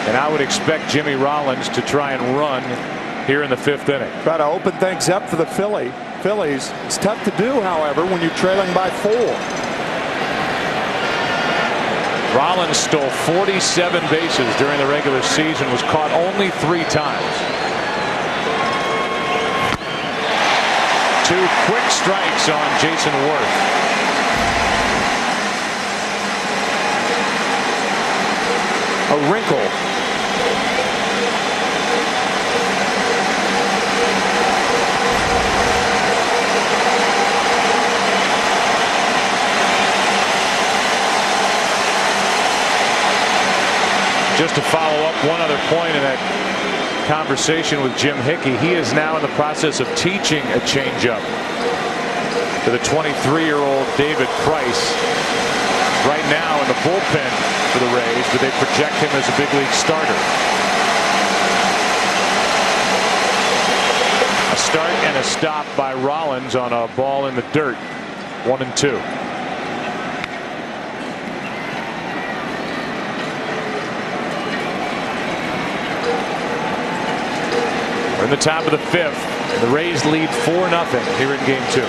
S3: and I would expect Jimmy Rollins to try and run here in the 5th inning.
S5: Try to open things up for the Philly. Phillies. It's tough to do, however, when you're trailing by 4.
S3: Rollins stole 47 bases during the regular season, was caught only 3 times. 2 quick strikes on Jason Worth.
S5: A wrinkle.
S3: Just to follow up one other point in that conversation with Jim Hickey, he is now in the process of teaching a changeup to the 23-year-old David Price. Right now in the bullpen for the Rays, but they project him as a big league starter. A start and a stop by Rollins on a ball in the dirt. 1-2. We're in the top of the 5th. The Rays lead 4-0 here in game 2.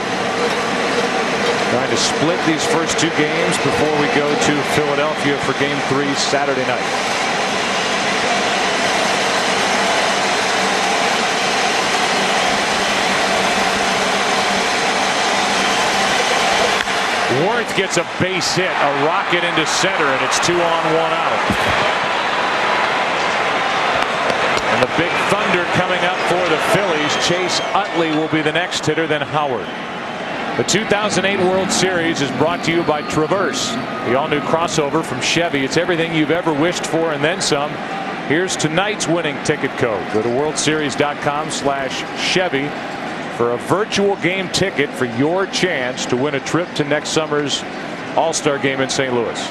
S3: Trying to split these first 2 games before we go to Philadelphia for game 3 Saturday night. Worth gets a base hit, a rocket into center, and it's 2 on, 1 out. And the big thunder coming up for the Phillies. Chase Utley will be the next hitter, then Howard. The 2008 World Series is brought to you by Traverse, the all-new crossover from Chevy. It's everything you've ever wished for and then some. Here's tonight's winning ticket code. Go to worldseries.com/Chevy for a virtual game ticket for your chance to win a trip to next summer's All-Star game in St. Louis.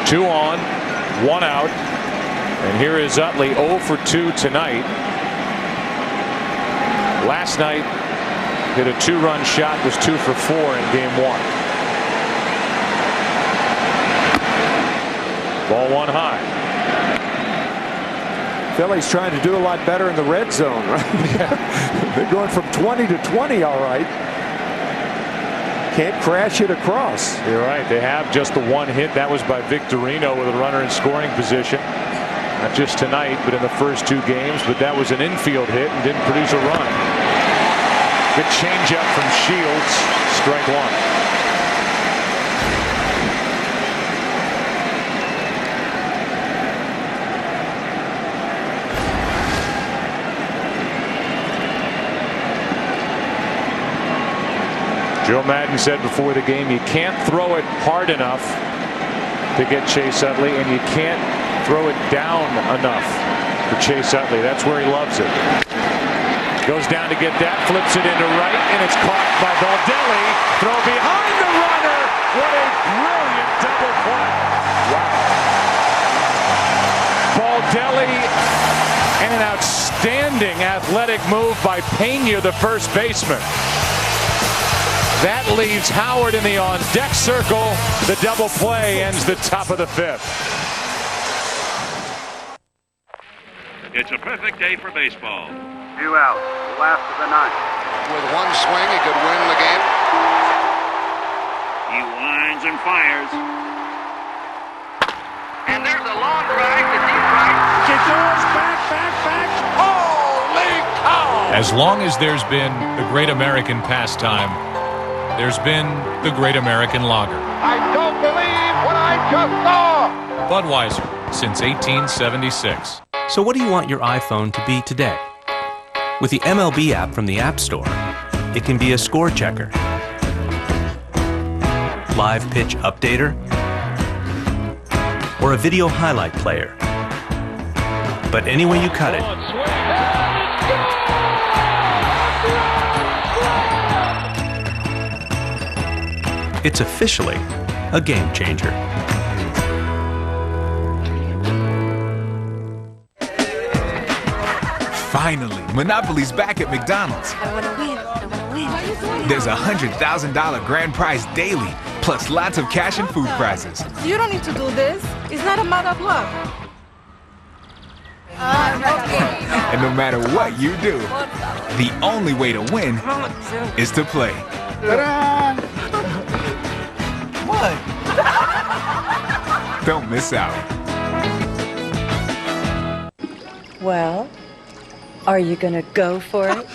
S3: 2 on, 1 out. And here is Utley, 0 for 2 tonight. Last night hit a 2-run shot, was 2 for 4 in game 1. Ball 1 high.
S5: Phillies trying to do a lot better in the red zone, right? They're going from 20 to 20, all right. Can't crash it across.
S3: You're right. They have just the 1 hit. That was by Victorino with a runner in scoring position. Not just tonight, but in the first 2 games. But that was an infield hit and didn't produce a run. Good changeup from Shields. Strike 1. Joe Madden said before the game, you can't throw it hard enough to get Chase Utley, and you can't throw it down enough for Chase Utley. That's where he loves it. Goes down to get that, flips it into right, and it's caught by Baldelli. Throw behind the runner. What a brilliant double play. Wow. Baldelli, and an outstanding athletic move by Pena, the first baseman. That leaves Howard in the on-deck circle. The double play ends the top of the 5th.
S2: It's a perfect day for baseball.
S4: 2 outs, last of the 9th.
S7: With 1 swing, he could win the game.
S2: He winds and fires.
S4: And there's a long drive to deep right. She goes back. Holy cow!
S9: As long as there's been the great American pastime, there's been the Great American Lager.
S4: I don't believe what I just saw!
S9: Budweiser, since 1876.
S11: So what do you want your iPhone to be today? With the MLB app from the App Store, it can be a score checker, live pitch updater, or a video highlight player. But any way you cut it, it's officially a game changer.
S25: Finally, Monopoly's back at McDonald's.
S19: I want to win.
S25: There's a $100,000 grand prize daily, plus lots of cash and food prizes.
S22: You don't need to do this. It's not a matter of luck.
S25: And no matter what you do, the only way to win is to play. What? Don't miss out.
S1: Well, are you gonna go for it?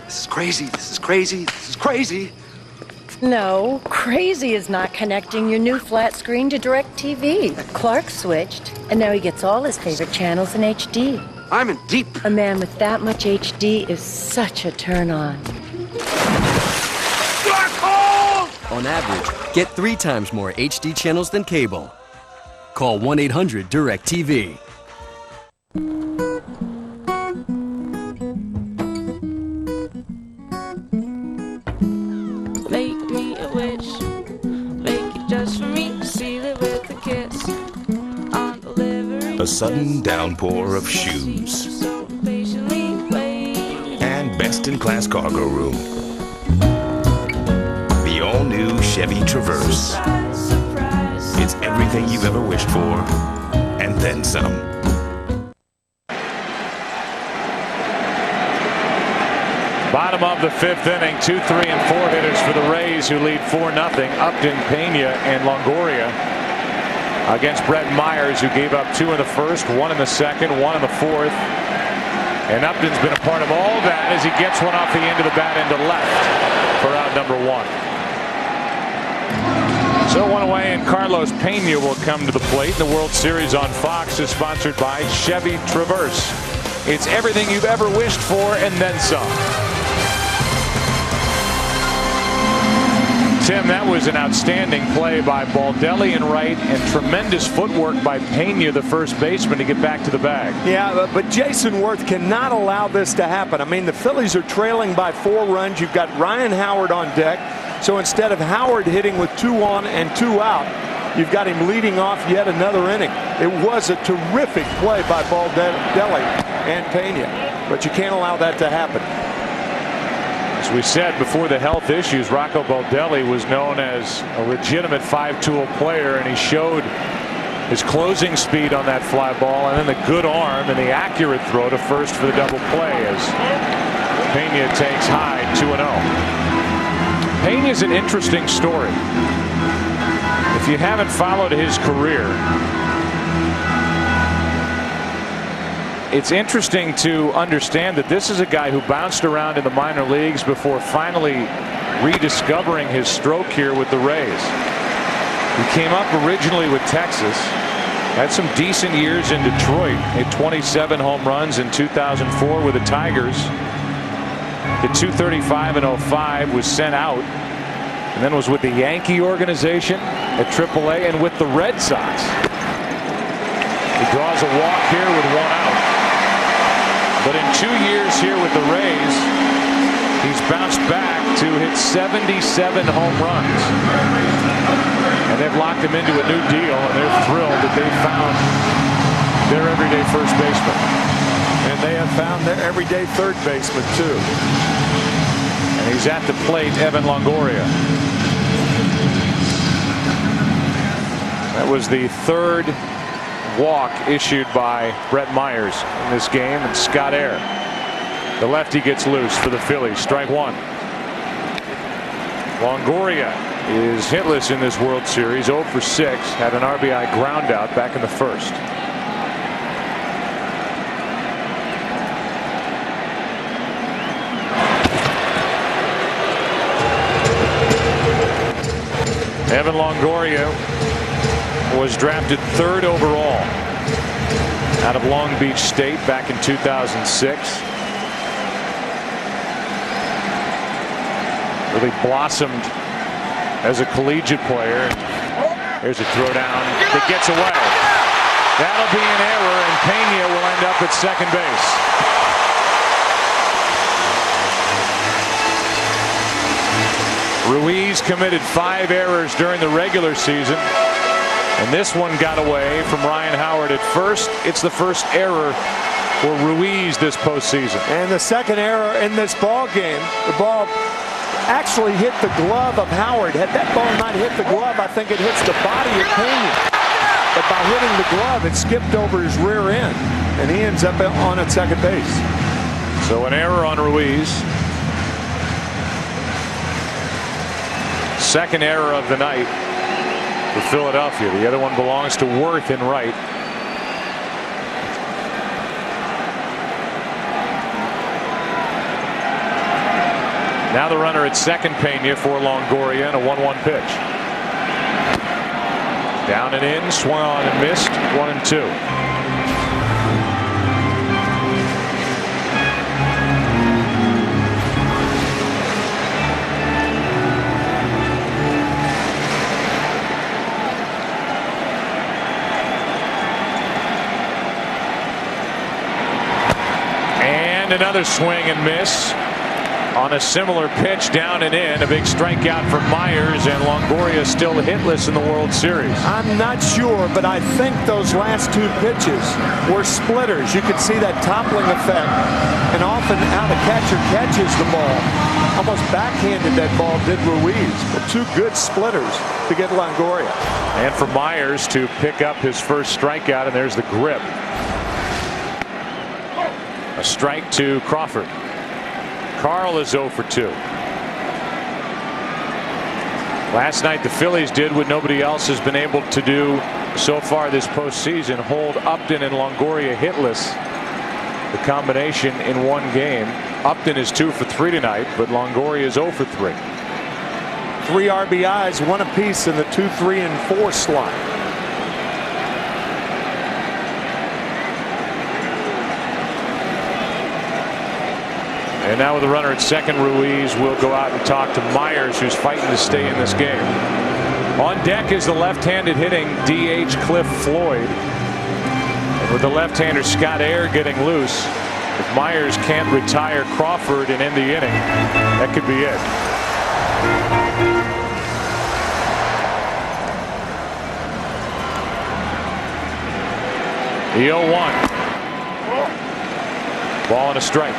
S8: This is crazy. This is crazy. This is crazy.
S1: No, crazy is not connecting your new flat screen to DirecTV. Clark switched, and now he gets all his favorite channels in HD.
S8: I'm in deep.
S1: A man with that much HD is such a turn-on.
S14: On average, get 3 times more HD channels than cable. Call 1-800-DirecTV.
S15: Make me a wish, make it just for me, seal it with a kiss. On delivery.
S16: A sudden downpour of shoes.
S15: So patiently wait.
S16: And best-in-class cargo room. The all-new Chevy Traverse. It's everything you've ever wished for, and then some.
S3: Bottom of the 5th inning, 2, 3, and 4 hitters for the Rays, who lead 4-0. Upton, Pena, and Longoria against Brett Myers, who gave up 2 in the first, 1 in the second, 1 in the fourth. And Upton's been a part of all that as he gets one off the end of the bat into left for out number 1. So 1 away, and Carlos Pena will come to the plate. The World Series on Fox is sponsored by Chevy Traverse. It's everything you've ever wished for and then some. Tim, that was an outstanding play by Baldelli in right, and tremendous footwork by Pena, the first baseman, to get back to the bag.
S5: Yeah, but Jason Worth cannot allow this to happen. I mean, the Phillies are trailing by 4 runs. You've got Ryan Howard on deck. So instead of Howard hitting with 2 on and 2 out, you've got him leading off yet another inning. It was a terrific play by Baldelli and Pena, but you can't allow that to happen.
S3: As we said before the health issues, Rocco Baldelli was known as a legitimate 5-tool player, and he showed his closing speed on that fly ball, and then the good arm and the accurate throw to first for the double play as Pena takes high 2-0. Pena's an interesting story. If you haven't followed his career, it's interesting to understand that this is a guy who bounced around in the minor leagues before finally rediscovering his stroke here with the Rays. He came up originally with Texas, had some decent years in Detroit, hit 27 home runs in 2004 with the Tigers, hit 235 in 05, was sent out, and then was with the Yankee organization at AAA and with the Red Sox. He draws a walk here with 1 out. But in 2 years here with the Rays, he's bounced back to hit 77 home runs. And they've locked him into a new deal, and they're thrilled that they found their everyday first baseman.
S5: And they have found their everyday third baseman, too.
S3: And he's at the plate, Evan Longoria. That was the 3rd walk issued by Brett Myers in this game, and Scott Air, the lefty, gets loose for the Phillies. Strike 1. Longoria is hitless in this World Series, 0 for 6, had an RBI ground out back in the first. Evan Longoria was drafted 3rd overall out of Long Beach State back in 2006. Really blossomed as a collegiate player. Here's a throw down that gets away. That'll be an error, and Pena will end up at second base. Ruiz committed 5 errors during the regular season, and this one got away from Ryan Howard at first. It's the first error for Ruiz this postseason.
S5: And the second error in this ball game. The ball actually hit the glove of Howard. Had that ball not hit the glove, I think it hits the body of Pena. But by hitting the glove, it skipped over his rear end. and he ends up on at second base.
S3: So an error on Ruiz. Second error of the night for Philadelphia. The other one belongs to Worth in right. Now the runner at second, Pena for Longoria, and a 1-1 pitch. Down and in, swung on and missed, 1-2. And another swing and miss on a similar pitch, down and in. A big strikeout for Myers, and Longoria still hitless in the World Series.
S5: I'm not sure, but I think those last two pitches were splitters. You could see that toppling effect, and often how the catcher catches the ball. Almost backhanded that ball did Ruiz, but two good splitters to get Longoria.
S3: And for Myers to pick up his first strikeout, and there's the grip. A strike to Crawford. Carl is 0 for 2. Last night the Phillies did what nobody else has been able to do so far this postseason, hold Upton and Longoria hitless. The combination in one game. Upton is 2 for 3 tonight, but Longoria is 0 for 3.
S5: 3 RBIs, 1 apiece in the 2, 3, and 4 slot.
S3: And now with the runner at second, Ruiz will go out and talk to Myers, who's fighting to stay in this game. On deck is the left-handed hitting DH Cliff Floyd. And with the left-hander Scott Air getting loose, if Myers can't retire Crawford and end the inning, that could be it. The 0-1. Ball and a strike.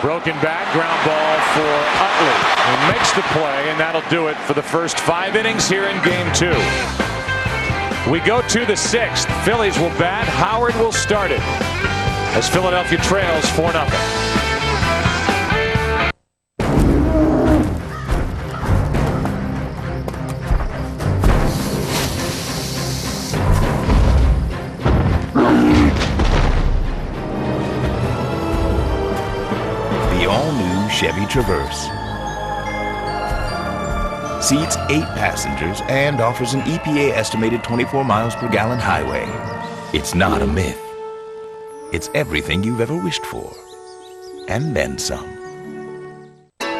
S3: Broken back, ground ball for Utley, who makes the play, and that'll do it for the first 5 innings here in Game 2. We go to the 6th. Phillies will bat. Howard will start it as Philadelphia trails 4-0.
S16: Chevy Traverse. Seats 8 passengers and offers an EPA estimated 24 miles per gallon highway. It's not a myth. It's everything you've ever wished for. And then some.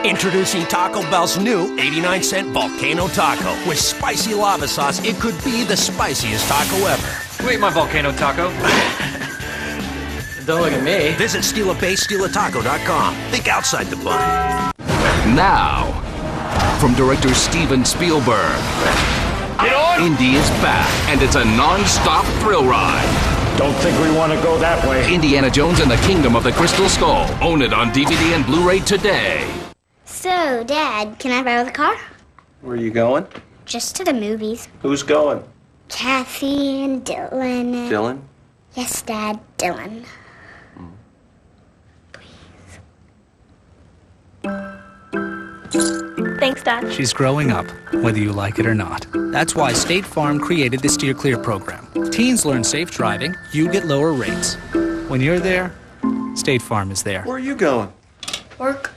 S6: Introducing Taco Bell's new 89-cent Volcano Taco. With spicy lava sauce, it could be the spiciest taco ever.
S10: Wait, my Volcano Taco. Don't look at me.
S6: Visit SteelABaseSteelATaco.com. Think outside the bun. Now, from director Steven Spielberg,
S10: Get on!
S6: Indy is back, and it's a non-stop thrill ride.
S17: Don't think we want to go that way.
S6: Indiana Jones and the Kingdom of the Crystal Skull. Own it on DVD and Blu-ray today.
S13: So, Dad, can I borrow the car?
S18: Where are you going?
S13: Just to the movies.
S18: Who's going?
S13: Kathy and Dylan.
S18: Dylan?
S13: Yes, Dad, Dylan.
S20: Thanks, Dad.
S26: She's growing up, whether you like it or not. That's why State Farm created the Steer Clear program. Teens learn safe driving, you get lower rates. When you're there, State Farm is there.
S18: Where are you going?
S13: Work.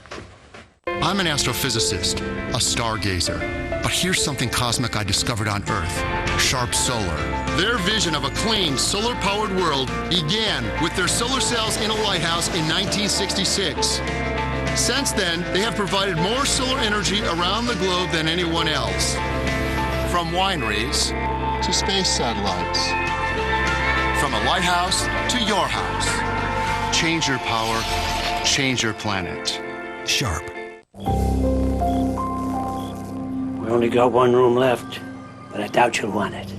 S27: I'm an astrophysicist, a stargazer. But here's something cosmic I discovered on Earth. Sharp Solar. Their vision of a clean, solar-powered world began with their solar cells in a lighthouse in 1966. Since then, they have provided more solar energy around the globe than anyone else. From wineries to space satellites. From a lighthouse to your house. Change your power, change your planet. Sharp.
S17: We only got one room left, but I doubt you'll want it.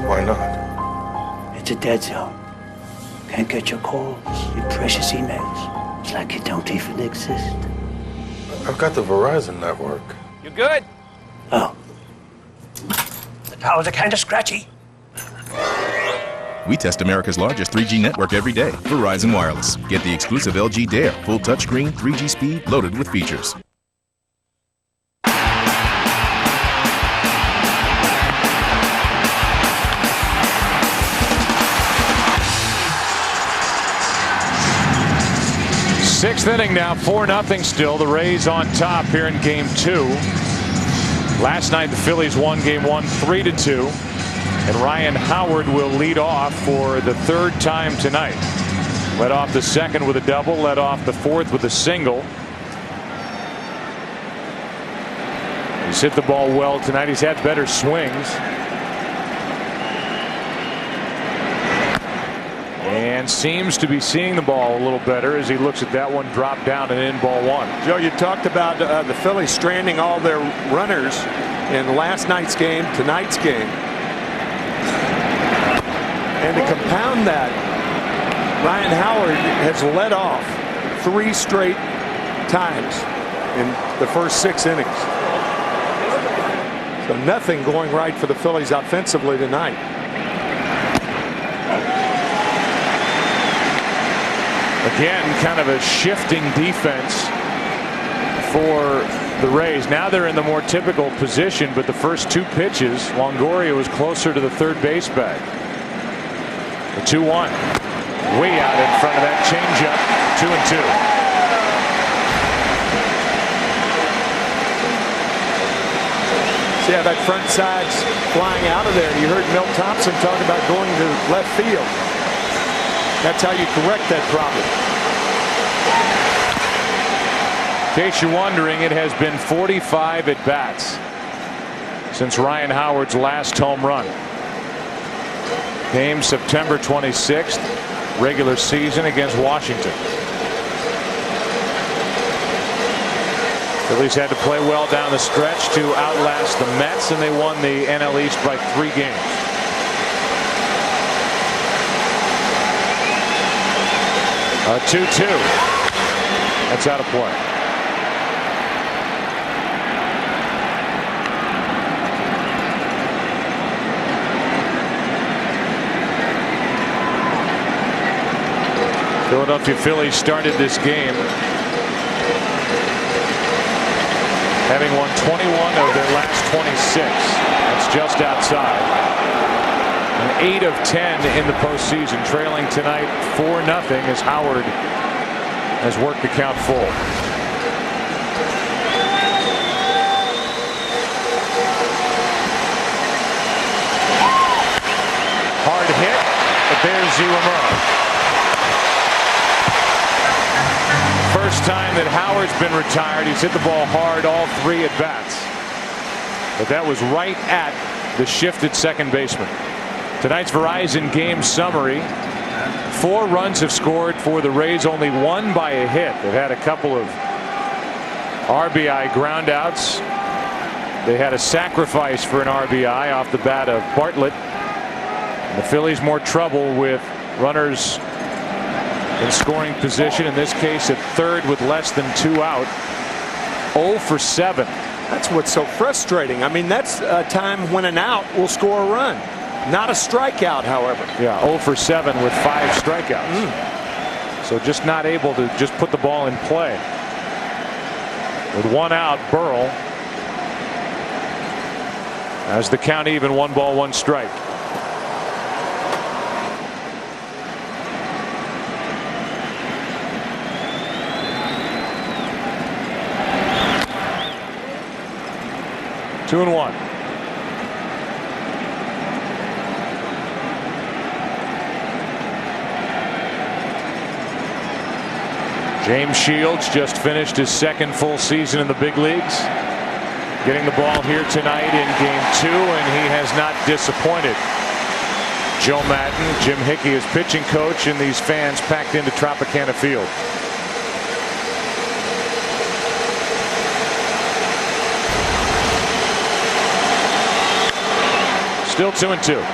S12: Why not?
S17: It's a dead zone. Can't get your calls, your precious emails. It's like you don't even exist.
S2: I've got the Verizon network.
S10: You good?
S17: Oh. The towers are kind of scratchy.
S4: We test America's largest 3G network every day. Verizon Wireless. Get the exclusive LG Dare, full touchscreen, 3G speed, loaded with features.
S3: Sixth inning now, 4-0 still. The Rays on top here in game 2. Last night the Phillies won game 1 3-2. And Ryan Howard will lead off for the 3rd time tonight. Led off the 2nd with a double, led off the 4th with a single. He's hit the ball well tonight. He's had better swings. And seems to be seeing the ball a little better as he looks at that one drop down and in ball 1.
S5: Joe, you talked about the Phillies stranding all their runners in last night's game, tonight's game. And to compound that, Ryan Howard has led off 3 straight times in the first 6 innings. So nothing going right for the Phillies offensively tonight.
S3: Again, kind of a shifting defense for the Rays. Now they're in the more typical position, but the first 2 pitches, Longoria was closer to the third base bag. The 2-1. Way out in front of that changeup. 2-2.
S5: See how that front side's flying out of there. You heard Milt Thompson talk about going to left field. That's how you correct that problem.
S3: In case you're wondering, it has been 45 at bats since Ryan Howard's last home run. Game September 26th, regular season against Washington. Phillies had to play well down the stretch to outlast the Mets, and they won the NL East by 3 games. A 2-2. That's out of play. Philadelphia Phillies started this game having won 21 of their last 26. That's just outside. And 8 of 10 in the postseason, trailing tonight 4-0 as Howard has worked the count full. Hard hit, but there's Zero. First time that Howard's been retired. He's hit the ball hard all 3 at bats. But that was right at the shifted second baseman. Tonight's Verizon game summary. 4 runs have scored for the Rays, only 1 by a hit. They've had a couple of RBI groundouts. They had a sacrifice for an RBI off the bat of Bartlett. And the Phillies more trouble with runners in scoring position, in this case at third with less than 2 out. 0 for 7.
S5: That's what's so frustrating. I mean, that's a time when an out will score a run, not a strikeout, however.
S3: Yeah, 0 for 7 with 5 strikeouts. So just not able to just put the ball in play. With 1 out, Burrell has the count even, 1 ball, 1 strike. Two and 1. James Shields just finished his 2nd full season in the big leagues. Getting the ball here tonight in game 2, and he has not disappointed. Joe Madden, Jim Hickey is pitching coach, and these fans packed into Tropicana Field. Still 2-2.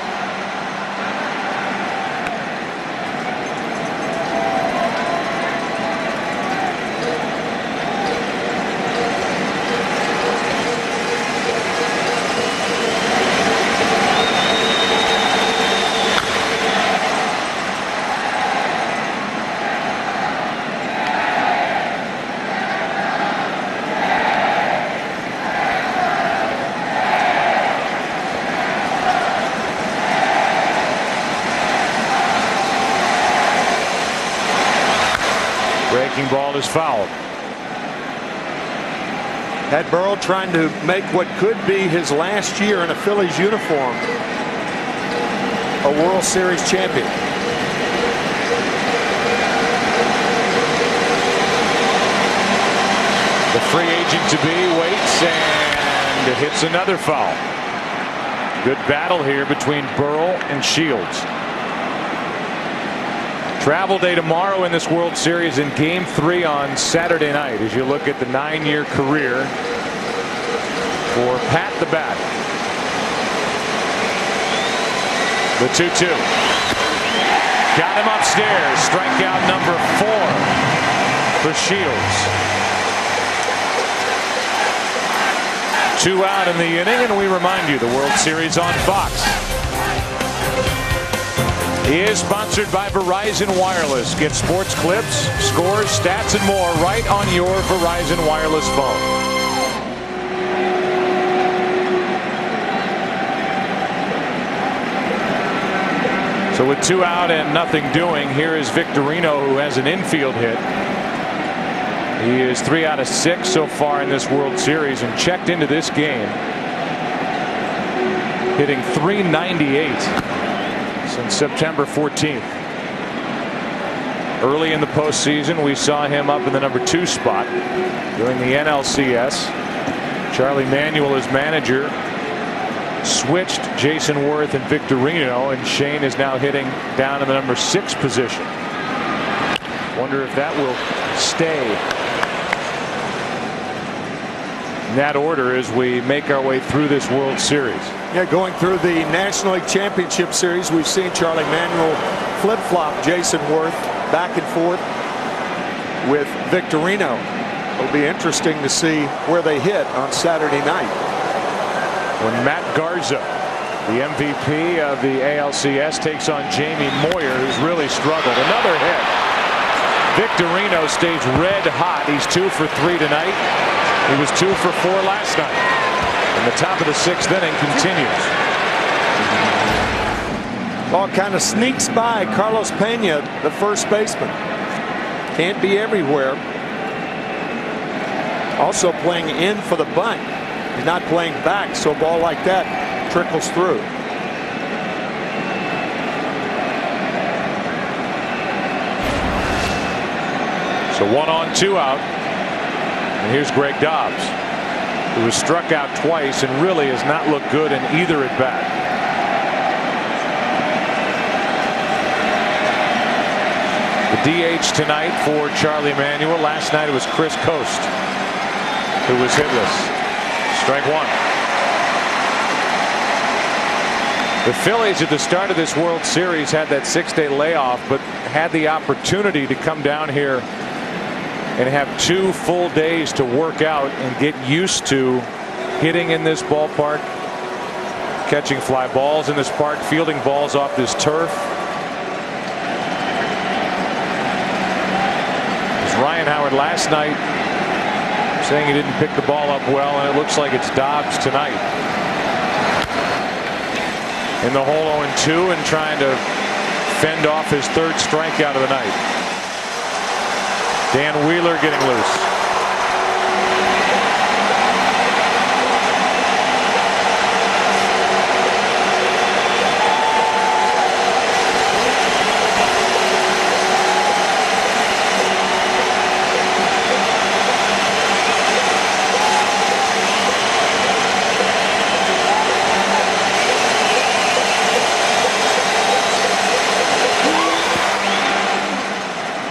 S3: breaking ball is fouled.
S5: Had Burrow trying to make what could be his last year in a Phillies uniform a World Series champion.
S3: The free agent to be waits and hits another foul. Good battle here between Burrow and Shields. Travel day tomorrow in this World Series in Game 3 on Saturday night as you look at the 9-year career for Pat the Bat. The 2-2. Got him upstairs. Strikeout number 4 for Shields. 2 out in the inning, and we remind you the World Series on Fox is sponsored by Verizon Wireless. Get sports clips, scores, stats, and more right on your Verizon Wireless phone. So with 2 out and nothing doing, here is Victorino, who has an infield hit. He is 3 out of 6 so far in this World Series and checked into this game hitting .398 since September 14th. Early in the postseason, we saw him up in the number 2 spot during the NLCS. Charlie Manuel, as manager, switched Jason Worth and Victorino, and Shane is now hitting down in the number 6 position. Wonder if that will stay in that order as we make our way through this World Series.
S5: Yeah, going through the National League Championship Series, we've seen Charlie Manuel flip-flop Jason Worth back and forth with Victorino. It'll be interesting to see where they hit on Saturday night.
S3: When Matt Garza, the MVP of the ALCS, takes on Jamie Moyer, who's really struggled. Another hit. Victorino stays red hot. He's 2 for 3 tonight. He was 2 for 4 last night. And the top of the 6th inning continues.
S5: Ball kind of sneaks by Carlos Pena, the first baseman. Can't be everywhere. Also playing in for the bunt. He's not playing back, so a ball like that trickles through.
S3: So 1 on, 2 out. And here's Greg Dobbs, who was struck out twice and really has not looked good in either at bat. The DH tonight for Charlie Manuel. Last night it was Chris Coast, who was hitless. Strike 1. The Phillies at the start of this World Series had that 6-day layoff, but had the opportunity to come down here and have 2 full days to work out and get used to hitting in this ballpark, catching fly balls in this park, fielding balls off this turf. As Ryan Howard last night saying he didn't pick the ball up well, and it looks like it's Dobbs tonight. In the hole 0-2 and trying to fend off his 3rd strikeout of the night. Dan Wheeler getting loose.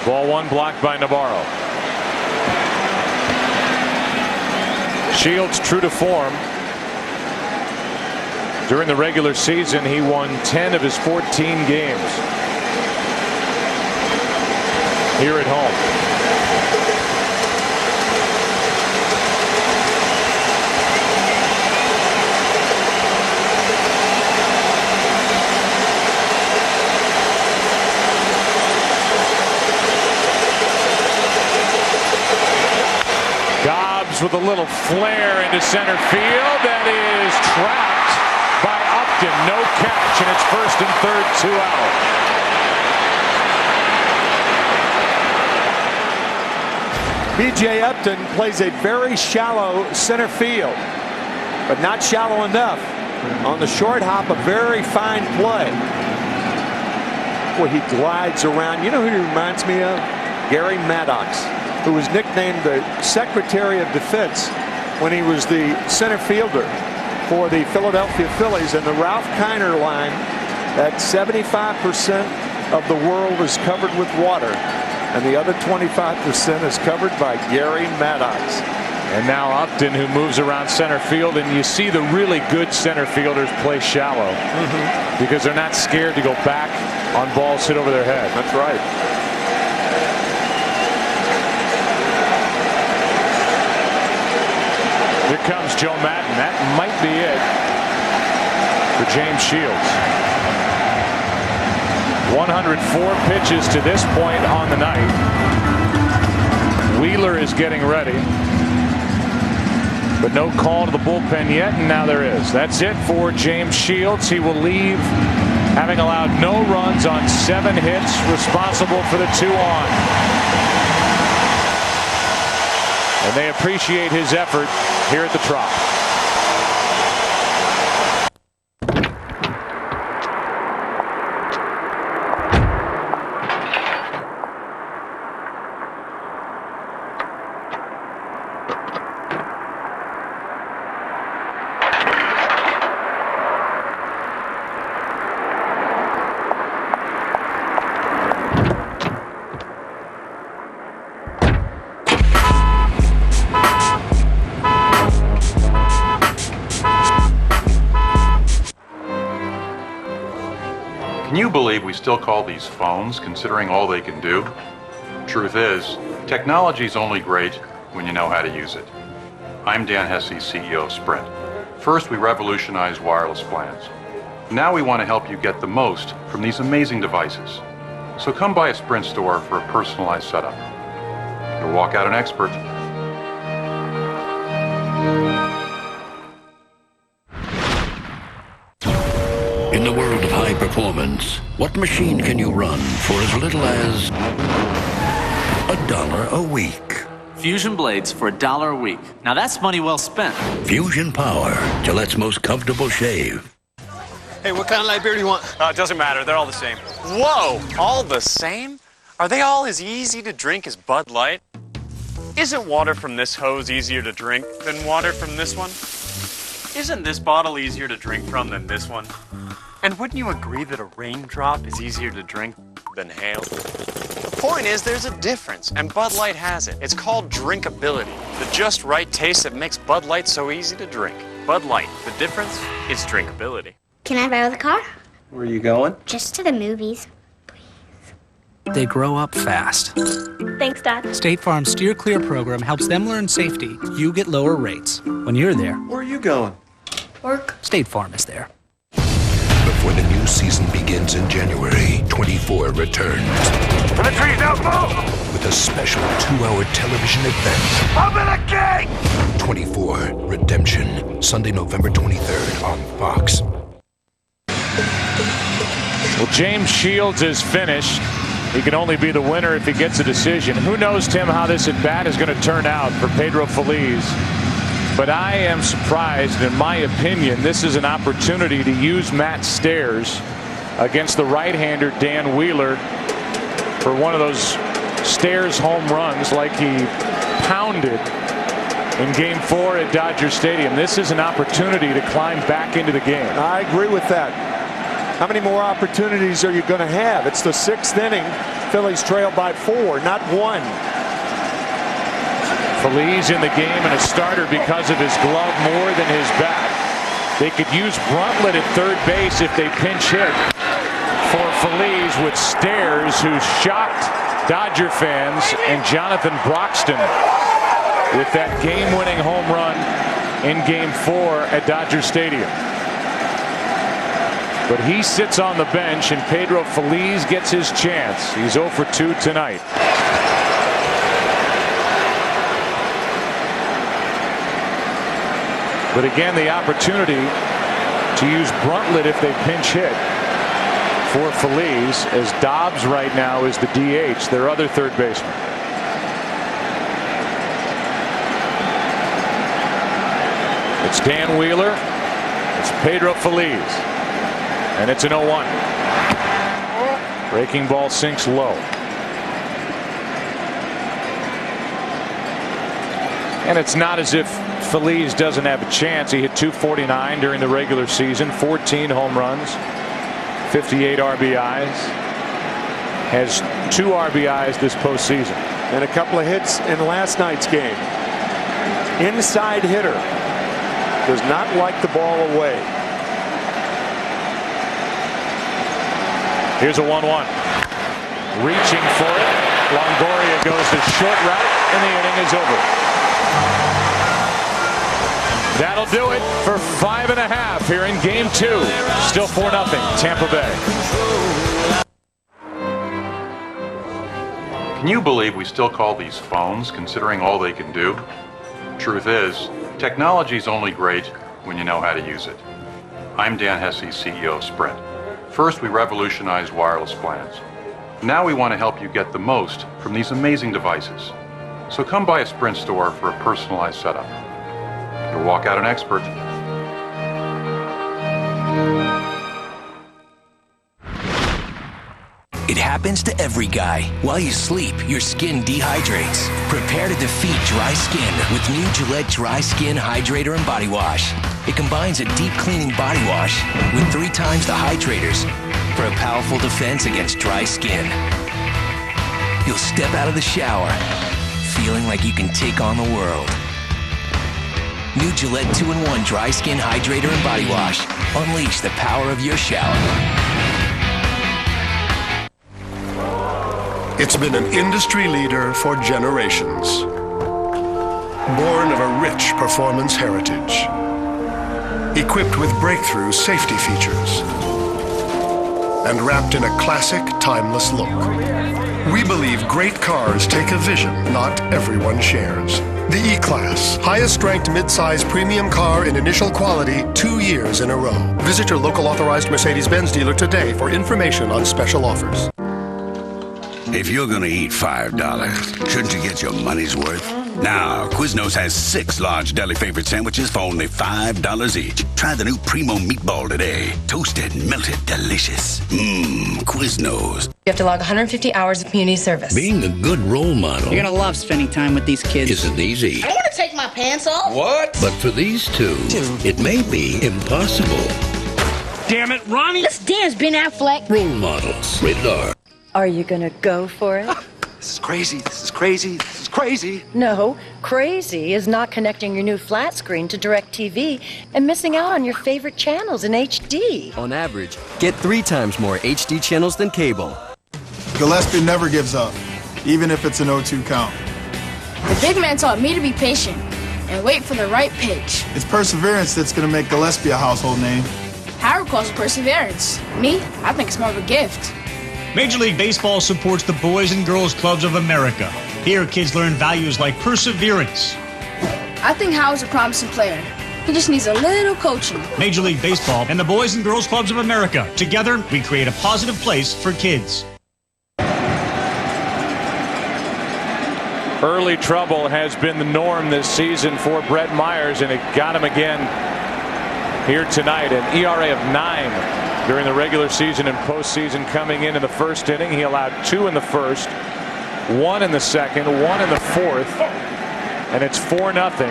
S3: Ball 1 blocked by Navarro. Shields true to form. During the regular season, he won 10 of his 14 games here at home. With a little flare into center field, that is trapped by Upton. No catch, and it's 1st and 3rd, 2 out.
S5: B.J. Upton plays a very shallow center field, but not shallow enough. On the short hop, a very fine play. Boy, he glides around. You know who he reminds me of? Gary Maddox, who was nicknamed the Secretary of Defense when he was the center fielder for the Philadelphia Phillies. And the Ralph Kiner line, that 75% of the world is covered with water, and the other 25% is covered by Gary Maddox.
S3: And now Upton, who moves around center field, and you see the really good center fielders play shallow because they're not scared to go back on balls hit over their head.
S5: That's right.
S3: Here comes Joe Madden. That might be it for James Shields. 104 pitches to this point on the night. Wheeler is getting ready, but no call to the bullpen yet, and now there is. That's it for James Shields. He will leave having allowed no runs on 7 hits, responsible for the 2 on. And they appreciate his effort here at the Trop.
S7: Can you believe we still call these phones, considering all they can do? Truth is, technology's only great when you know how to use it. I'm Dan Hesse, CEO of Sprint. First, we revolutionized wireless plans. Now we want to help you get the most from these amazing devices. So come by a Sprint store for a personalized setup. You'll walk out an expert.
S9: In the world of high performance, what machine can you run for as little as $1 a week?
S11: Fusion blades for $1 a week. Now that's money well spent.
S9: Fusion Power, Gillette's most comfortable shave.
S20: Hey, what kind of light beer do you want?
S10: It doesn't matter. They're all the same. Whoa! All the same? Are they all as easy to drink as Bud Light? Isn't water from this hose easier to drink than water from this one? Isn't this bottle easier to drink from than this one? And wouldn't you agree that a raindrop is easier to drink than hail? The point is, there's a difference, and Bud Light has it. It's called drinkability, the just right taste that makes Bud Light so easy to drink. Bud Light, the difference is drinkability.
S13: Can I borrow the car?
S18: Where are you going?
S13: Just to the movies.
S26: They grow up fast.
S13: Thanks, Dad.
S26: State Farm's Steer Clear program helps them learn safety. You get lower rates. When you're there,
S18: Where are you going?
S13: Work.
S26: State Farm is there.
S21: Before the new season begins in January, 24 returns.
S12: For the trees now, move!
S21: With a special 2-hour television event.
S12: Open the gate!
S21: 24 Redemption, Sunday, November 23rd on Fox.
S3: Well, James Shields is finished. He can only be the winner if he gets a decision. Who knows, Tim, how this at-bat is going to turn out for Pedro Feliz. But I am surprised. In my opinion, this is an opportunity to use Matt Stairs against the right-hander Dan Wheeler for one of those Stairs home runs like he pounded in Game 4 at Dodger Stadium. This is an opportunity to climb back into the game.
S5: I agree with that. How many more opportunities are you going to have? It's the 6th inning. Phillies trail by 4, not 1.
S3: Feliz in the game and a starter because of his glove more than his bat. They could use Bruntlett at third base if they pinch hit for Feliz with Stairs, who shocked Dodger fans, and Jonathan Broxton with that game-winning home run in Game 4 at Dodger Stadium. But he sits on the bench, and Pedro Feliz gets his chance. He's 0 for 2 tonight. But again, the opportunity to use Bruntlett if they pinch hit for Feliz, as Dobbs right now is the DH, their other third baseman. It's Dan Wheeler. It's Pedro Feliz. And it's an 0-1. Breaking ball sinks low. And it's not as if Feliz doesn't have a chance. He hit .249 during the regular season, 14 home runs, 58 RBIs. Has 2 RBIs this postseason.
S5: And a couple of hits in last night's game. Inside hitter. Does not like the ball away.
S3: Here's a 1-1. Reaching for it. Longoria goes the short route, and the inning is over. That'll do it for 5.5 here in Game 2. Still 4-0 Tampa Bay.
S7: Can you believe we still call these phones, considering all they can do? Truth is, technology's only great when you know how to use it. I'm Dan Hesse, CEO of Sprint. First, we revolutionized wireless plans. Now we want to help you get the most from these amazing devices. So come by a Sprint store for a personalized setup. You'll walk out an expert.
S6: It happens to every guy. While you sleep, your skin dehydrates. Prepare to defeat dry skin with new Gillette Dry Skin Hydrator and Body Wash. It combines a deep cleaning body wash with 3 times the hydrators for a powerful defense against dry skin. You'll step out of the shower feeling like you can take on the world. New Gillette 2-in-1 Dry Skin Hydrator and Body Wash. Unleash the power of your shower.
S21: It's been an industry leader for generations. Born of a rich performance heritage. Equipped with breakthrough safety features. And wrapped in a classic, timeless look. We believe great cars take a vision not everyone shares. The E-Class, highest ranked mid-size premium car in initial quality 2 years in a row. Visit your local authorized Mercedes-Benz dealer today for information on special offers.
S9: If you're gonna eat $5, shouldn't you get your money's worth? Now, Quiznos has 6 large deli favorite sandwiches for only $5 each. Try the new Primo Meatball today. Toasted, melted, delicious. Quiznos.
S1: You have to log 150 hours of community service.
S9: Being a good role model.
S1: You're gonna love spending time with these kids.
S9: Isn't easy.
S1: I want to take my pants off.
S9: What? But for these two, it may be impossible.
S1: Damn it, Ronnie! Let's dance, Ben Affleck.
S9: Role models. Rated R.
S1: Are you gonna go for it?
S20: This is crazy. This is crazy. This is crazy.
S1: No, crazy is not connecting your new flat screen to DirecTV and missing out on your favorite channels in HD.
S14: On average, get 3 times more HD channels than cable.
S8: Gillespie never gives up, even if it's an 0-2 count.
S19: The big man taught me to be patient and wait for the right pitch.
S8: It's perseverance that's going to make Gillespie a household name.
S19: Harold calls it perseverance. Me, I think it's more of a gift.
S22: Major League Baseball supports the Boys and Girls Clubs of America. Here, kids learn values like perseverance.
S19: I think Howard's a promising player. He just needs a little coaching.
S22: Major League Baseball and the Boys and Girls Clubs of America. Together, we create a positive place for kids.
S3: Early trouble has been the norm this season for Brett Myers, and it got him again here tonight. An ERA of 9 during the regular season and postseason. Coming in the first inning, he allowed 2 in the first, 1 in the second, 1 in the fourth, and it's 4-0.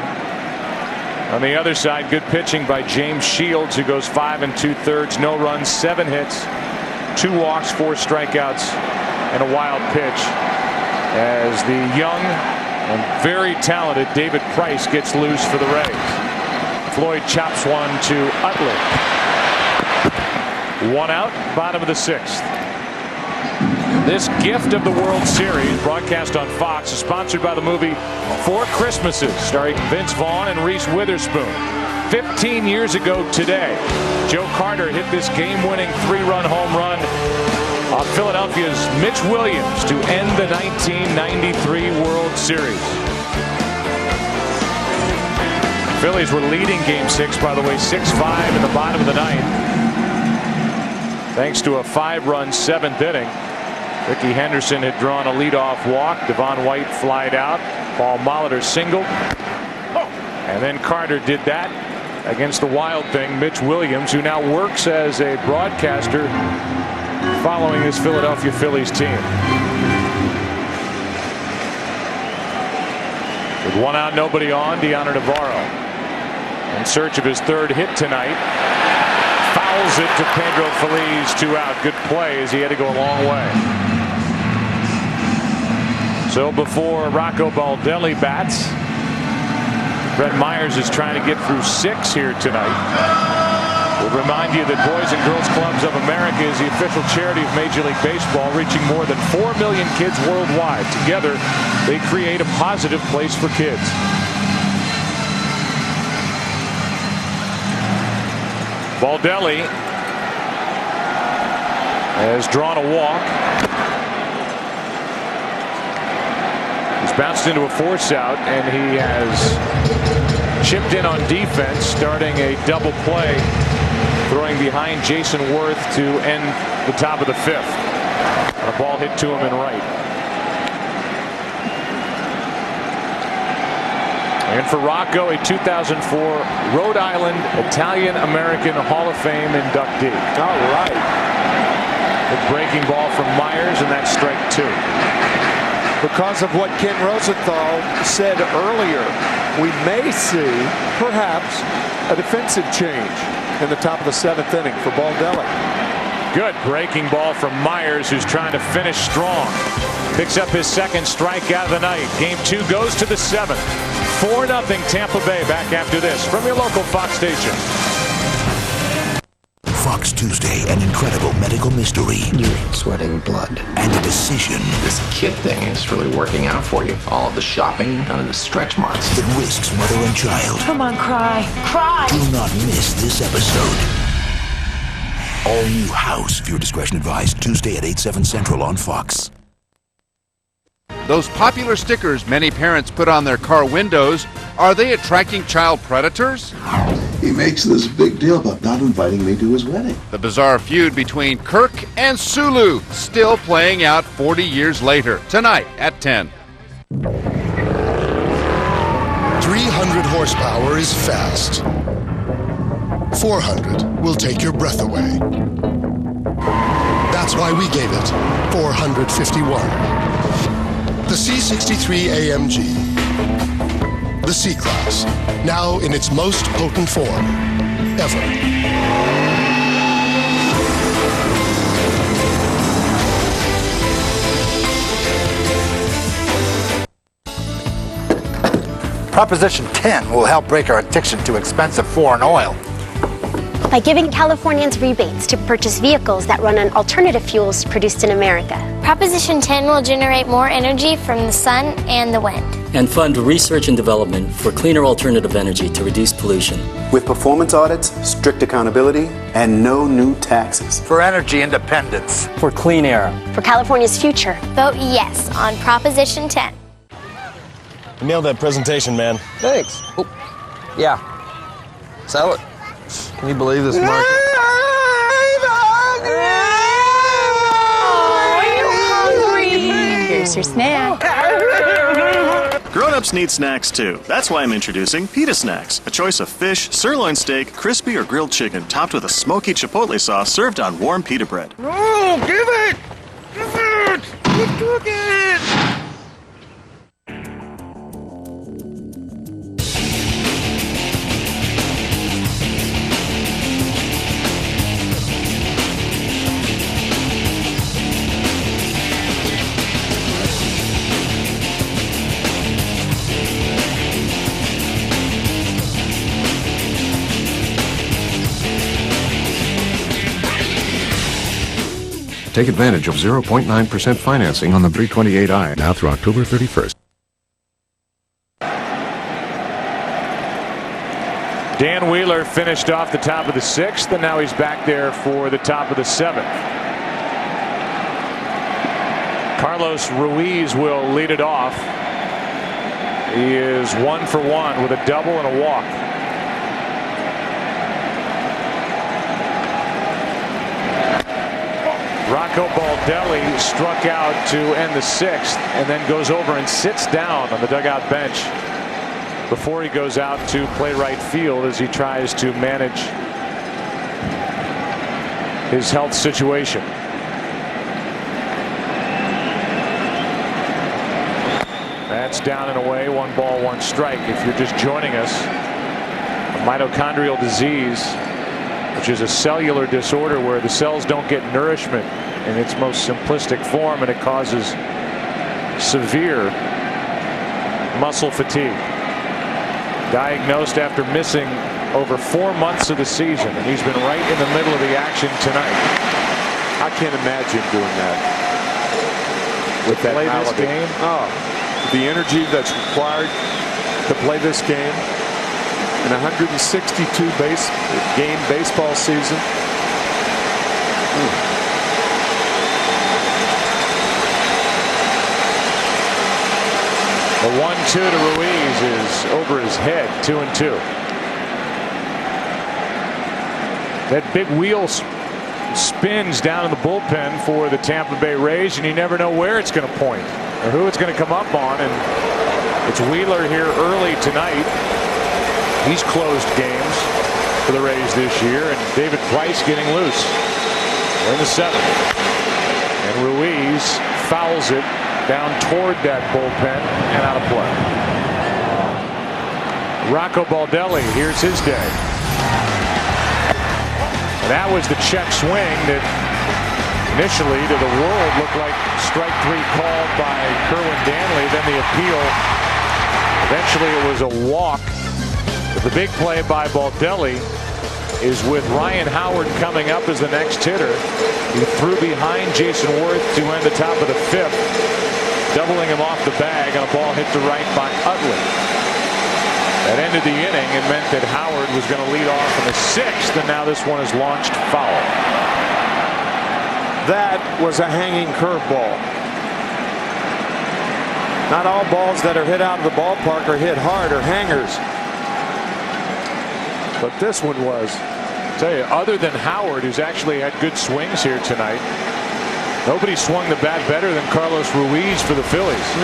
S3: On the other side, good pitching by James Shields, who goes 5 2/3, no runs, 7 hits, 2 walks, 4 strikeouts, and a wild pitch, as the young and very talented David Price gets loose for the Rays. Floyd chops one to Utley. 1 out, bottom of the 6th. This gift of the World Series, broadcast on Fox, is sponsored by the movie 4 Christmases, starring Vince Vaughn and Reese Witherspoon. 15 years ago today, Joe Carter hit this game-winning 3-run home run on Philadelphia's Mitch Williams to end the 1993 World Series. Phillies were leading Game 6, by the way, 6-5 in the bottom of the 9th. Thanks to a 5-run 7th inning. Ricky Henderson had drawn a leadoff walk. Devon White flied out. Paul Molitor singled. And then Carter did that against the Wild thing, Mitch Williams, who now works as a broadcaster following his Philadelphia Phillies team. With 1 out, nobody on, Deanna Navarro in search of his 3rd hit tonight. Fouls it to Pedro Feliz, 2 out. Good play as he had to go a long way. So before Rocco Baldelli bats, Brett Myers is trying to get through 6 here tonight. We'll remind you that Boys and Girls Clubs of America is the official charity of Major League Baseball, reaching more than 4 million kids worldwide. Together, they create a positive place for kids. Baldelli has drawn a walk. He's bounced into a force out, and he has chipped in on defense, starting a double play, throwing behind Jason Worth to end the top of the 5th. And a ball hit to him in right. And for Rocco, a 2004 Rhode Island Italian-American Hall of Fame inductee.
S5: All right.
S3: The breaking ball from Myers, and that's strike 2.
S5: Because of what Ken Rosenthal said earlier, we may see perhaps a defensive change in the top of the 7th inning for Baldelli.
S3: Good breaking ball from Myers, who's trying to finish strong. Picks up his 2nd strikeout of the night. Game 2 goes to the 7th. 4-0 Tampa Bay. Back after this from your local Fox station.
S2: Fox Tuesday, an incredible medical mystery.
S15: You're sweating blood.
S2: And a decision.
S15: This kid thing is really working out for you. All of the shopping, none of the stretch marks.
S2: That risks mother and child.
S1: Come on, cry. Cry!
S2: Do not miss this episode. All new House. Viewer discretion advised. Tuesday at 8/7 Central on Fox.
S16: Those popular stickers many parents put on their car windows, are they attracting child predators?
S23: He makes this big deal about not inviting me to his wedding.
S16: The bizarre feud between Kirk and Sulu still playing out 40 years later. Tonight at 10.
S21: 300 horsepower is fast. 400 will take your breath away. That's why we gave it 451. The C63 AMG. The C-Class, now in its most potent form ever.
S20: Proposition 10 will help break our addiction to expensive foreign oil.
S13: By giving Californians rebates to purchase vehicles that run on alternative fuels produced in America.
S24: Proposition 10 will generate more energy from the sun and the wind.
S14: And fund research and development for cleaner alternative energy to reduce pollution.
S25: With performance audits, strict accountability, and no new taxes.
S20: For energy independence.
S14: For clean air.
S13: For California's future.
S24: Vote yes on Proposition 10.
S27: You nailed that presentation, man.
S18: Thanks. Oh, yeah. Sell it. Can you believe this market?
S1: Here's your snack.
S28: Grown-ups need snacks too. That's why I'm introducing Pita Snacks, a choice of fish, sirloin steak, crispy or grilled chicken, topped with a smoky chipotle sauce served on warm pita bread.
S27: Oh, give it! Give it! Keep cooking it!
S29: Take advantage of 0.9% financing on the 328i now through October 31st.
S3: Dan Wheeler finished off the top of the 6th, and now he's back there for the top of the 7th. Carlos Ruiz will lead it off. He is 1 for 1 with a double and a walk. Rocco Baldelli struck out to end the 6th and then goes over and sits down on the dugout bench. before he goes out to play right field as he tries to manage his health situation. That's down and away. 1 ball, 1 strike. If you're just joining us, mitochondrial disease, which is a cellular disorder where the cells don't get nourishment in its most simplistic form, and it causes severe muscle fatigue. Diagnosed after missing over 4 months of the season, and he's been right in the middle of the action tonight.
S5: I can't imagine doing that with that
S3: play
S5: malady.
S3: This game.
S5: Oh, the energy that's required to play this game in a 162-game baseball season.
S3: The 1-2 to Ruiz is over his head. 2-2. That big wheel spins down in the bullpen for the Tampa Bay Rays, and you never know where it's going to point or who it's going to come up on. And it's Wheeler here early tonight. He's closed games for the Rays this year, and David Price getting loose. We're in the 7th, and Ruiz fouls it down toward that bullpen and out of play. Rocco Baldelli, here's his day. And that was the check swing that initially to the world looked like strike 3 called by Kerwin Danley. Then the appeal, eventually it was a walk. But the big play by Baldelli is with Ryan Howard coming up as the next hitter. He threw behind Jason Worth to end the top of the 5th, doubling him off the bag on a ball hit to right by Utley. That ended the inning and meant that Howard was going to lead off in the 6th, and now this one is launched foul.
S5: That was a hanging curveball. Not all balls that are hit out of the ballpark are hit hard or hangers. But this one was.
S3: I'll tell you, other than Howard, who's actually had good swings here tonight, nobody swung the bat better than Carlos Ruiz for the Phillies.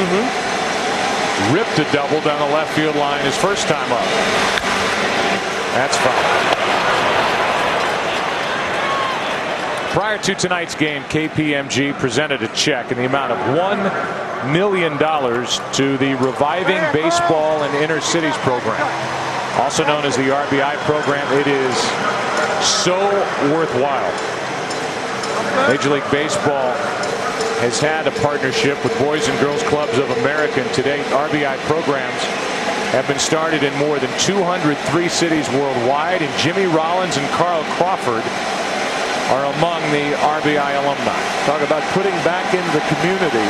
S3: Ripped a double down the left field line his first time up. That's foul. Prior to tonight's game, KPMG presented a check in the amount of $1 million to the Reviving Baseball and Inner Cities program, also known as the RBI program. It is so worthwhile. Major League Baseball has had a partnership with Boys and Girls Clubs of America, and to date, RBI programs have been started in more than 203 cities worldwide, and Jimmy Rollins and Carl Crawford are among the RBI alumni.
S5: Talk about putting back into the community.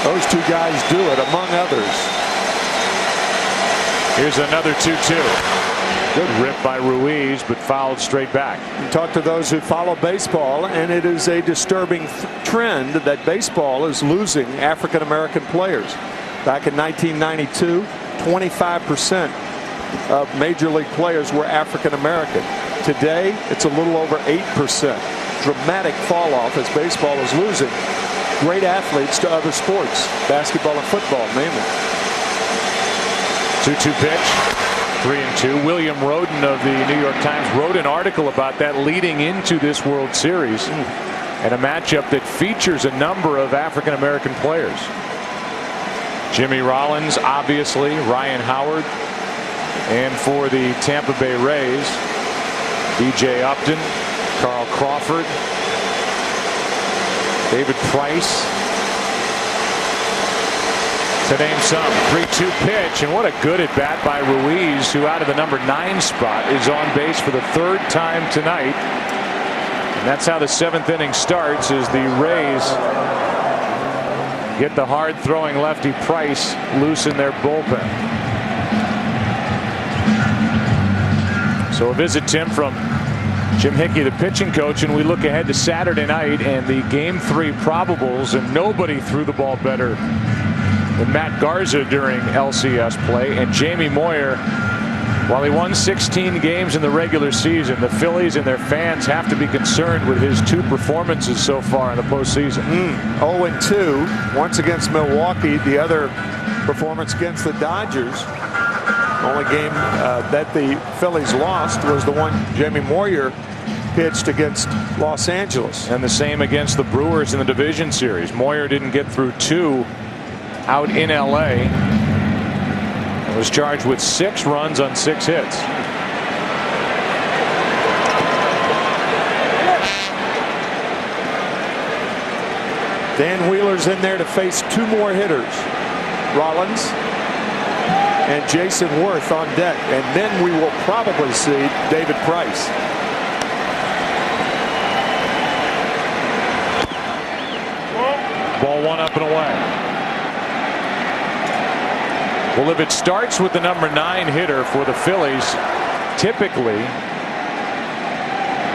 S5: Those 2 guys do it, among others.
S3: Here's another 2-2. Good rip by Ruiz, but fouled straight back.
S5: You talk to those who follow baseball, and it is a disturbing trend that baseball is losing African American players. Back in 1992, 25% of Major League players were African American. Today, it's a little over 8%. Dramatic fall off as baseball is losing great athletes to other sports, basketball and football mainly.
S3: 2-2 pitch. 3-2. William Roden of the New York Times wrote an article about that leading into this World Series and a matchup that features a number of African American players. Jimmy Rollins, obviously, Ryan Howard, and for the Tampa Bay Rays, B.J. Upton, Carl Crawford, David Price, to name some. 3-2 pitch, and what a good at bat by Ruiz, who out of the number 9 spot is on base for the 3rd time tonight. And that's how the 7th inning starts, as the Rays get the hard throwing lefty Price loose in their bullpen. So a visit, Tim, from Jim Hickey, the pitching coach, and we look ahead to Saturday night and the Game 3 probables, and nobody threw the ball better than Matt Garza during LCS play. And Jamie Moyer, while he won 16 games in the regular season, the Phillies and their fans have to be concerned with his 2 performances so far in the postseason.
S5: 0-2, once against Milwaukee, the other performance against the Dodgers. Only game that the Phillies lost was the one Jamie Moyer pitched against Los Angeles.
S3: And the same against the Brewers in the division series. Moyer didn't get through 2 out in LA. And was charged with 6 runs on 6 hits.
S5: Dan Wheeler's in there to face 2 more hitters. Rollins and Jason Worth on deck. And then we will probably see David Price.
S3: Ball 1 up and away. Well, if it starts with the number 9 hitter for the Phillies, typically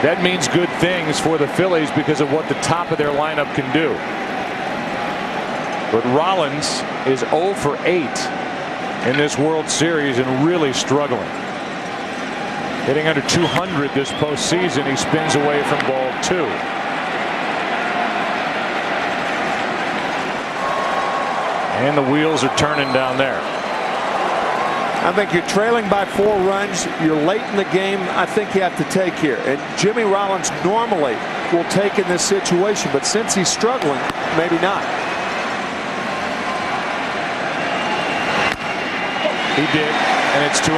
S3: that means good things for the Phillies because of what the top of their lineup can do. But Rollins is 0 for 8 in this World Series and really struggling. Hitting under 200 this postseason. He spins away from ball 2. And the wheels are turning down there.
S5: I think you're trailing by 4 runs. You're late in the game. I think you have to take here. And Jimmy Rollins normally will take in this situation. But since he's struggling, maybe not.
S3: He did. And it's 2-1.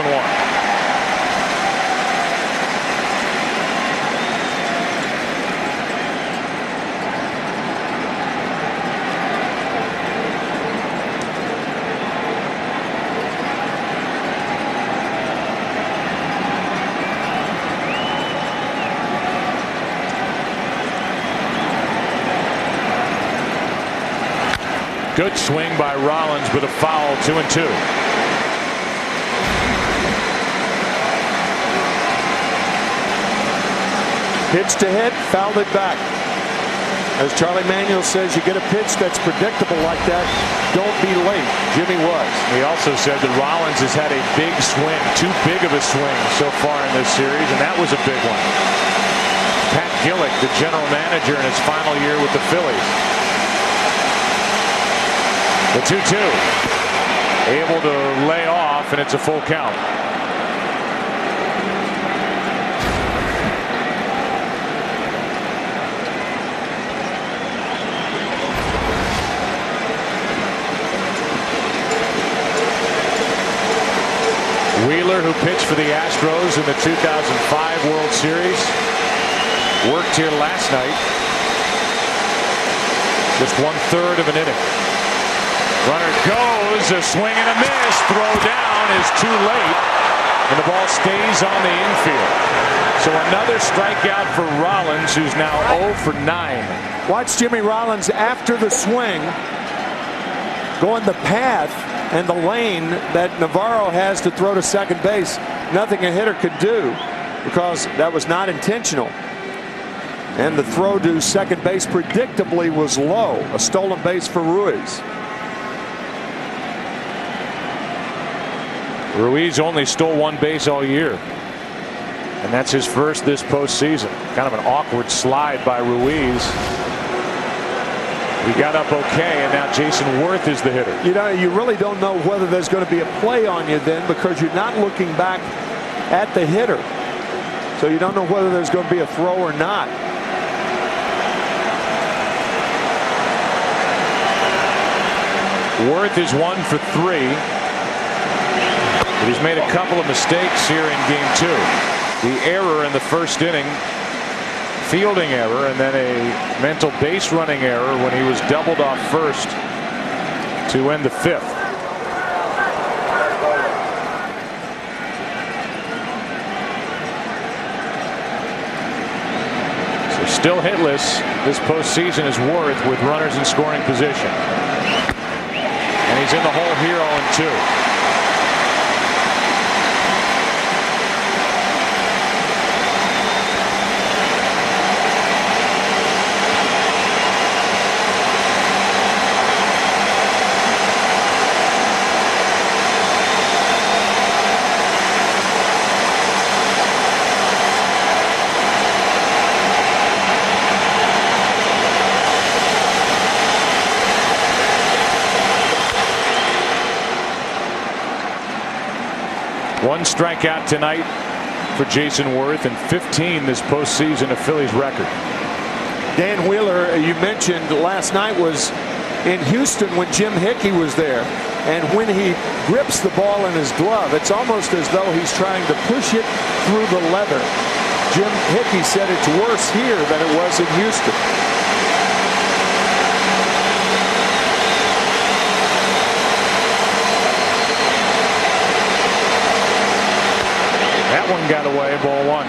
S3: Good swing by Rollins with a foul. 2-2.
S5: Pitch to hit, fouled it back. As Charlie Manuel says, you get a pitch that's predictable like that, don't be late. Jimmy was.
S3: He also said that Rollins has had a big swing, too big of a swing so far in this series, and that was a big one. Pat Gillick, the general manager in his final year with the Phillies. The 2-2. Able to lay off, and it's a full count. Wheeler, who pitched for the Astros in the 2005 World Series, worked here last night. Just 1/3 of an inning. Runner goes, a swing and a miss. Throw down is too late, and the ball stays on the infield. So another strikeout for Rollins, who's now 0 for 9.
S5: Watch Jimmy Rollins after the swing going the path and the lane that Navarro has to throw to second base. Nothing a hitter could do because that was not intentional. And the throw to second base predictably was low. A stolen base for Ruiz.
S3: Ruiz only stole 1 base all year. And that's his first this postseason. Kind of an awkward slide by Ruiz. He got up okay, and now Jason Worth is the hitter.
S5: You know, you really don't know whether there's going to be a play on you then because you're not looking back at the hitter. So you don't know whether there's going to be a throw or not.
S3: Worth is 1 for 3. But he's made a couple of mistakes here in game 2. The error in the first inning, fielding error, and then a mental base running error when he was doubled off first to end the 5th. So still hitless this postseason is Worth with runners in scoring position. And he's in the hole here 0-2. 1 strikeout tonight for Jason Worth, and 15 this postseason, a Phillies record.
S5: Dan Wheeler, you mentioned last night, was in Houston when Jim Hickey was there. And when he grips the ball in his glove, it's almost as though he's trying to push it through the leather. Jim Hickey said it's worse here than it was in Houston.
S3: That one got away, ball 1.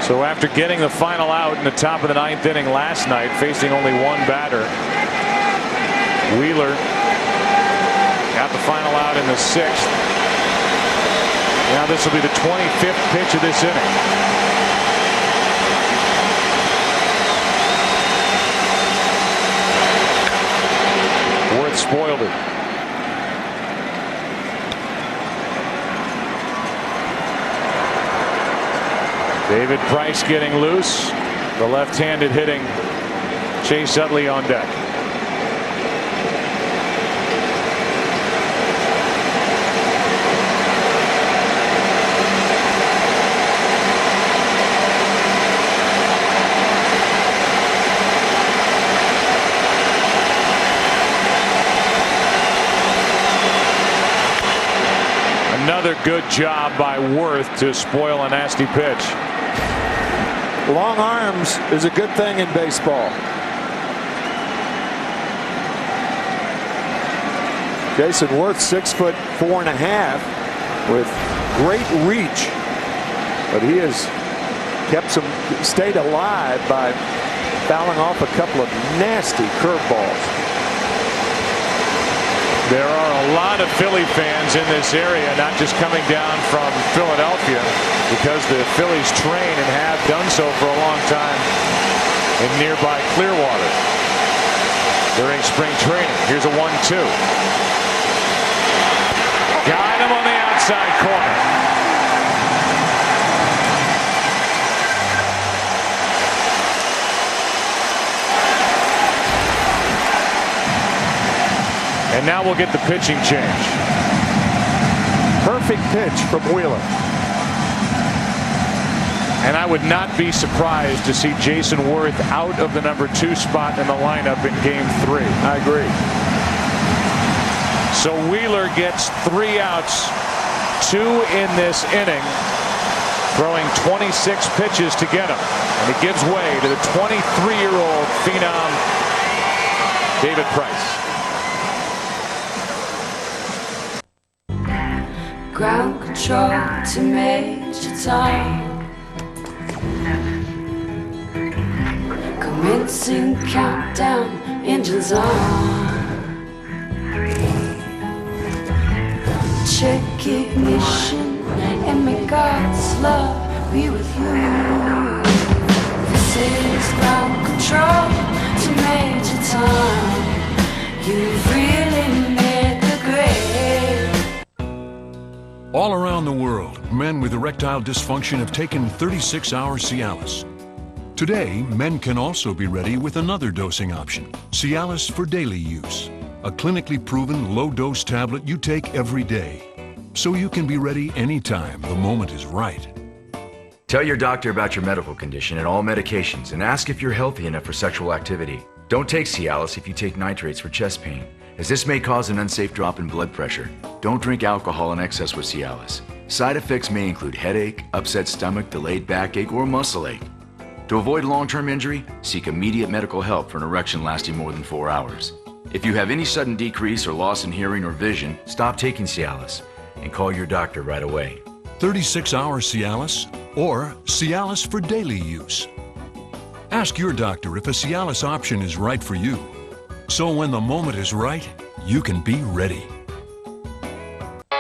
S3: So after getting the final out in the top of the 9th inning last night, facing only 1 batter, Wheeler got the final out in the 6th. Now this will be the 25th pitch of this inning. Worth spoiled it. David Price getting loose. The left-handed hitting Chase Utley on deck. Another good job by Worth to spoil a nasty pitch.
S5: Long arms is a good thing in baseball. Jason Worth, 6'4.5", with great reach, but he has stayed alive by fouling off a couple of nasty curveballs.
S3: There are a lot of Philly fans in this area, not just coming down from Philadelphia, because the Phillies train and have done so for a long time in nearby Clearwater during spring training. Here's a 1-2. Got him on the outside corner. And now we'll get the pitching change.
S5: Perfect pitch from Wheeler.
S3: And I would not be surprised to see Jason Worth out of the number 2 spot in the lineup in Game 3.
S5: I agree.
S3: So Wheeler gets 3 outs, 2 in this inning, throwing 26 pitches to get him. And it gives way to the 23-year-old phenom, David Price.
S4: Ground control to Major Tom. Commencing countdown, engines on. Check ignition and may God's love be with you. This is ground control to Major Tom. You've really made the grade.
S29: All around the world, men with erectile dysfunction have taken 36-hour Cialis. Today, men can also be ready with another dosing option, Cialis for daily use, a clinically proven low-dose tablet you take every day, so you can be ready anytime the moment is right.
S6: Tell your doctor about your medical condition and all medications, and ask if you're healthy enough for sexual activity. Don't take Cialis if you take nitrates for chest pain, as this may cause an unsafe drop in blood pressure. Don't drink alcohol in excess with Cialis. Side effects may include headache, upset stomach, delayed backache, or muscle ache. To avoid long-term injury, seek immediate medical help for an erection lasting more than 4 hours. If you have any sudden decrease or loss in hearing or vision, stop taking Cialis and call your doctor right away.
S29: 36-hour Cialis or Cialis for daily use. Ask your doctor if a Cialis option is right for you. So when the moment is right, you can be ready.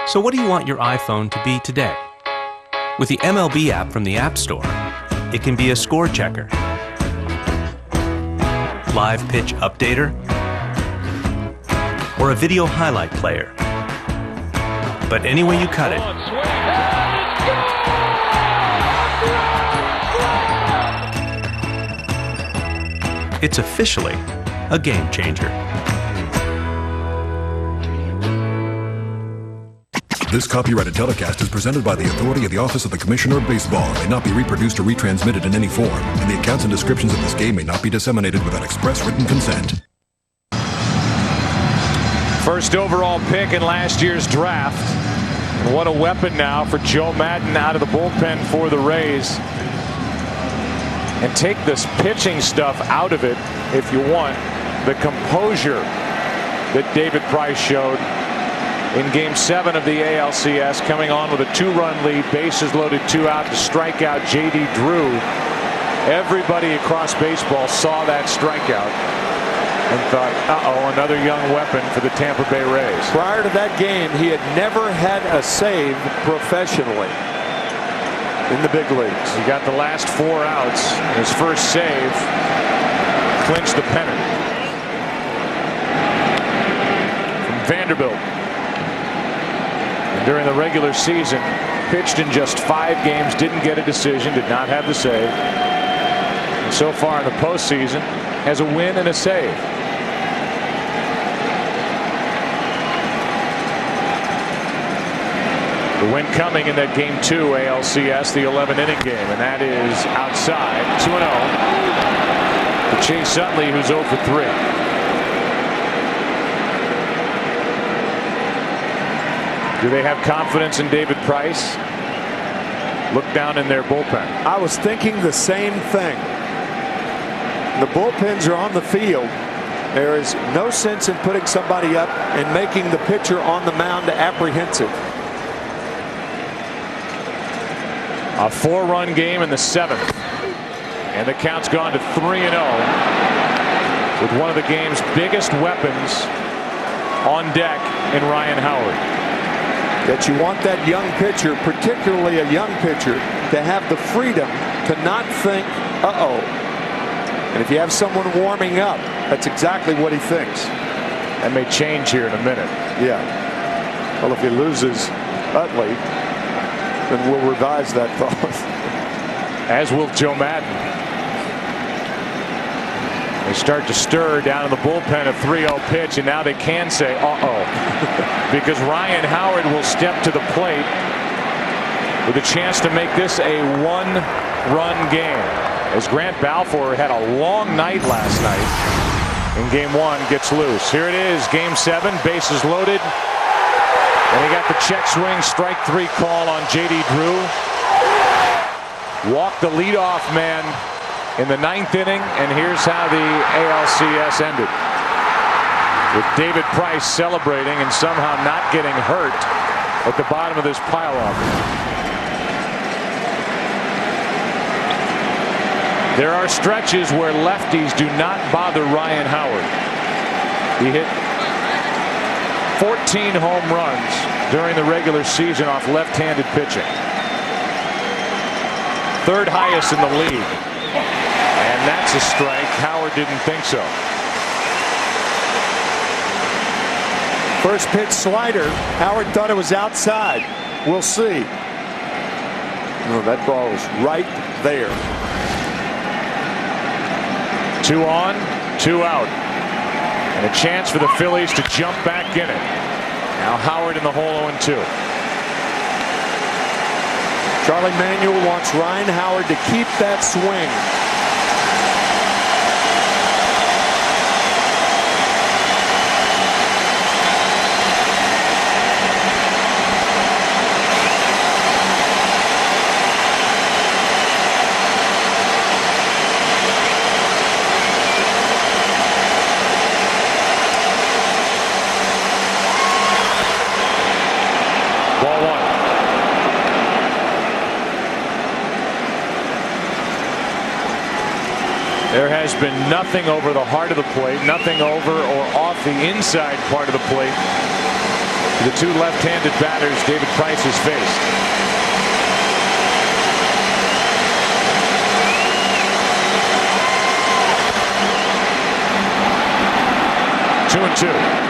S7: So what do you want your iPhone to be today? With the MLB app from the App Store, it can be a score checker, live pitch updater, or a video highlight player. But any way you cut it, It's officially a game changer.
S8: This copyrighted telecast is presented by the authority of the Office of the Commissioner of Baseball and may not be reproduced or retransmitted in any form, and the accounts and descriptions of this game may not be disseminated without express written consent.
S3: First overall pick in last year's draft. What a weapon now for Joe Maddon out of the bullpen for the Rays. And take this pitching stuff out of it if you want. The composure that David Price showed in Game 7 of the ALCS, coming on with a 2-run lead, bases loaded, 2 out to strike out J.D. Drew. Everybody across baseball saw that strikeout and thought, uh-oh, another young weapon for the Tampa Bay Rays.
S5: Prior to that game, he had never had a save professionally in the big leagues.
S3: He got the last 4 outs, and his first save clinched the pennant. From Vanderbilt. And during the regular season, pitched in just 5 games, didn't get a decision, did not have the save. And so far in the postseason, has a win and a save. The win coming in that Game 2 ALCS, the 11-inning game, and that is outside, 2-0 to Chase Utley, who's 0 for 3. Do they have confidence in David Price? Look down in their bullpen.
S5: I was thinking the same thing. The bullpens are on the field. There is no sense in putting somebody up and making the pitcher on the mound apprehensive.
S3: A 4-run game in the 7th, and the count's gone to 3-0 with one of the game's biggest weapons on deck in Ryan Howard.
S5: That you want that young pitcher, particularly a young pitcher, to have the freedom to not think, uh-oh. And if you have someone warming up, that's exactly what he thinks.
S3: That may change here in a minute.
S5: Yeah. Well, if he loses Utley, then we'll revise that thought.
S3: As will Joe Maddon. They start to stir down in the bullpen, a 3-0 pitch, and now they can say, uh-oh. Because Ryan Howard will step to the plate with a chance to make this a 1-run game. As Grant Balfour had a long night last night in Game 1, gets loose. Here it is, Game 7, bases loaded. And he got the check swing, strike 3 call on J.D. Drew. Walked the leadoff man in the 9th inning, and here's how the ALCS ended. With David Price celebrating and somehow not getting hurt at the bottom of this pile-up. There are stretches where lefties do not bother Ryan Howard. He hit 14 home runs during the regular season off left-handed pitching. 3rd highest in the league. And that's a strike. Howard didn't think so.
S5: First pitch slider. Howard thought it was outside. We'll see. No, that ball was right there.
S3: 2 on, 2 out. And a chance for the Phillies to jump back in it. Now Howard in the hole 0-2.
S5: Charlie Manuel wants Ryan Howard to keep that swing.
S3: There has been nothing over the heart of the plate, nothing over or off the inside part of the plate. The 2 left-handed batters David Price has faced. Two and 2.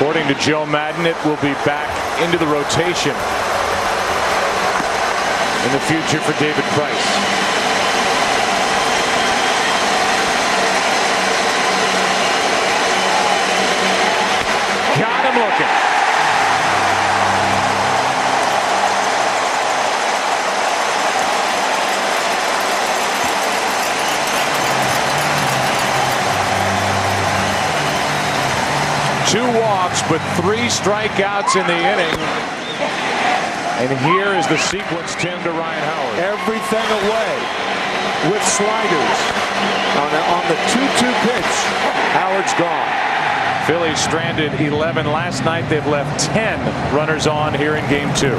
S3: According to Joe Maddon, it will be back into the rotation in the future for David Price. Got him looking. Two walks, but 3 strikeouts in the inning. And here is the sequence, Tim, to Ryan Howard.
S5: Everything away with sliders. On the 2-2 pitch, Howard's gone.
S3: Phillies stranded 11 last night. They've left 10 runners on here in Game 2.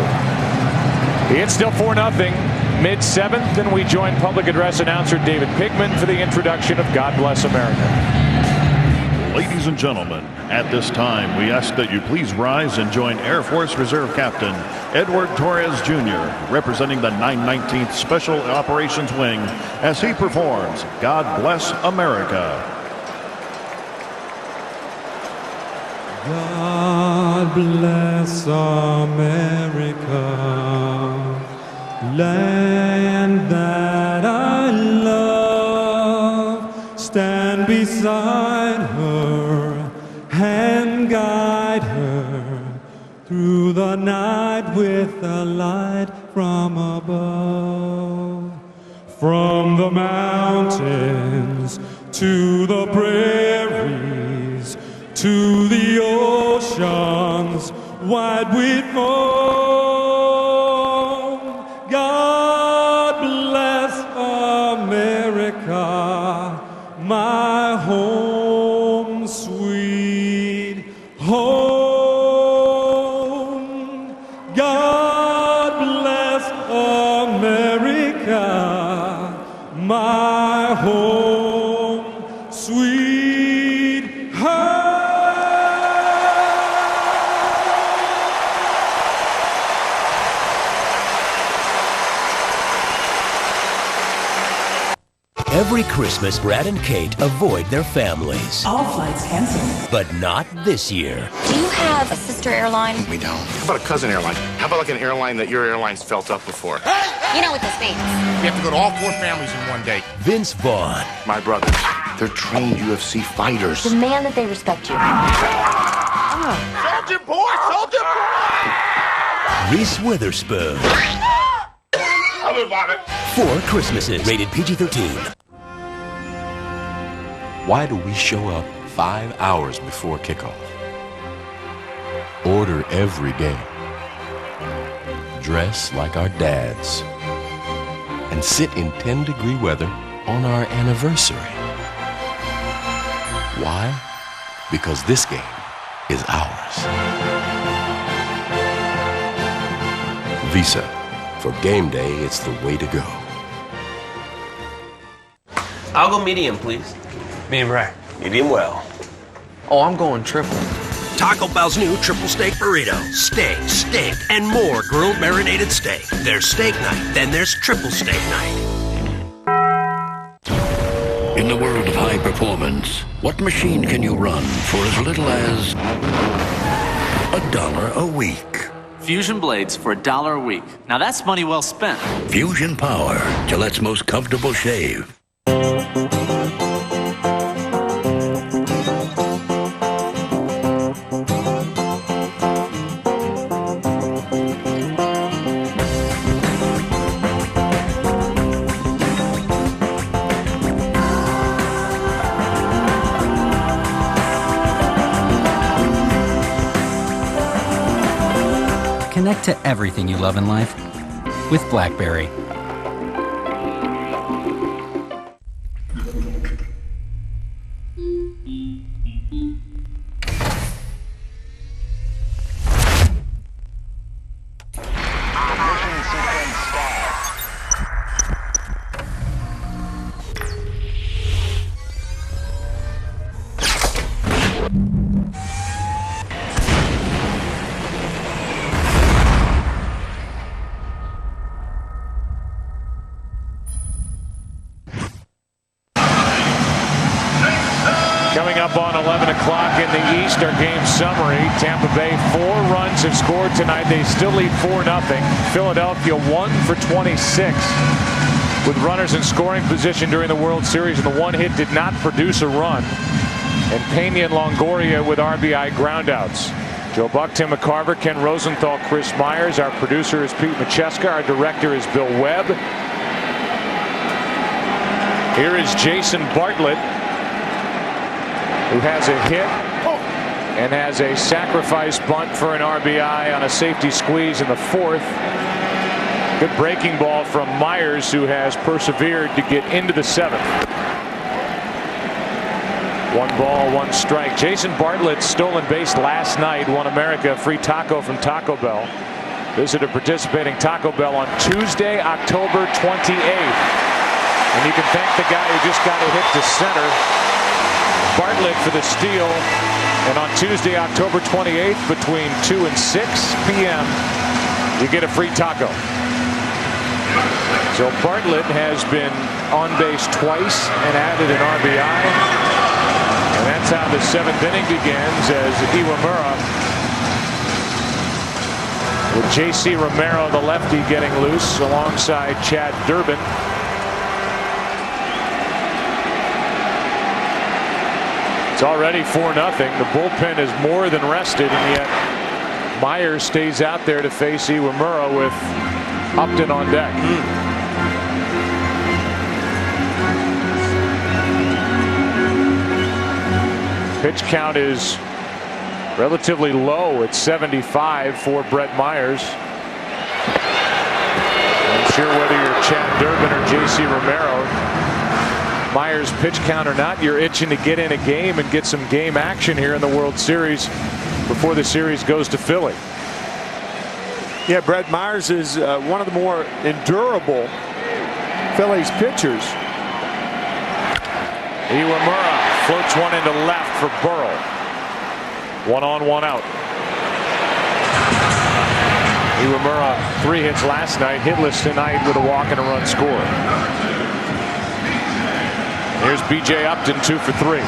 S3: It's still 4-0, mid-7th, and we join public address announcer David Pigman for the introduction of God Bless America.
S9: Ladies and gentlemen, at this time, we ask that you please rise and join Air Force Reserve Captain Edward Torres Jr., representing the 919th Special Operations Wing, as he performs God Bless America.
S10: God bless America, land that I love. Stand beside her and guide her through the night with a light from above. From the mountains to the prairies, to the oceans wide with foam. God bless America, my home, sweet home. God bless America, my home, sweet home.
S2: Every Christmas, Brad and Kate avoid their families.
S11: All flights canceled.
S2: But not this year.
S24: Do you have a sister airline?
S12: We don't. How about a cousin airline? How about like an airline that your airline's felt up before?
S24: You know what this means.
S12: We have to go to all 4 families in one day.
S2: Vince Vaughn.
S12: My brothers, they're trained UFC fighters.
S24: Demand that they respect you.
S12: Soldier boy! Soldier boy!
S2: Reese Witherspoon.
S12: I'll move on it.
S2: 4 Christmases, rated PG-13.
S15: Why do we show up 5 hours before kickoff? Order every game. Dress like our dads. And sit in 10-degree weather on our anniversary. Why? Because this game is ours. Visa. For game day, it's the way to go.
S18: I'll go medium, please.
S17: Medium rare.
S18: Medium well.
S17: Oh, I'm going triple.
S2: Taco Bell's new triple steak burrito. Steak, steak, and more grilled marinated steak. There's steak night, then there's triple steak night.
S19: In the world of high performance, what machine can you run for as little as $1 a week?
S22: Fusion blades for $1 a week. Now that's money well spent.
S19: Fusion Power, Gillette's most comfortable shave.
S26: Connect to everything you love in life with BlackBerry.
S3: Coming up on 11 o'clock in the East, our game summary. Tampa Bay, 4 runs have scored tonight. They still lead 4-0. Philadelphia 1 for 26 with runners in scoring position during the World Series, and the one hit did not produce a run. And Pena and Longoria with RBI groundouts. Joe Buck, Tim McCarver, Ken Rosenthal, Chris Myers. Our producer is Pete Macheska. Our director is Bill Webb. Here is Jason Bartlett, who has a hit and has a sacrifice bunt for an RBI on a safety squeeze in the 4th. Good breaking ball from Myers, who has persevered to get into the 7th. 1 ball, 1 strike. Jason Bartlett's stolen base last night won America a free taco from Taco Bell. Visit a participating Taco Bell on Tuesday, October 28th. And you can thank the guy who just got a hit to center, Bartlett, for the steal. And on Tuesday, October 28th, between 2 and 6 p.m., you get a free taco. So Bartlett has been on base twice and added an RBI. And that's how the 7th inning begins, as Iwamura, with J.C. Romero, the lefty, getting loose alongside Chad Durbin. It's already 4-0. The bullpen is more than rested, and yet Myers stays out there to face Iwamura with Upton on deck. Pitch count is relatively low at 75 for Brett Myers. Unsure whether you're Chad Durbin or J.C. Romero. Myers' pitch count or not, you're itching to get in a game and get some game action here in the World Series before the series goes to Philly.
S5: Yeah, Brett Myers is one of the more endurable Phillies pitchers.
S3: Iwamura floats one into left for Burrell. 1 on, 1 out. Iwamura 3 hits last night, hitless tonight with a walk and a run scored. Here's B.J. Upton, 2 for 3.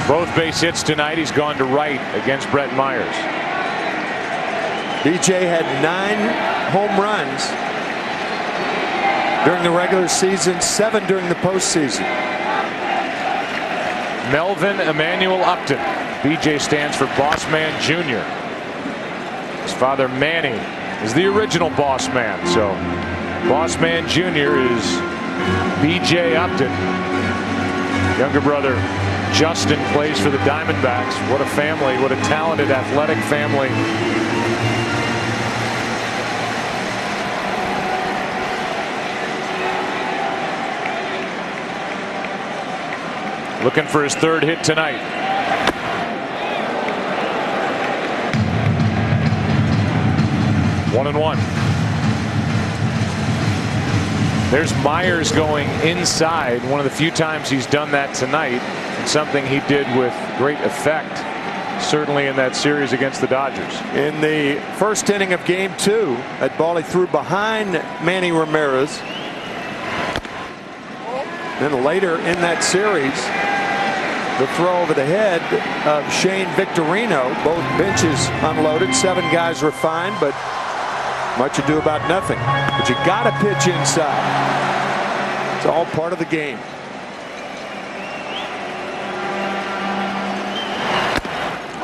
S3: Both base hits tonight. He's gone to right against Brett Myers.
S5: B.J. had 9 home runs during the regular season, 7 during the postseason.
S3: Melvin Emmanuel Upton. B.J. stands for Boss Man Jr. His father Manny is the original Boss Man. So Boss Man Jr. is B.J. Upton. Younger brother Justin plays for the Diamondbacks. What a family. What a talented, athletic family. Looking for his 3rd hit tonight. One and 1. There's Myers going inside. One of the few times he's done that tonight, and something he did with great effect, certainly in that series against the Dodgers.
S5: In the 1st inning of Game 2, that ball he threw behind Manny Ramirez. Then later in that series, the throw over the head of Shane Victorino. Both benches unloaded. 7 guys were fined, but much ado about nothing. But you got to pitch inside. It's all part of the game.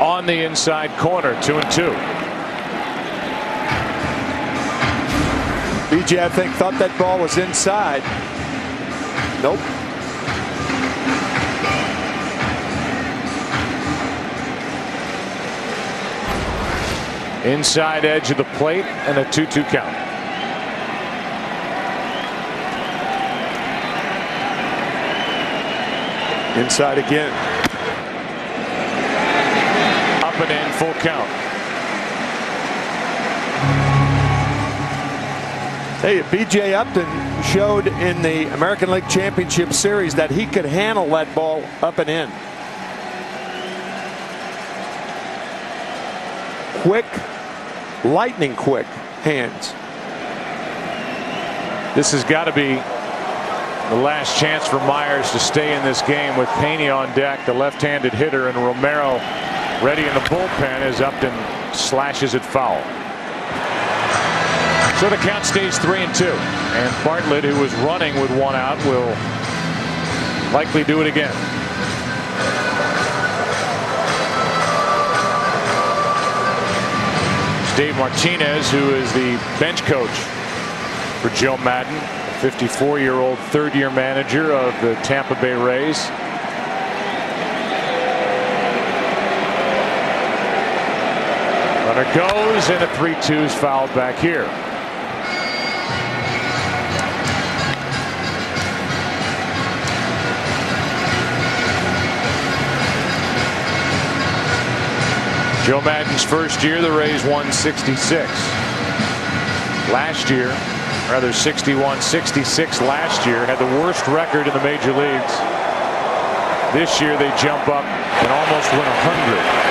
S3: On the inside corner, 2-2.
S5: BJ, I think, thought that ball was inside. Nope.
S3: Inside edge of the plate and a 2-2 count.
S5: Inside again.
S3: Up and in, full count.
S5: Hey, B.J. Upton showed in the American League Championship Series that he could handle that ball up and in. quick, lightning quick hands.
S3: This has got to be the last chance for Myers to stay in this game with Pena on deck, the left-handed hitter, and Romero ready in the bullpen as Upton slashes it foul. So the count stays 3-2, and Bartlett, who was running with one out, will likely do it again. Dave Martinez, who is the bench coach for Joe Madden, a 54-year-old third-year manager of the Tampa Bay Rays. Runner goes, and a 3-2 is fouled back here. Joe Madden's first year, the Rays won 66. Last year, rather 61-66 last year, had the worst record in the major leagues. This year they jump up and almost win 100.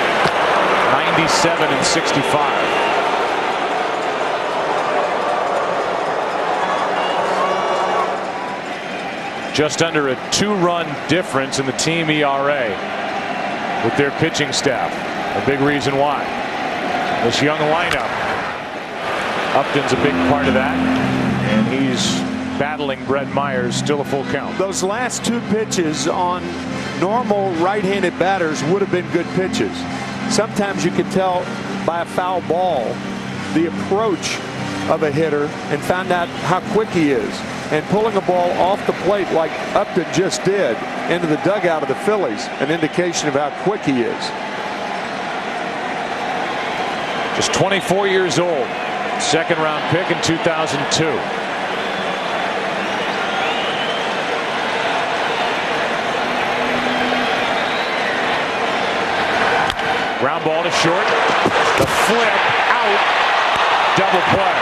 S3: 97-65. Just under a 2-run difference in the team ERA with their pitching staff. A big reason why. This young lineup. Upton's a big part of that. And he's battling Brett Myers, still a full count.
S5: Those last 2 pitches on normal right-handed batters would have been good pitches. Sometimes you can tell by a foul ball the approach of a hitter and find out how quick he is. And pulling a ball off the plate like Upton just did into the dugout of the Phillies, an indication of how quick he is.
S3: Just 24 years old. Second-round pick in 2002. Ground ball to short. The flip out. Double play.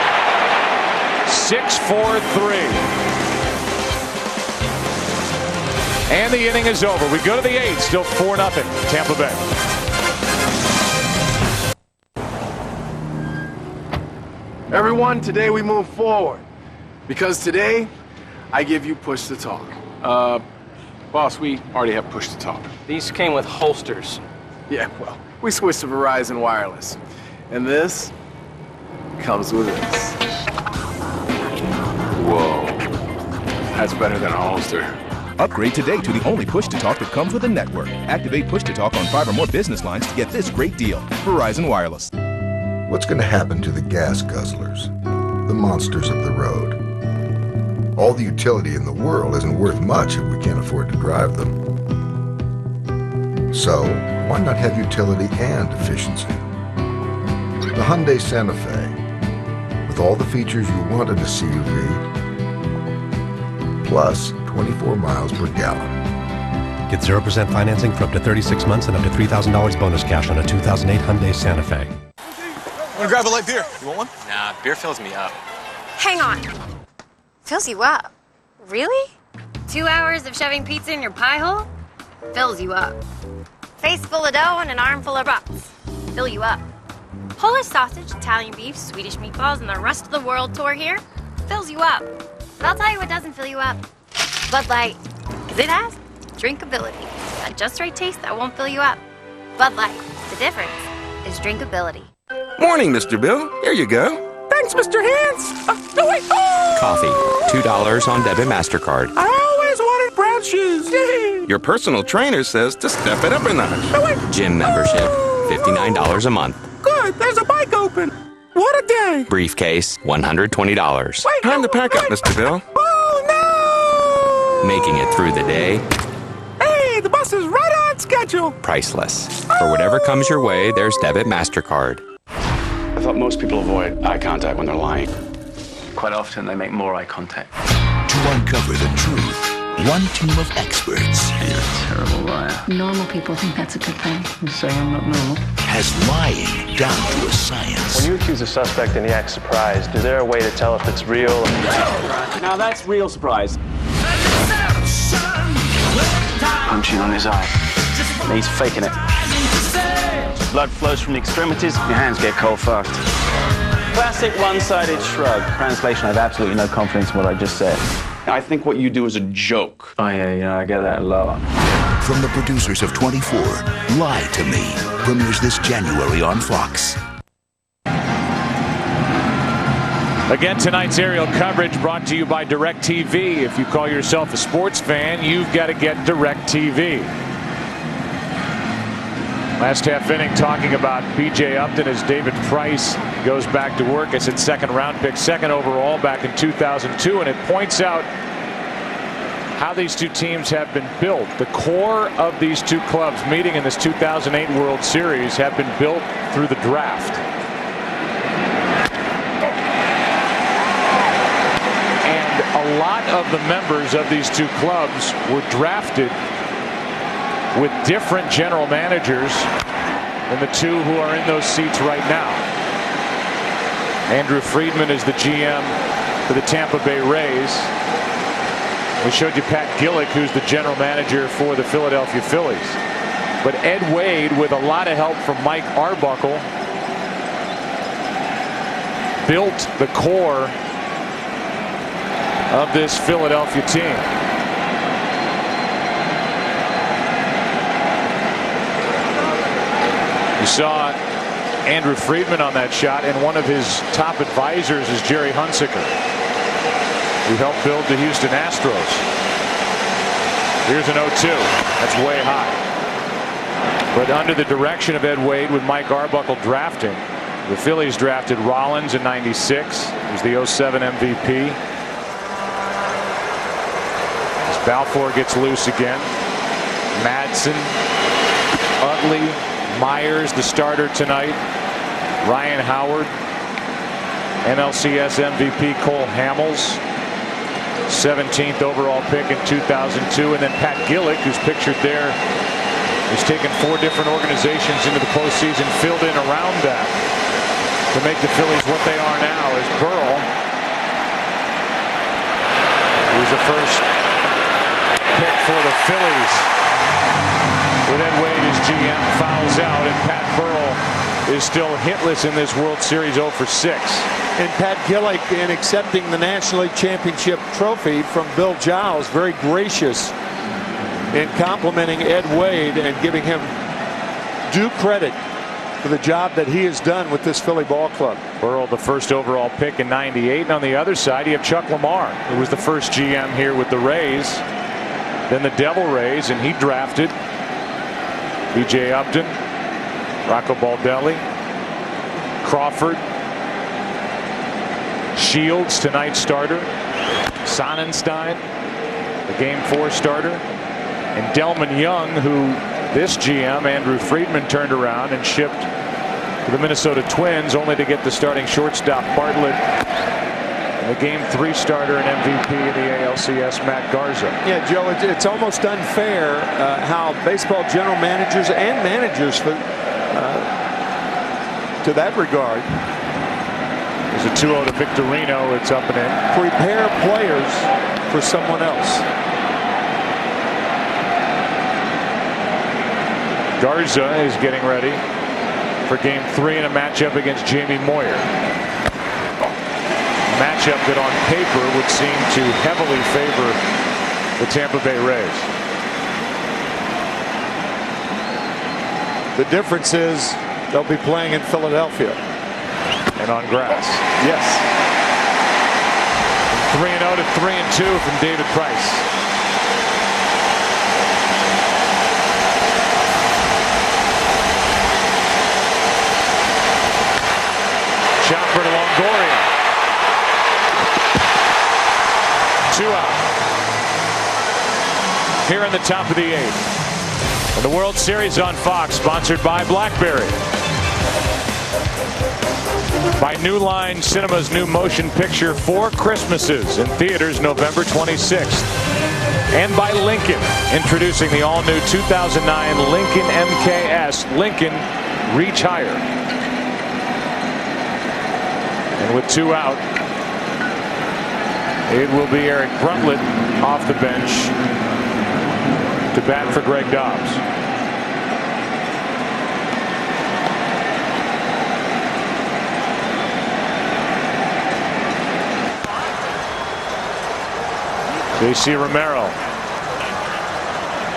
S3: 6-4-3. And the inning is over. We go to the 8th. Still 4-0 Tampa Bay.
S1: Everyone, today we move forward. Because today, I give you push to talk. Boss, we already have push to talk.
S17: These came with holsters.
S1: Yeah, well, we switched to Verizon Wireless. And this comes with this. Whoa. That's better than a holster.
S11: Upgrade today to the only push-to-talk that comes with a network. Activate push-to-talk on 5 or more business lines to get this great deal. Verizon Wireless.
S13: What's going to happen to the gas guzzlers, the monsters of the road? All the utility in the world isn't worth much if we can't afford to drive them. So, why not have utility and efficiency? The Hyundai Santa Fe, with all the features you want in a CUV, plus 24 miles per gallon.
S14: Get 0% financing for up to 36 months and up to $3,000 bonus cash on a 2008 Hyundai Santa Fe.
S16: I'm gonna grab a light beer. You want one?
S17: Nah, beer fills me up.
S24: Hang on. Fills you up? Really? 2 hours of shoving pizza in your pie hole? Fills you up. Face full of dough and an arm full of brats. Fill you up. Polish sausage, Italian beef, Swedish meatballs, and the rest of the world tour here? Fills you up. But I'll tell you what doesn't fill you up. Bud Light. Because it has drinkability. That just right taste that won't fill you up. Bud Light. The difference is drinkability.
S20: Morning, Mr. Bill. Here you go.
S21: Thanks, Mr. Hands. No, wait. Oh!
S20: Coffee. $2 on debit MasterCard.
S21: I always wanted brown shoes.
S20: Your personal trainer says to step it up a notch.
S21: No, wait.
S20: Gym membership. $59 a month.
S21: Good. There's a bike open. What a day.
S20: Briefcase. $120.
S21: Wait,
S20: Time to pack up, Mr. Bill.
S21: Oh, no!
S20: Making it through the day.
S21: Hey, the bus is right on schedule.
S20: Priceless. For whatever comes your way, there's debit MasterCard.
S1: I thought most people avoid eye contact when they're lying.
S17: Quite often they make more eye contact.
S19: To uncover the truth, one team of experts.
S17: You're a terrible liar.
S23: Normal people think that's a good thing.
S17: You say I'm not normal?
S19: Has lying down to a science.
S25: When you accuse a suspect and he acts surprised, is there a way to tell if it's real?
S17: Now that's real surprise. Punching on his eye. And he's faking it. blood flows from the extremities, your hands get cold fast. Classic one-sided shrug. Translation, I have absolutely no confidence in what I just said.
S16: I think what you do is a joke.
S17: Oh yeah, I get that a lot.
S4: From the producers of 24, Lie to Me premieres this January on Fox.
S3: Again, tonight's aerial coverage brought to you by DirecTV. If you call yourself a sports fan, you've got to get DirecTV. Last half inning talking about B.J. Upton as David Price goes back to work. I said second round pick, second overall back in 2002, and it points out how these two teams have been built. The core of these two clubs meeting in this 2008 World Series have been built through the draft. A lot of the members of these two clubs were drafted with different general managers than the two who are in those seats right now. Andrew Friedman is the GM for the Tampa Bay Rays. We showed you Pat Gillick, who's the general manager for the Philadelphia Phillies. But Ed Wade, with a lot of help from Mike Arbuckle, built the core of this Philadelphia team. You saw Andrew Friedman on that shot, and one of his top advisors is Jerry Hunsaker, who helped build the Houston Astros. Here's an 0-2. That's way high. But under the direction of Ed Wade, with Mike Arbuckle drafting, the Phillies drafted Rollins in '96. He was the '07 MVP. Balfour gets loose again. Madsen, Utley, Myers, the starter tonight. Ryan Howard, NLCS MVP Cole Hamels, 17th overall pick in 2002. And then Pat Gillick, who's pictured there, who's taken 4 different organizations into the postseason, filled in around that to make the Phillies what they are now. As Burrell, who's the first pick for the Phillies, with Ed Wade as GM, fouls out, and Pat Burrell is still hitless in this World Series 0 for 6.
S5: And Pat Gillick, in accepting the National League Championship trophy from Bill Giles, very gracious in complimenting Ed Wade and giving him due credit for the job that he has done with this Philly ball club.
S3: Burrell, the first overall pick in '98, and on the other side you have Chuck Lamar, who was the first GM here with the Rays, then the Devil Rays, and he drafted B.J. Upton, Rocco Baldelli, Crawford, Shields, tonight's starter, Sonnenstein, the Game 4 starter, and Delman Young, who this GM, Andrew Friedman, turned around and shipped to the Minnesota Twins, only to get the starting shortstop Bartlett, and the Game 3 starter and MVP in the ALCS, Matt Garza.
S5: Yeah, Joe, it's almost unfair how baseball general managers and managers, to that regard,
S3: there's a 2-0 to Victorino. It's up and in.
S5: Prepare players for someone else.
S3: Garza is getting ready for Game 3 in a matchup against Jamie Moyer. A matchup that on paper would seem to heavily favor the Tampa Bay Rays.
S5: The difference is they'll be playing in Philadelphia.
S3: And on grass.
S5: Yes.
S3: 3-0 to 3-2 from David Price. Chopper to Longoria. 2 out. Here in the top of the 8th. And the World Series on Fox, sponsored by BlackBerry. By New Line Cinema's new motion picture, 4 Christmases, in theaters November 26th. And by Lincoln, introducing the all-new 2009 Lincoln MKS, Lincoln Reach Higher. And with 2 out, it will be Eric Bruntlett off the bench to bat for Greg Dobbs. J.C. Romero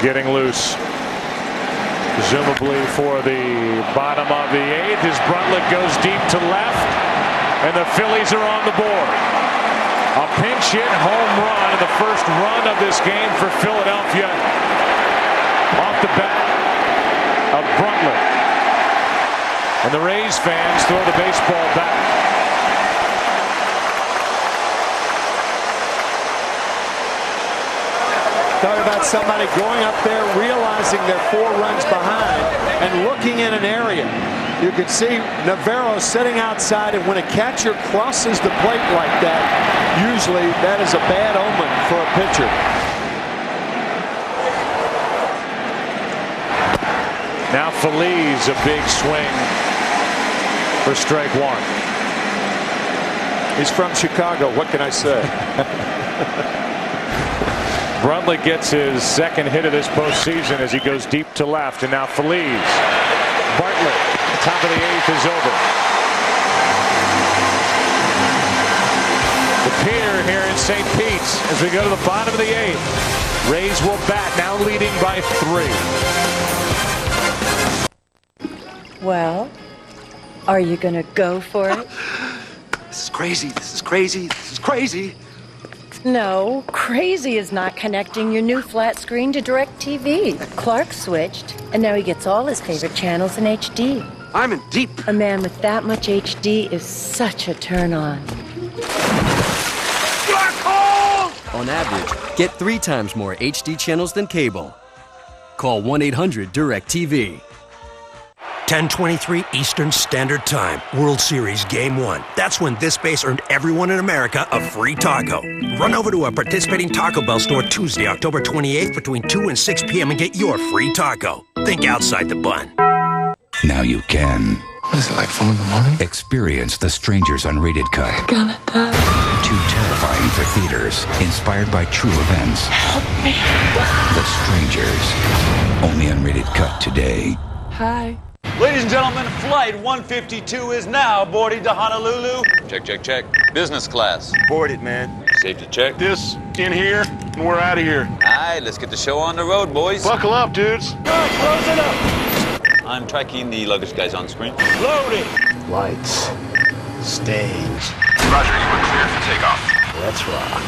S3: getting loose. Presumably for the bottom of the 8th as Brundtland goes deep to left, and the Phillies are on the board. A pinch hit home run, and the first run of this game for Philadelphia off the bat of Brundtland. And the Rays fans throw the baseball back.
S5: Talk about somebody going up there, realizing they're 4 runs behind, and looking in an area. You can see Navarro sitting outside, and when a catcher crosses the plate like that, usually that is a bad omen for a pitcher.
S3: Now Phillies, a big swing for strike 1.
S5: He's from Chicago. What can I say?
S3: Brundtland gets his second hit of this postseason as he goes deep to left, and now Phillies. Bartlett, top of the 8th is over. The pier here in St. Pete's as we go to the bottom of the 8th. Rays will bat, now leading by 3.
S6: Well, are you gonna go for it?
S7: This is crazy. This is crazy. This is crazy.
S6: No, crazy is not connecting your new flat screen to DirecTV. Clark switched, and now he gets all his favorite channels in HD.
S7: I'm in deep.
S6: A man with that much HD is such a turn on.
S7: Black hole!
S8: On average, get 3 times more HD channels than cable. Call 1-800-DirecTV.
S2: 10:23 Eastern Standard Time. World Series Game 1. That's when this base earned everyone in America a free taco. Run over to a participating Taco Bell store Tuesday, October 28th between 2 and 6 p.m. and get your free taco. Think outside the bun.
S9: Now you can.
S7: What is it, like 4 in the morning?
S9: Experience The Stranger's unrated cut.
S6: Gonna die.
S9: Too terrifying for theaters. Inspired by true events.
S6: Help me.
S9: The Strangers. Only unrated cut today.
S6: Hi.
S10: Ladies and gentlemen, Flight 152 is now boarding to Honolulu.
S12: Check, check, check. Business class.
S7: Boarded, man.
S12: Safety check.
S7: This in here, and we're out of here.
S12: All right, let's get the show on the road, boys.
S7: Buckle up, dudes.
S10: Go, close it up. I'm tracking the luggage guys on screen.
S7: Loading. Lights. Stage.
S9: Roger, you were cleared for takeoff.
S7: Let's rock.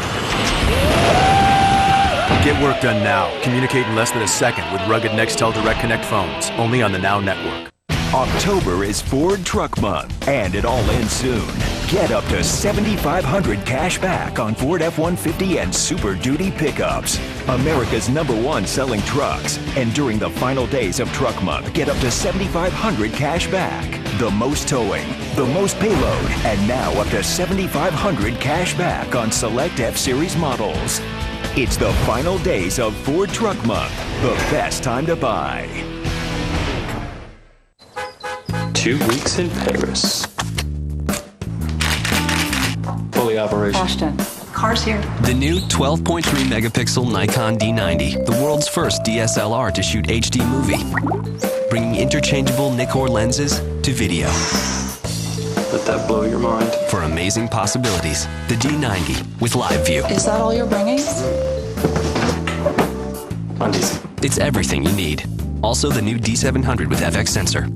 S27: Get work done now. Communicate in less than a second with rugged Nextel Direct Connect phones. Only on the Now Network.
S28: October is Ford Truck Month, and it all ends soon. Get up to $7,500 cash back on Ford F-150 and Super Duty pickups. America's #1 selling trucks. And during the final days of Truck Month, get up to $7,500 cash back. The most towing, the most payload, and now up to $7,500 cash back on select F-Series models. It's the final days of Ford Truck Month, the best time to buy.
S25: 2 weeks in Paris. Fully operational.
S6: Ashton, car's here.
S8: The new 12.3 megapixel Nikon D90, the world's first DSLR to shoot HD movie. Bringing interchangeable Nikkor lenses to video.
S25: Let that blow your mind.
S8: For amazing possibilities, the D90 with live view.
S6: Is that all you're bringing?
S25: Undies.
S8: It's everything you need. Also the new D700 with FX sensor.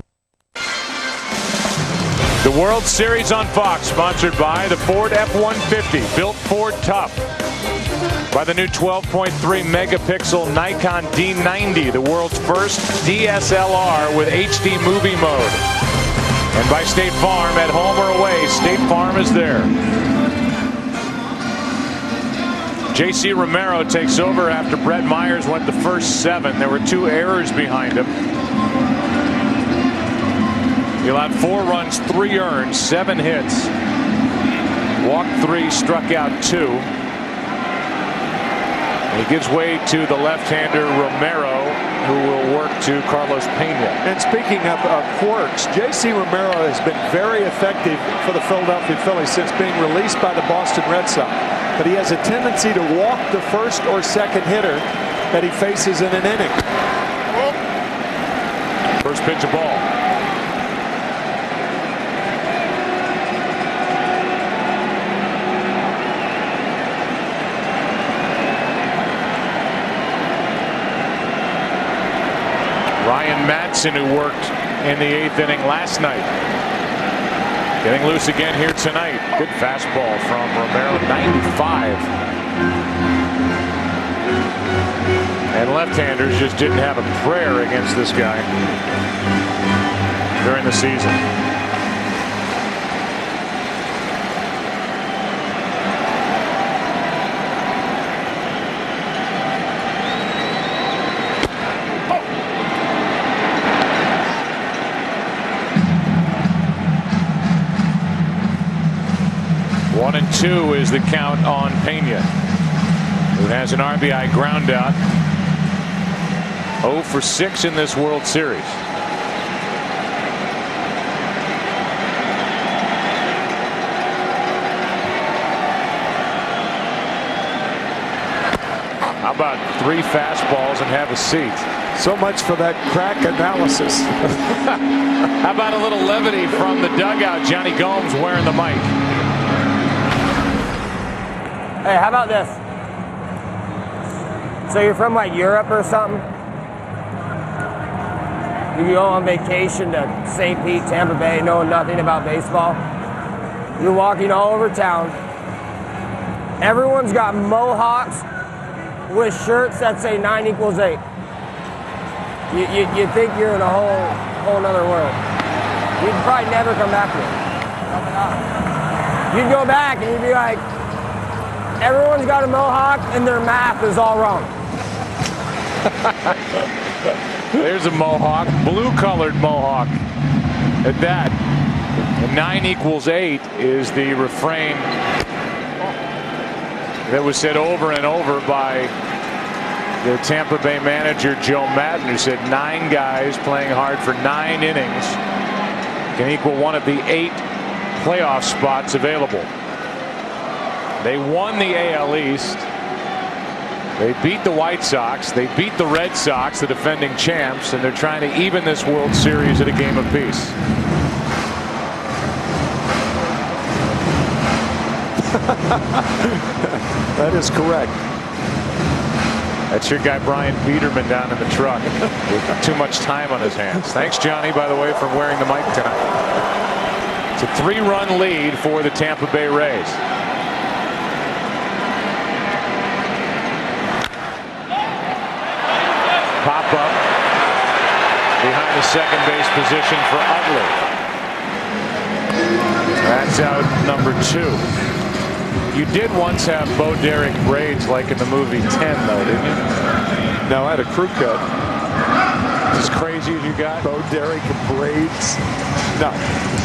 S3: The World Series on Fox, sponsored by the Ford F-150, built Ford tough. By the new 12.3 megapixel Nikon D90, the world's first DSLR with HD movie mode. And by State Farm, at home or away, State Farm is there. J.C. Romero takes over after Brett Myers went the first 7. There were 2 errors behind him. He allowed 4 runs, 3 earned, 7 hits. Walked 3, struck out 2. And he gives way to the left-hander Romero, who will work to Carlos Pena.
S5: And speaking of quirks, J.C. Romero has been very effective for the Philadelphia Phillies since being released by the Boston Red Sox. But he has a tendency to walk the first or second hitter that he faces in an inning.
S3: First pitch of ball. Jansen, who worked in the 8th inning last night. Getting loose again here tonight. Good fastball from Romero, 95. And left-handers just didn't have a prayer against this guy during the season. One and two is the count on Pena, who has an RBI ground out. 0 for 6 in this World Series. How about 3 fastballs and have a seat?
S5: So much for that crack analysis.
S3: How about a little levity from the dugout? Johnny Gomes wearing the mic.
S11: Hey, how about this? So you're from like Europe or something? You go on vacation to St. Pete, Tampa Bay, knowing nothing about baseball. You're walking all over town. Everyone's got mohawks with shirts that say 9 equals 8. You think you're in a whole nother world. You'd probably never come back here. You'd go back and you'd be like, everyone's got a mohawk and their math is all wrong.
S3: There's a mohawk, blue-colored mohawk at that. And 9 equals 8 is the refrain that was said over and over by the Tampa Bay manager Joe Madden, who said 9 guys playing hard for 9 innings can equal one of the 8 playoff spots available. They won the AL East. They beat the White Sox. They beat the Red Sox, the defending champs, and they're trying to even this World Series at a game apiece.
S5: That is correct.
S3: That's your guy Brian Biederman down in the truck with too much time on his hands. Thanks, Johnny, by the way, for wearing the mic tonight. It's a 3-run lead for the Tampa Bay Rays. Pop up behind the second base position for Utley. That's out number 2. You did once have Bo Derek braids like in the movie 10, though, didn't you?
S5: No, I had a crew cut.
S3: As crazy as you got?
S5: Bo Derek braids. No,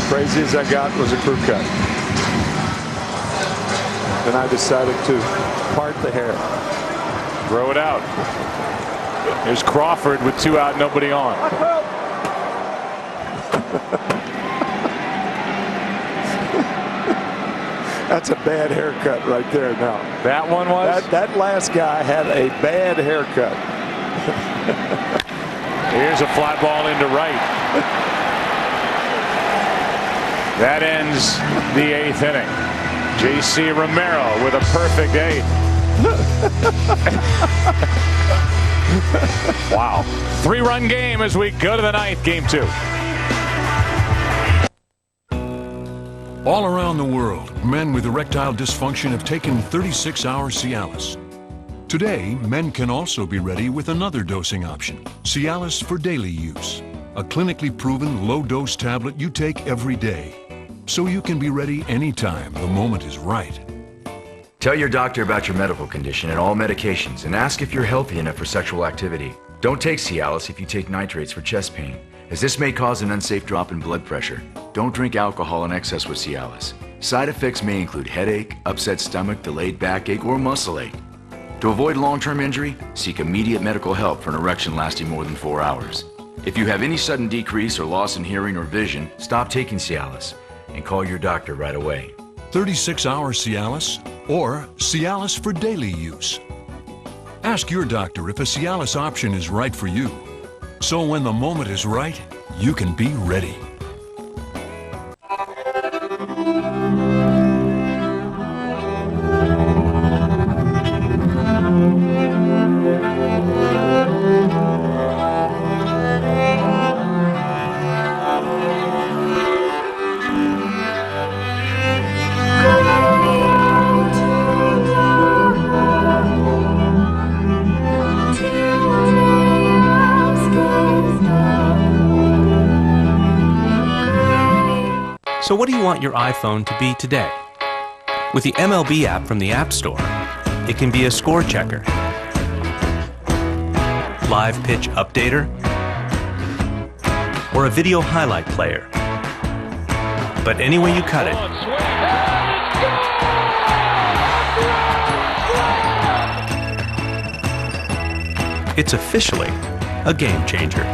S5: crazy as I got was a crew cut. Then I decided to part the hair.
S3: Throw it out. Here's Crawford with 2 out, nobody on.
S5: That's a bad haircut right there now.
S3: That one was?
S5: That last guy had a bad haircut.
S3: Here's a fly ball into right. That ends the 8th inning. J.C. Romero with a perfect 8th. Wow. 3-run game as we go to the 9th, game 2.
S13: All around the world, men with erectile dysfunction have taken 36-hour Cialis. Today, men can also be ready with another dosing option, Cialis for daily use, a clinically proven low-dose tablet you take every day, so you can be ready anytime the moment is right.
S14: Tell your doctor about your medical condition and all medications, and ask if you're healthy enough for sexual activity. Don't take Cialis if you take nitrates for chest pain, as this may cause an unsafe drop in blood pressure. Don't drink alcohol in excess with Cialis. Side effects may include headache, upset stomach, delayed backache, or muscle ache. To avoid long-term injury, seek immediate medical help for an erection lasting more than 4 hours. If you have any sudden decrease or loss in hearing or vision, stop taking Cialis and call your doctor right away.
S13: 36-hour Cialis or Cialis for daily use. Ask your doctor if a Cialis option is right for you. So when the moment is right, you can be ready.
S1: So what do you want your iPhone to be today? With the MLB app from the App Store, it can be a score checker, live pitch updater, or a video highlight player. But any way you cut it, it's officially a game changer.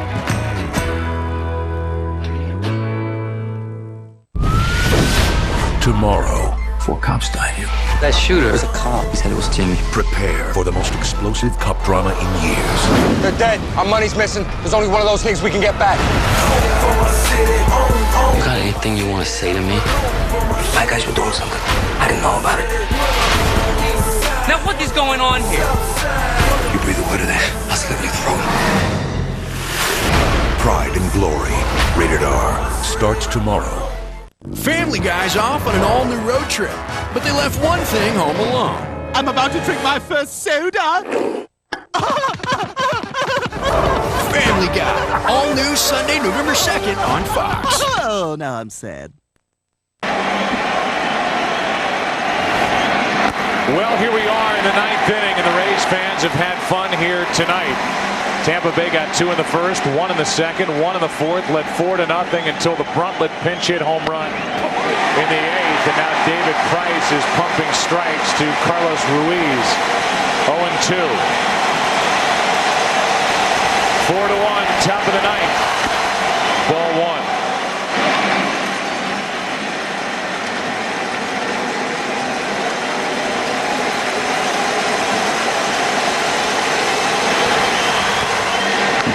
S28: Tomorrow.
S15: 4 cops died here. That shooter was a cop. He said it was Jimmy.
S28: Prepare for the most explosive cop drama in years.
S18: They're dead. Our money's missing. There's only one of those things we can get back.
S15: You got anything you want to say to me? Bad guys were doing something. I didn't know about it. Now what is going on here? You breathe a word of that, I'll slit your throat.
S28: Pride and Glory. Rated R. Starts tomorrow.
S20: Family Guy's off on an all-new road trip, but they left one thing home alone.
S21: I'm about to drink my first soda.
S20: Family Guy, all new Sunday, November 2nd on Fox.
S21: Oh, now I'm sad.
S3: Well, here we are in the 9th inning, and the Rays fans have had fun here tonight. Tampa Bay got 2 in the first, 1 in the second, 1 in the fourth, led 4-0 until the Bruntlett pinch hit home run in the 8th. And now David Price is pumping strikes to Carlos Ruiz. 0-2. 4-1, top of the 9th. Ball 1.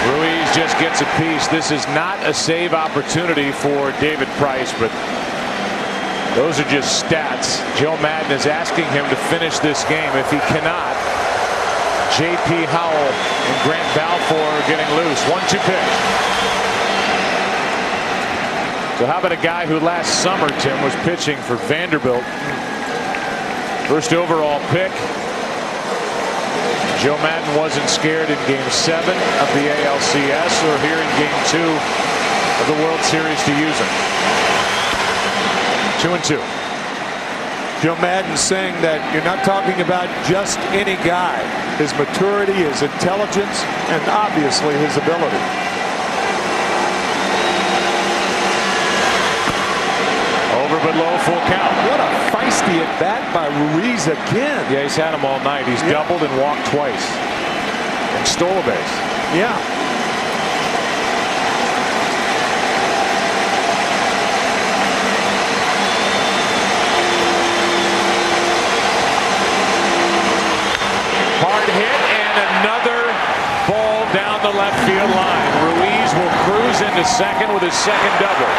S3: Ruiz just gets a piece. This is not a save opportunity for David Price, but those are just stats. Joe Madden is asking him to finish this game. If he cannot, J.P. Howell and Grant Balfour are getting loose. 1-2 pitch. So how about a guy who last summer, Tim, was pitching for Vanderbilt? First overall pick. Joe Madden wasn't scared in Game 7 of the ALCS or here in Game 2 of the World Series to use him. 2-2.
S5: Joe Madden saying that you're not talking about just any guy. His maturity, his intelligence, and obviously his ability.
S3: Over but low, full count.
S5: What a feisty at bat by Ruiz again.
S3: Yeah, he's had him all night. He's doubled and walked twice. And stole a base.
S5: Yeah.
S3: Hard hit and another ball down the left field line. Ruiz will cruise into second with his second double.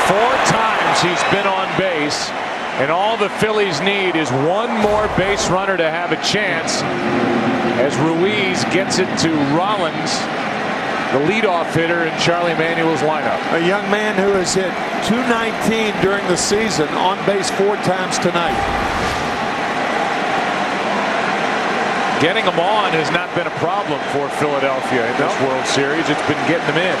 S3: 4 times he's been on base, and all the Phillies need is one more base runner to have a chance as Ruiz gets it to Rollins, the leadoff hitter in Charlie Manuel's lineup.
S5: A young man who has hit .219 during the season, on base 4 times tonight.
S3: Getting them on has not been a problem for Philadelphia in this World Series. It's been getting them in.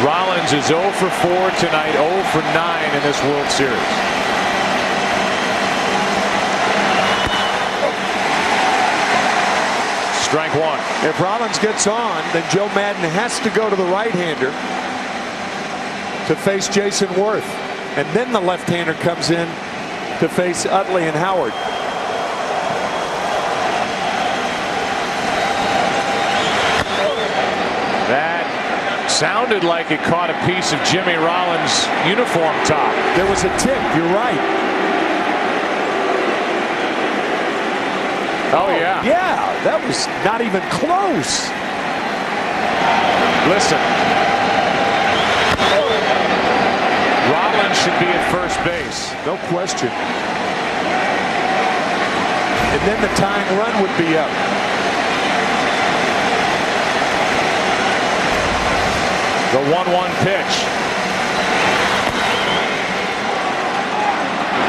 S3: Rollins is 0 for 4 tonight, 0 for 9 in this World Series. Strike 1.
S5: If Rollins gets on, then Joe Madden has to go to the right-hander to face Jason Worth. And then the left-hander comes in to face Utley and Howard.
S3: That sounded like it caught a piece of Jimmy Rollins' uniform top.
S5: There was a tick, you're right.
S3: Oh, yeah.
S5: Yeah, that was not even close.
S3: Listen. Rollins should be at first base.
S5: No question. And then the tying run would be up.
S3: The 1-1 pitch.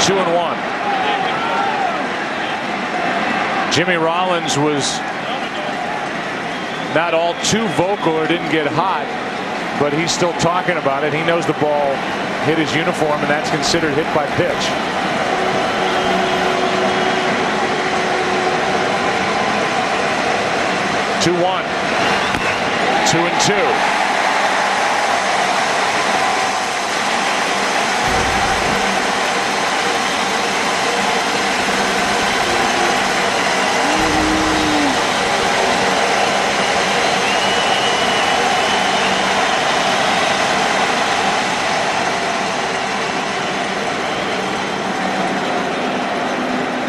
S3: 2-1. Jimmy Rollins was not all too vocal or didn't get hot, but he's still talking about it. He knows the ball hit his uniform, and that's considered hit by pitch. Two, 1, 2-2.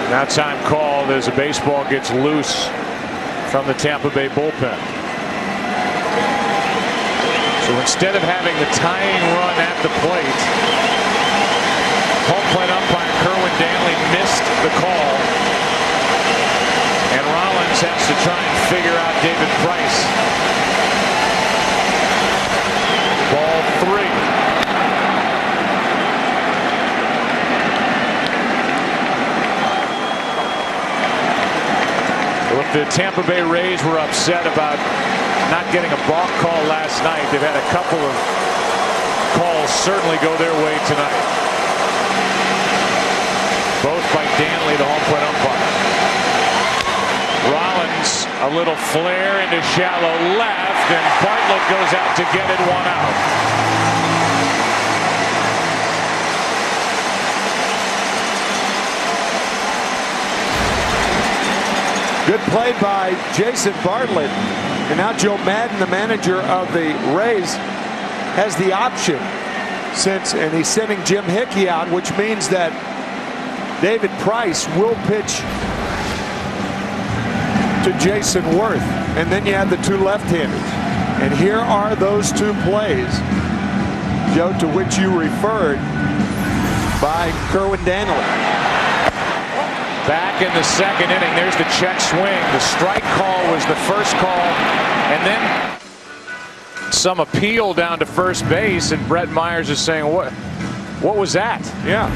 S3: Now time called as the baseball gets loose from the Tampa Bay bullpen. So instead of having the tying run at the plate, home plate umpire Kerwin Danley missed the call, and Rollins has to try and figure out David Price. Ball 3. If the Tampa Bay Rays were upset about not getting a balk call last night, they've had a couple of calls certainly go their way tonight. Both by Danley, the home plate umpire. Rollins, a little flare into shallow left, and Bartlett goes out to get it, 1 out.
S5: Good play by Jason Bartlett. And now Joe Madden, the manager of the Rays, has the option and he's sending Jim Hickey out, which means that David Price will pitch to Jason Worth. And then you have the 2 left-handers. And here are those 2 plays, Joe, to which you referred by Kerwin Danley.
S3: Back in the 2nd inning, there's the check swing. The strike call was the first call, and then some appeal down to first base, and Brett Myers is saying, what was that?
S5: Yeah.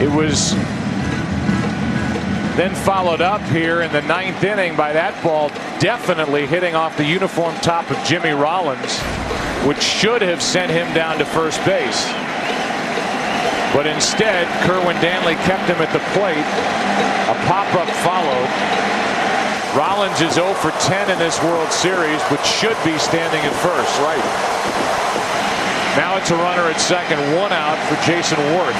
S3: It was then followed up here in the 9th inning by that ball definitely hitting off the uniform top of Jimmy Rollins, which should have sent him down to first base. But instead, Kerwin Danley kept him at the plate. A pop-up followed. Rollins is 0 for 10 in this World Series, but should be standing at first.
S5: Right.
S3: Now it's a runner at second, 1 out for Jason Worth.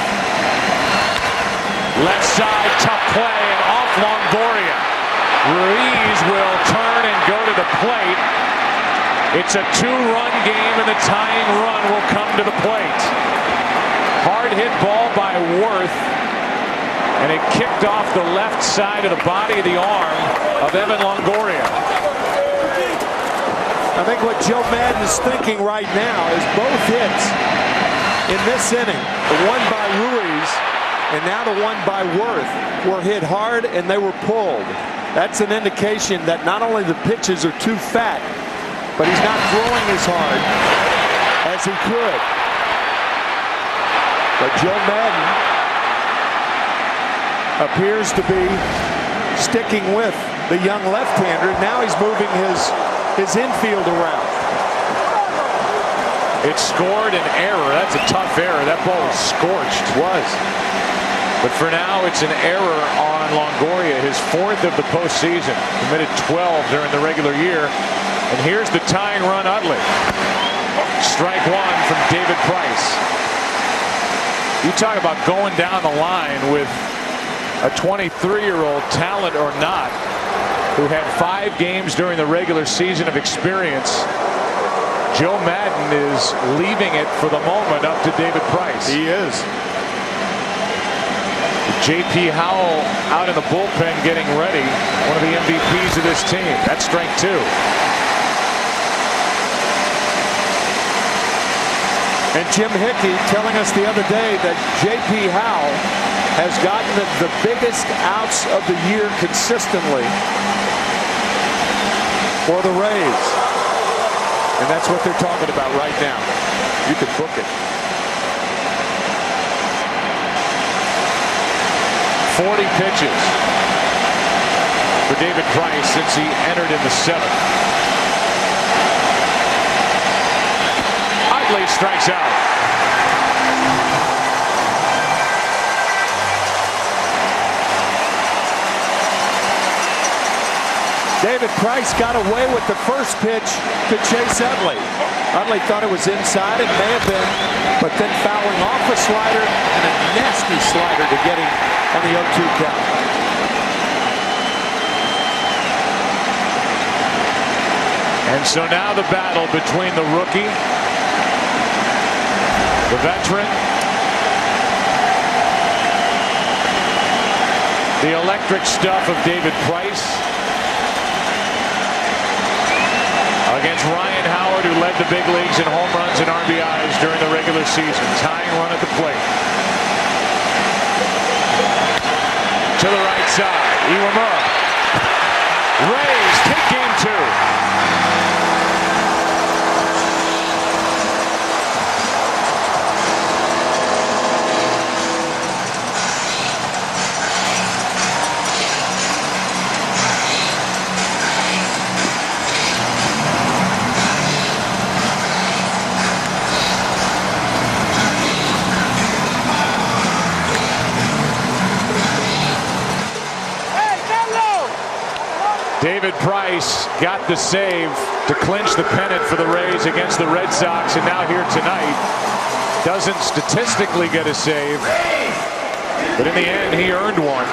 S3: Left side, tough play, and off Longoria. Ruiz will turn and go to the plate. It's a 2-run game, and the tying run will come to the plate. Hard hit ball by Worth, and it kicked off the left side of the body of the arm of Evan Longoria.
S5: I think what Joe Madden is thinking right now is both hits in this inning, the one by Ruiz and now the one by Worth, were hit hard and they were pulled. That's an indication that not only the pitches are too fat, but he's not throwing as hard as he could. But Joe Madden appears to be sticking with the young left-hander. Now he's moving his infield around.
S3: It scored an error. That's a tough error. That ball was scorched.
S5: Was.
S3: But for now, it's an error on Longoria, his 4th of the postseason. Committed 12 during the regular year. And here's the tying run, Utley. Strike 1 from David Price. You talk about going down the line with a 23-year-old, talent or not, who had 5 games during the regular season of experience. Joe Madden is leaving it for the moment up to David Price.
S5: He is.
S3: J.P. Howell out in the bullpen getting ready. One of the MVPs of this team. That's strike 2.
S5: And Jim Hickey telling us the other day that J.P. Howell has gotten the biggest outs of the year consistently for the Rays. And that's what they're talking about right now. You can book it.
S3: 40 pitches for David Price since he entered in the 7th. Rays strikes out.
S5: David Price got away with the first pitch to Chase Utley. Utley thought it was inside. It may have been, but then fouling off a slider and a nasty slider to get him on the 0-2 count.
S3: And so now the battle between the rookie, the veteran, the electric stuff of David Price, against Ryan Howard, who led the big leagues in home runs and RBIs during the regular season. Tying run at the plate. To the right side, Iwamura. Rays take game 2. David Price got the save to clinch the pennant for the Rays against the Red Sox, and now here tonight doesn't statistically get a save, but in the end he earned one.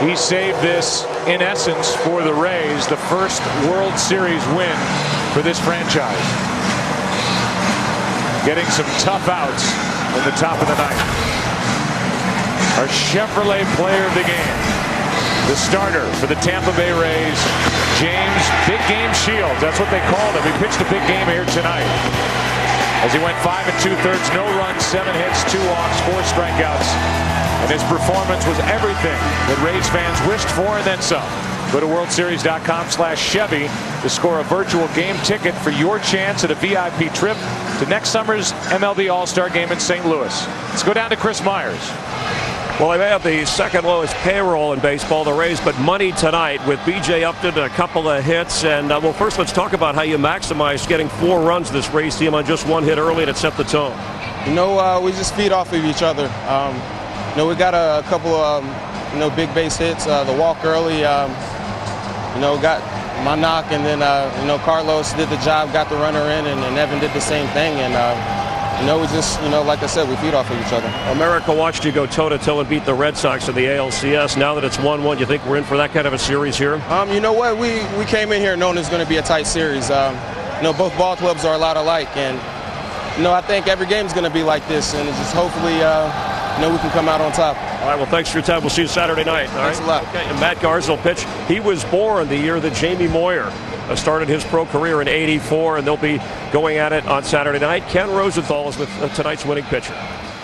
S3: He saved this, in essence, for the Rays, the first World Series win for this franchise. Getting some tough outs in the top of the ninth. Our Chevrolet player of the game, the starter for the Tampa Bay Rays, James Big Game Shields. That's what they called him. He pitched a big game here tonight, as he went 5 2/3, no runs, 7 hits, 2 walks, 4 strikeouts. And his performance was everything that Rays fans wished for and then some. Go to worldseries.com/Chevy to score a virtual game ticket for your chance at a VIP trip to next summer's MLB All-Star Game in St. Louis. Let's go down to Chris Myers.
S4: Well, they may have the second lowest payroll in baseball, the Rays, but money tonight with B.J. Upton, a couple of hits. And, well, first let's talk about how you maximized getting 4 runs this Rays team on just 1 hit early, and it set the tone.
S16: You know, we just feed off of each other. You know, we got a couple of, you know, big base hits. The walk early, you know, got my knock, and then, you know, Carlos did the job, got the runner in, and Evan did the same thing. And, you know, we just, you know, like I said, we feed off of each other.
S4: America watched you go toe-to-toe and beat the Red Sox in the ALCS. Now that it's 1-1, you think we're in for that kind of a series here?
S16: You know what? We came in here knowing it's going to be a tight series. You know, both ball clubs are a lot alike. And, you know, I think every game is going to be like this. And it's just hopefully, you know, we can come out on top.
S4: All right, well, thanks for your time. We'll see you Saturday night. All
S16: Thanks
S4: right?
S16: a lot.
S4: Okay, and Matt Garza will pitch. He was born the year that Jamie Moyer started his pro career in '84, and they'll be going at it on Saturday night. Ken Rosenthal is with tonight's winning pitcher.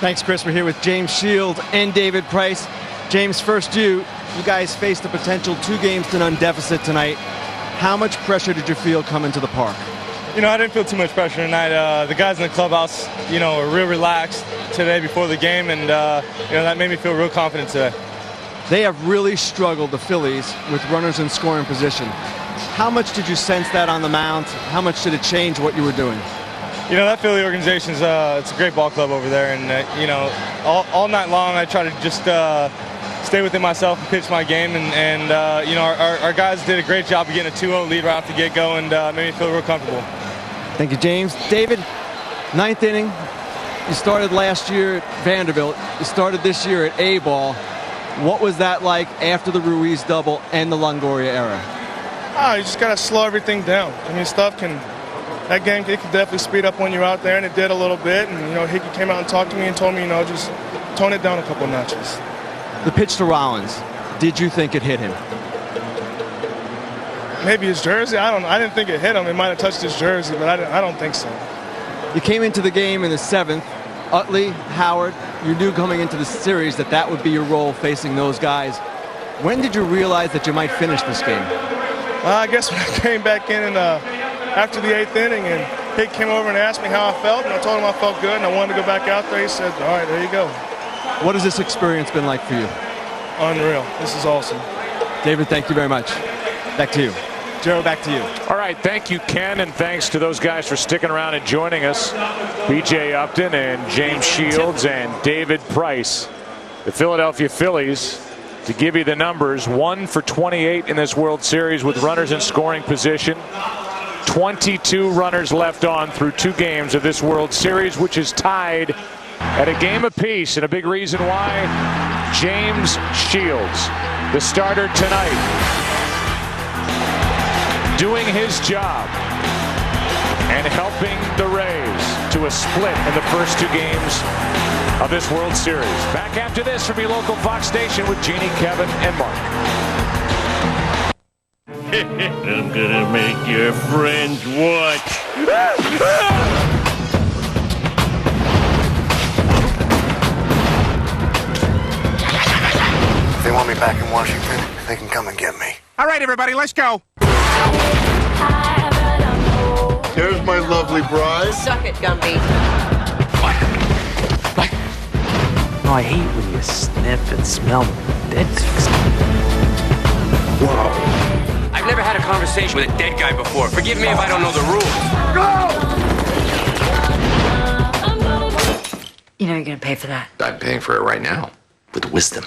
S17: Thanks, Chris. We're here with James Shields and David Price. James, first you guys faced a potential 2-game-to-none deficit tonight. How much pressure did you feel coming to the park?
S19: You know, I didn't feel too much pressure tonight. The guys in the clubhouse, you know, were real relaxed today before the game, and, you know, that made me feel real confident today.
S17: They have really struggled, the Phillies, with runners in scoring position. How much did you sense that on the mound? How much did it change what you were doing?
S19: You know, that Philly organization is it's a great ball club over there, and you know, all night long I try to just stay within myself and pitch my game, and you know, our guys did a great job of getting a 2-0 lead right off the get-go, and made me feel real comfortable.
S17: Thank you, James. David, 9th inning. You started last year at Vanderbilt. You started this year at A-ball. What was that like after the Ruiz double and the Longoria era?
S19: You just got to slow everything down. I mean, that game, it can definitely speed up when you're out there, and it did a little bit. And, you know, Hickey came out and talked to me and told me, you know, just tone it down a couple notches.
S17: The pitch to Rollins, did you think it hit him?
S19: Maybe his jersey. I didn't think it hit him. It might have touched his jersey, but I don't think so.
S17: You came into the game in the 7th. Utley, Howard, you knew coming into the series that would be your role facing those guys. When did you realize that you might finish this game?
S19: I guess when I came back in after the 8th inning, and Hick came over and asked me how I felt, and I told him I felt good, and I wanted to go back out there. He said, all right, there you go.
S17: What has this experience been like for you?
S19: Unreal. This is awesome.
S17: David, thank you very much. Back to you.
S5: Joe, back to you.
S3: All right, thank you, Ken, and thanks to those guys for sticking around and joining us. B.J. Upton and James Shields and David Price. The Philadelphia Phillies, to give you the numbers, 1 for 28 in this World Series with runners in scoring position. 22 runners left on through 2 games of this World Series, which is tied at a game apiece, and a big reason why, James Shields, the starter tonight, doing his job and helping the Rays to a split in the first 2 games of this World Series. Back after this from your local Fox station with Jeannie, Kevin, and Mark.
S2: I'm gonna make your friends watch.
S9: If they want me back in Washington, they can come and get me.
S21: All right, everybody, let's go.
S9: There's my lovely bride.
S10: Suck it, Gumby.
S15: No, I hate when you sniff and smell dead things.
S9: Wow.
S15: I've never had a conversation with a dead guy before. Forgive me if I don't know the rules.
S10: Go! You know you're gonna pay for that.
S7: I'm paying for it right now. With wisdom.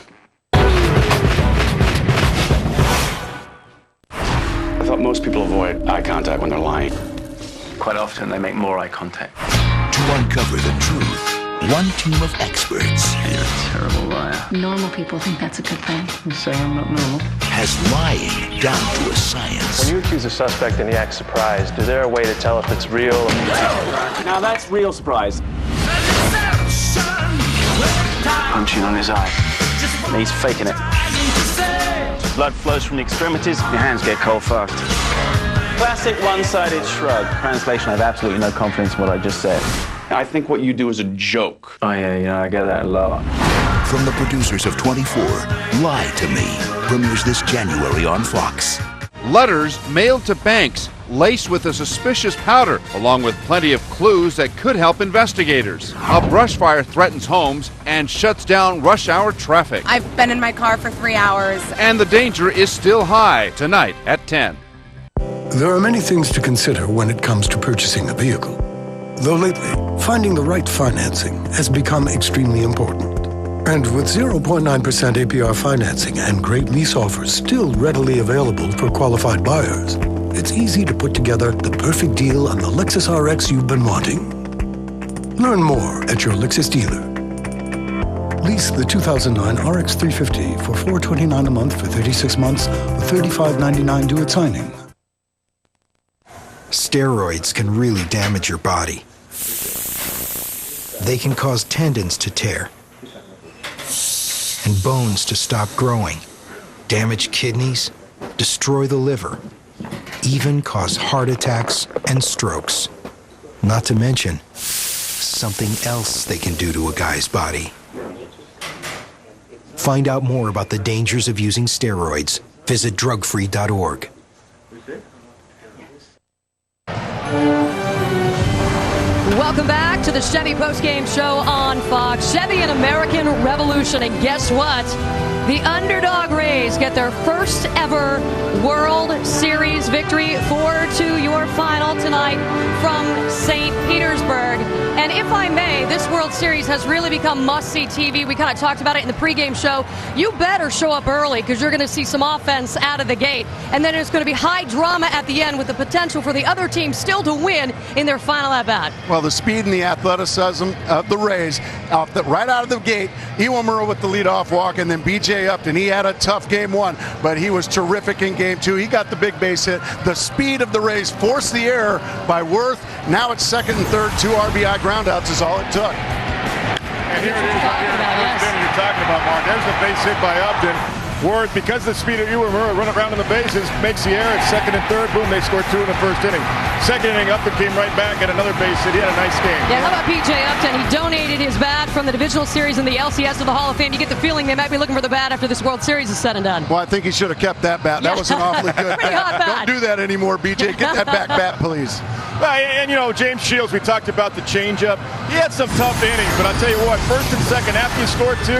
S12: I thought most people avoid eye contact when they're lying. Quite often, they make more eye contact.
S28: To uncover the truth, one team of experts.
S12: You're a terrible liar.
S10: Normal people think that's a good thing.
S12: You say I'm not normal?
S28: Has lying down to a science.
S25: When you accuse a suspect and you act surprised, is there a way to tell if it's real?
S12: Now that's real surprise. Punching on his eye. And he's faking it. Blood flows from the extremities, your hands get cold fast. Classic one-sided shrug. Translation, I have absolutely no confidence in what I just said. I think what you do is a joke. Oh yeah, I get that a lot.
S28: From the producers of 24, Lie to Me premieres this January on Fox.
S22: Letters mailed to banks, laced with a suspicious powder, along with plenty of clues that could help investigators. A brush fire threatens homes and shuts down rush hour traffic.
S23: I've been in my car for 3 hours.
S22: And the danger is still high, tonight at 10.
S24: There are many things to consider when it comes to purchasing a vehicle. Though lately, finding the right financing has become extremely important. And with 0.9% APR financing and great lease offers still readily available for qualified buyers, it's easy to put together the perfect deal on the Lexus RX you've been wanting. Learn more at your Lexus dealer. Lease the 2009 RX 350 for $429 a month for 36 months with $35.99 due at signing.
S26: Steroids can really damage your body. They can cause tendons to tear and bones to stop growing, damage kidneys, destroy the liver, even cause heart attacks and strokes. Not to mention something else they can do to a guy's body. Find out more about the dangers of using steroids. Visit drugfree.org. Welcome back to the Chevy Postgame Show on Fox. Chevy, an American revolution. And guess what? The underdog Rays get their first ever World Series victory. 4-2 your final tonight from St. Petersburg. And if I may, this World Series has really become must-see TV. We kind of talked about it in the pregame show. You better show up early because you're going to see some offense out of the gate. And then it's going to be high drama at the end with the potential for the other team still to win in their final at-bat.
S29: Well, the speed and the athleticism of the Rays, right out of the gate, Iwamura with the leadoff walk, and then B.J. Upton. He had a tough game one, but he was terrific in game two. He got the big base hit. The speed of the Rays forced the error by Worth. Now it's second and third, 2 RBI groundouts is all it took.
S30: And here it is, you're talking about, Mark. There's the base hit by Upton. Worth, because of the speed of Iwamura, run around in the bases, makes the error at second and third. Boom, they scored 2 in the first inning. Second inning, Upton came right back at another base hit. He had a nice game.
S26: Yeah, how about P.J. Upton? He donated his bat from the Divisional Series and the LCS to the Hall of Fame. You get the feeling they might be looking for the bat after this World Series is said and done.
S29: Well, I think he should have kept that bat. That was an awfully good bat. Don't do that anymore, B.J. Get that back bat, please.
S30: And, you know, James Shields, we talked about the changeup. He had some tough innings, but I'll tell you what, first and second, after you scored 2,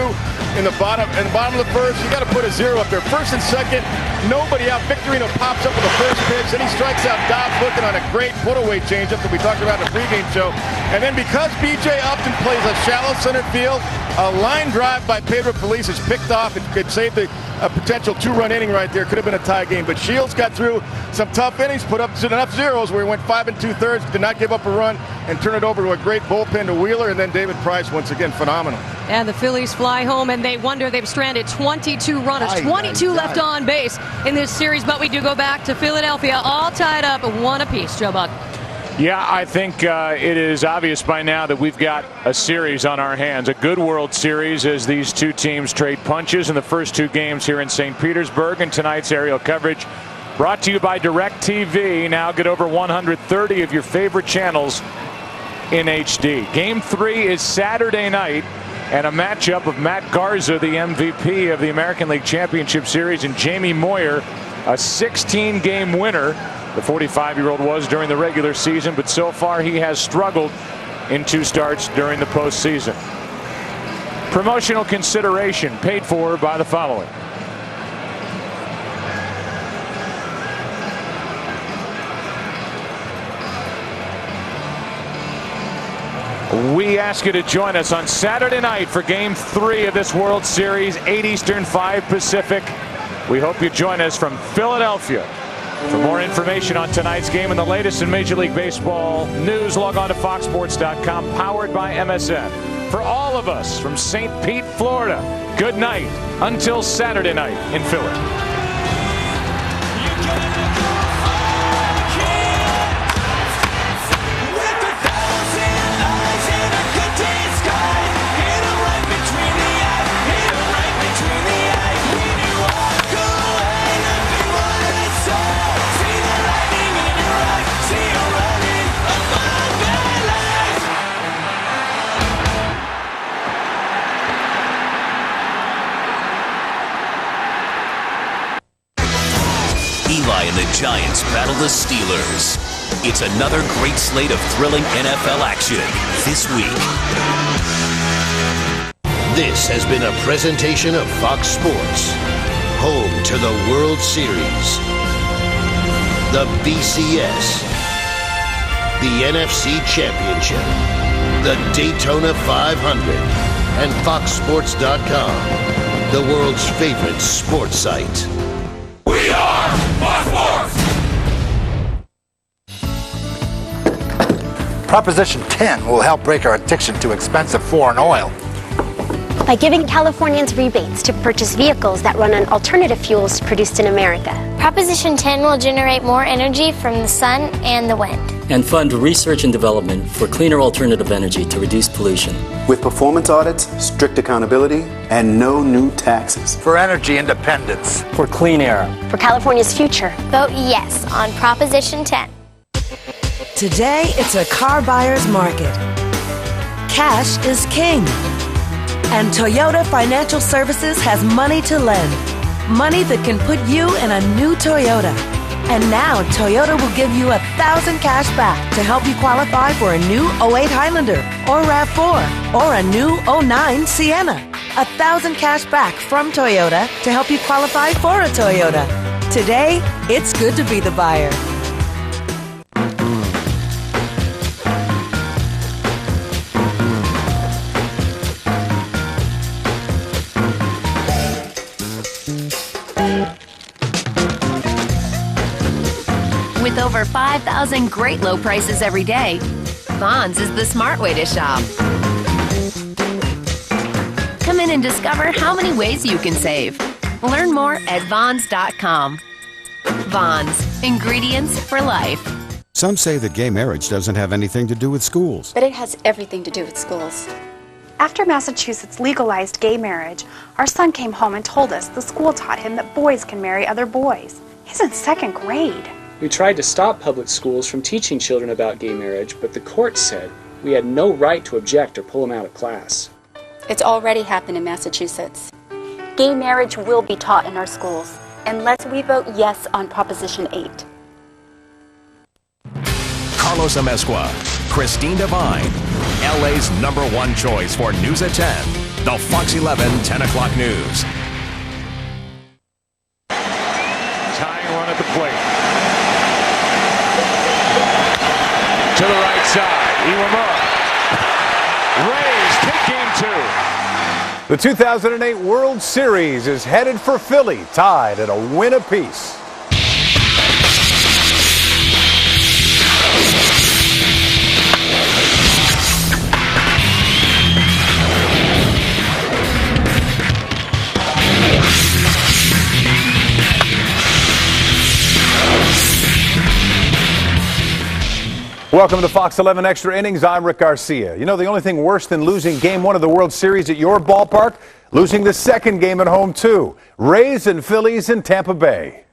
S30: in the bottom of the first. You got to put a 0 up there. First and second, nobody out. Victorino pops up with the first pitch, then he strikes out Dobbs looking on a great put-away changeup that we talked about in the pregame show. And then because B.J. Upton plays a shallow center field, a line drive by Pedro Feliz is picked off. It could save a potential 2-run inning right there. Could have been a tie game. But Shields got through some tough innings, put up enough zeros where he went 5 2/3, did not give up a run, and turn it over to a great bullpen to Wheeler. And then David Price, once again, phenomenal.
S26: And the Phillies fly home, and they wonder they've stranded 22 runners, 22 left on base in this series. But we do go back to Philadelphia, all tied up, 1 apiece. Joe Buck.
S3: Yeah, I think it is obvious by now that we've got a series on our hands, a good World Series as these two teams trade punches in the first 2 games here in St. Petersburg. And tonight's aerial coverage brought to you by DirecTV. Now get over 130 of your favorite channels in HD. Game 3 is Saturday night, and a matchup of Matt Garza, the MVP of the American League Championship Series, and Jamie Moyer, a 16-game winner. The 45-year-old was during the regular season, but so far he has struggled in 2 starts during the postseason. Promotional consideration paid for by the following. We ask you to join us on Saturday night for Game 3 of this World Series, 8 Eastern, 5 Pacific. We hope you join us from Philadelphia. For more information on tonight's game and the latest in Major League Baseball news, log on to foxsports.com, powered by MSN. For all of us from St. Pete, Florida, good night until Saturday night in Philly.
S1: And the Giants battle the Steelers. It's another great slate of thrilling NFL action this week.
S6: This has been a presentation of Fox Sports, home to the World Series, the BCS, the NFC Championship, the Daytona 500, and FoxSports.com, the world's favorite sports site.
S8: We are Fox Sports!
S9: Proposition 10 will help break our addiction to expensive foreign oil.
S11: By giving Californians rebates to purchase vehicles that run on alternative fuels produced in America.
S13: Proposition 10 will generate more energy from the sun and the wind.
S14: And fund research and development for cleaner alternative energy to reduce pollution.
S16: With performance audits, strict accountability, and no new taxes.
S9: For energy independence.
S14: For clean air.
S11: For California's future.
S13: Vote yes on Proposition 10.
S18: Today, it's a car buyer's market. Cash is king. And Toyota Financial Services has money to lend. Money that can put you in a new Toyota. And now Toyota will give you 1,000 cash back to help you qualify for a new 08 Highlander or RAV4 or a new 09 Sienna. 1,000 cash back from Toyota to help you qualify for a Toyota. Today, it's good to be the buyer.
S20: With over 5,000 great low prices every day, Vons is the smart way to shop. Come in and discover how many ways you can save. Learn more at Vons.com. Vons, ingredients for life.
S27: Some say that gay marriage doesn't have anything to do with schools.
S31: But it has everything to do with schools. After Massachusetts legalized gay marriage, our son came home and told us the school taught him that boys can marry other boys. He's in 2nd grade.
S32: We tried to stop public schools from teaching children about gay marriage, but the court said we had no right to object or pull them out of class.
S31: It's already happened in Massachusetts. Gay marriage will be taught in our schools, unless we vote yes on Proposition 8.
S33: Carlos Amezcua, Christine Devine, LA's #1 choice for News at 10.
S1: the Fox 11 10 o'clock news.
S3: Tying run at the plate. To the right side, Iwamura. Rays take game 2.
S2: The 2008 World Series is headed for Philly, tied at a win apiece. Welcome to Fox 11 Extra Innings. I'm Rick Garcia. You know, the only thing worse than losing Game 1 of the World Series at your ballpark? Losing the second game at home, too. Rays and Phillies in Tampa Bay.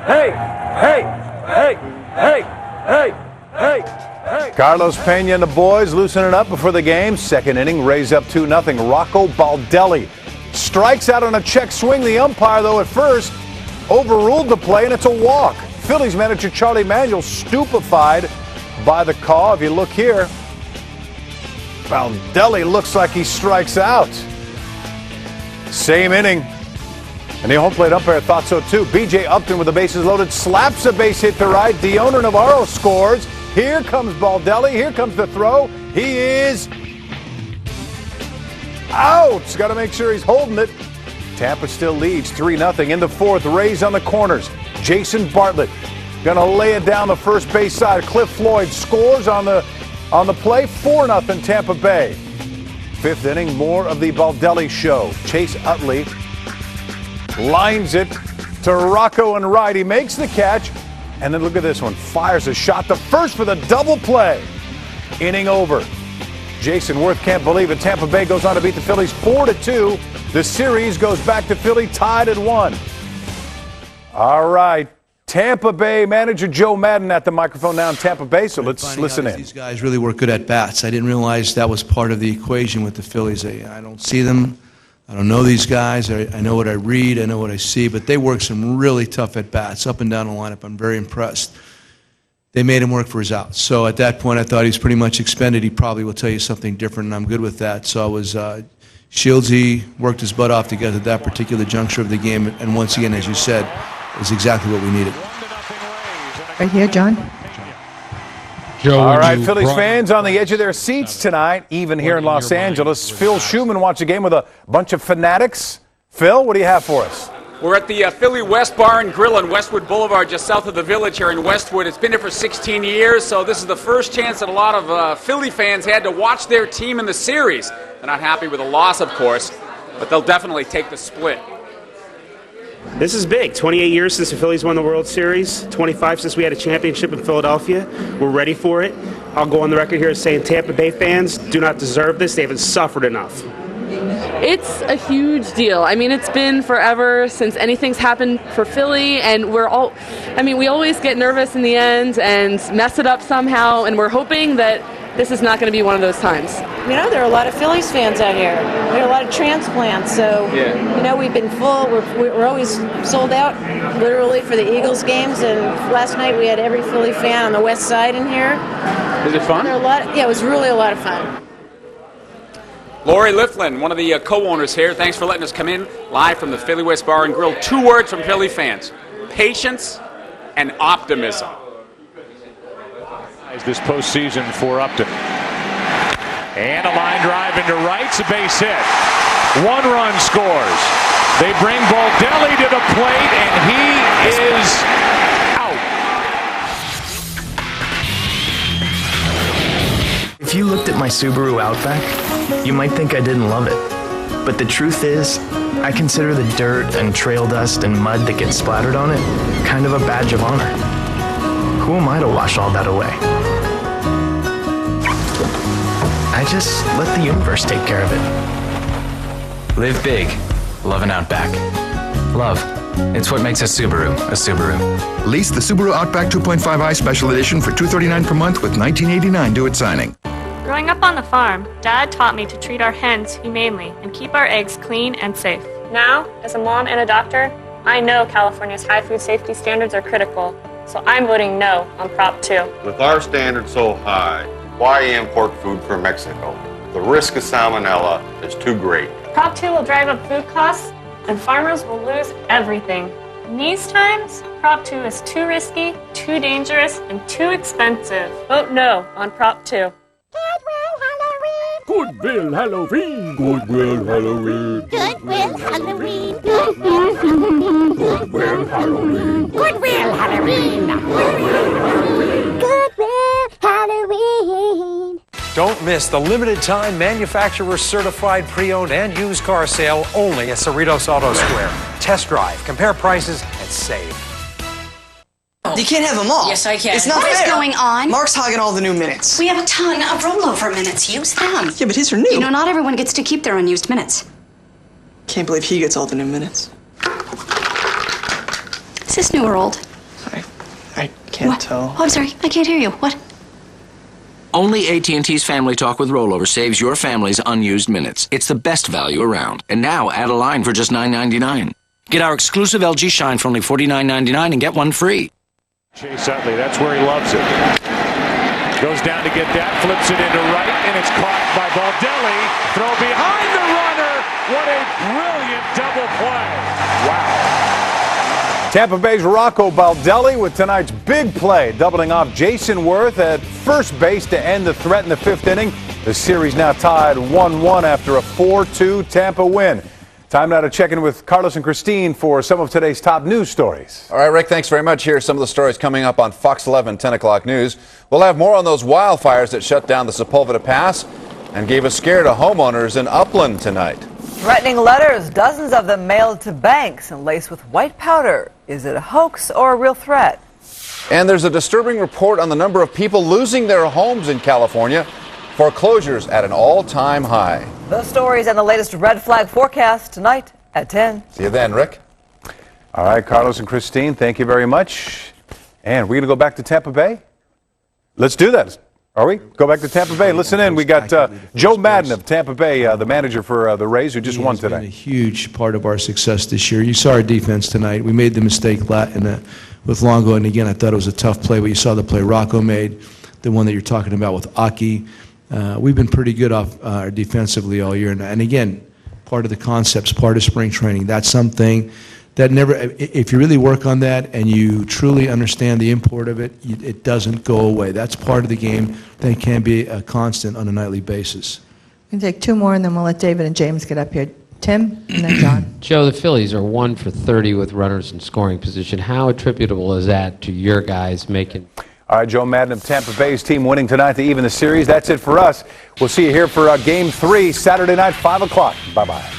S2: Hey, hey, hey, hey, hey, hey, hey. Carlos Pena and the boys loosening up before the game. Second inning, Rays up 2-0. Rocco Baldelli strikes out on a check swing. The umpire, though, at first overruled the play, and it's a walk. Phillies manager Charlie Manuel stupefied by the call. If you look here, Baldelli looks like he strikes out. Same inning, and the home plate umpire thought so too. B.J. Upton with the bases loaded slaps a base hit to right. Dioner Navarro scores. Here comes Baldelli. Here comes the throw. He is out. Got to make sure he's holding it. Tampa still leads 3-0 in the fourth. Rays on the corners. Jason Bartlett gonna lay it down the first base side. Cliff Floyd scores on the play. 4-0 Tampa Bay. Fifth inning, more of the Baldelli show. Chase Utley lines it to Rocco and right. He makes the catch, and then look at this one. Fires a shot to first for the double play. Inning over. Jason Worth can't believe it. Tampa Bay goes on to beat the Phillies 4-2. The series goes back to Philly tied at 1. All right. Tampa Bay manager Joe Madden at the microphone now in Tampa Bay, so let's listen in.
S4: These guys really work good at bats. I didn't realize that was part of the equation with the Phillies. I don't see them. I don't know these guys. I know what I read. I know what I see, but they work some really tough at bats up and down the lineup. I'm very impressed. They made him work for his outs. So at that point, I thought he was pretty much expended. He probably will tell you something different, and I'm good with that. So I was Shieldsy worked his butt off to get to that particular juncture of the game, and once again, as you said, is exactly what we needed.
S5: Right here, John.
S2: Joe, all right, Phillies fans on the edge of their seats tonight, even here in Los Angeles. Phil Schumann watched the game with a bunch of fanatics. Phil, what do you have for us?
S7: We're at the Philly West Bar and Grill on Westwood Boulevard, just south of the Village here in Westwood. It's been here for 16 years, so this is the first chance that a lot of Philly fans had to watch their team in the series. They're not happy with the loss, of course, but they'll definitely take the split.
S10: This is big. 28 years since the Phillies won the World Series, 25 since we had a championship in Philadelphia. We're ready for it. I'll go on the record here as saying Tampa Bay fans do not deserve this. They haven't suffered enough.
S12: It's a huge deal. I mean, it's been forever since anything's happened for Philly, and we always get nervous in the end and mess it up somehow, and we're hoping that this is not going to be one of those times.
S15: You know, there are a lot of Phillies fans out here. There are a lot of transplants, so, you know, we've been full. We're always sold out, literally, for the Eagles games, and last night we had every Philly fan on the west side in here.
S7: Is it fun?
S15: Yeah, it was really a lot of fun.
S7: Lori Liflin, one of the co-owners here, thanks for letting us come in live from the Philly West Bar and Grill. 2 words from Philly fans: patience and optimism.
S3: This postseason for Upton. And a line drive into right, it's a base hit. 1 run scores. They bring Baldelli to the plate, and he is out.
S17: If you looked at my Subaru Outback, you might think I didn't love it. But the truth is, I consider the dirt and trail dust and mud that gets splattered on it kind of a badge of honor. Who am I to wash all that away? I just let the universe take care of it.
S19: Live big. Love an Outback. Love. It's what makes a Subaru a Subaru.
S21: Lease the Subaru Outback 2.5i Special Edition for $239 per month with $19.89 due at signing.
S25: Growing up on the farm, Dad taught me to treat our hens humanely and keep our eggs clean and safe. Now, as a mom and a doctor, I know California's high food safety standards are critical, so I'm voting no on Prop 2.
S28: With our standards so high, why import food from Mexico?
S6: The risk of salmonella is too great.
S25: Prop 2 will drive up food costs, and farmers will lose everything. In these times, Prop 2 is too risky, too dangerous, and too expensive. Vote no on Prop 2.
S8: Goodwill Halloween! Goodwill Halloween!
S9: Goodwill Halloween! Goodwill Halloween! Goodwill Halloween! Goodwill Halloween!
S14: Don't miss the limited time manufacturer certified pre-owned and used car sale only at Cerritos Auto Square. Test drive, compare prices, and save.
S16: You can't have them all.
S22: Yes, I can.
S16: It's not
S22: What
S16: fair.
S22: is going on?
S16: Mark's hogging all the new minutes.
S22: We have a ton of rollover minutes. Use them.
S16: Yeah, but his are new.
S22: You know, not everyone gets to keep their unused minutes.
S16: Can't believe he gets all the new minutes.
S22: Is this new or old?
S16: I can't tell.
S22: Oh, I'm sorry. I can't hear you. What?
S16: Only AT&T's Family Talk with Rollover saves your family's unused minutes. It's the best value around. And now add a line for just $9.99. Get our exclusive LG Shine for only $49.99 and get one free.
S3: Chase Utley, that's where he loves it. Goes down to get that, flips it into right, and it's caught by Baldelli. Throw behind the runner. What a brilliant double play. Wow.
S2: Tampa Bay's Rocco Baldelli with tonight's big play, doubling off Jason Worth at first base to end the threat in the fifth inning. The series now tied 1-1 after a 4-2 Tampa win. Time now to check in with Carlos and Christine for some of today's top news stories.
S22: All right, Rick, thanks very much. Here are some of the stories coming up on Fox 11, 10 o'clock news. We'll have more on those wildfires that shut down the Sepulveda Pass and gave a scare to homeowners in Upland tonight.
S23: Threatening letters, dozens of them mailed to banks and laced with white powder. Is it a hoax or a real threat?
S22: And there's a disturbing report on the number of people losing their homes in California. Foreclosures at an all-time high.
S23: Those stories and the latest red flag forecast tonight at 10.
S22: See you then, Rick.
S2: All right, Carlos and Christine, thank you very much. And we're going to go back to Tampa Bay? Let's do that. Are we? Go back to Tampa Bay. Listen in. We got Joe Madden of Tampa Bay, the manager for the Rays, who just won today.
S4: Been a huge part of our success this year. You saw our defense tonight. We made the mistake with Longo, and again, I thought it was a tough play, but you saw the play Rocco made, the one that you're talking about with Aki. We've been pretty good off defensively all year, and again, part of the concepts, part of spring training. That's something that never, if you really work on that and you truly understand the import of it, it doesn't go away. That's part of the game that can be a constant on a nightly basis.
S5: We can take two more, and then we'll let David and James get up here. Tim, and then John.
S24: Joe, the Phillies are 1 for 30 with runners in scoring position. How attributable is that to your guys making?
S2: All right, Joe Madden of Tampa Bay's team winning tonight to even the series. That's it for us. We'll see you here for Game 3 Saturday night, 5 o'clock. Bye-bye.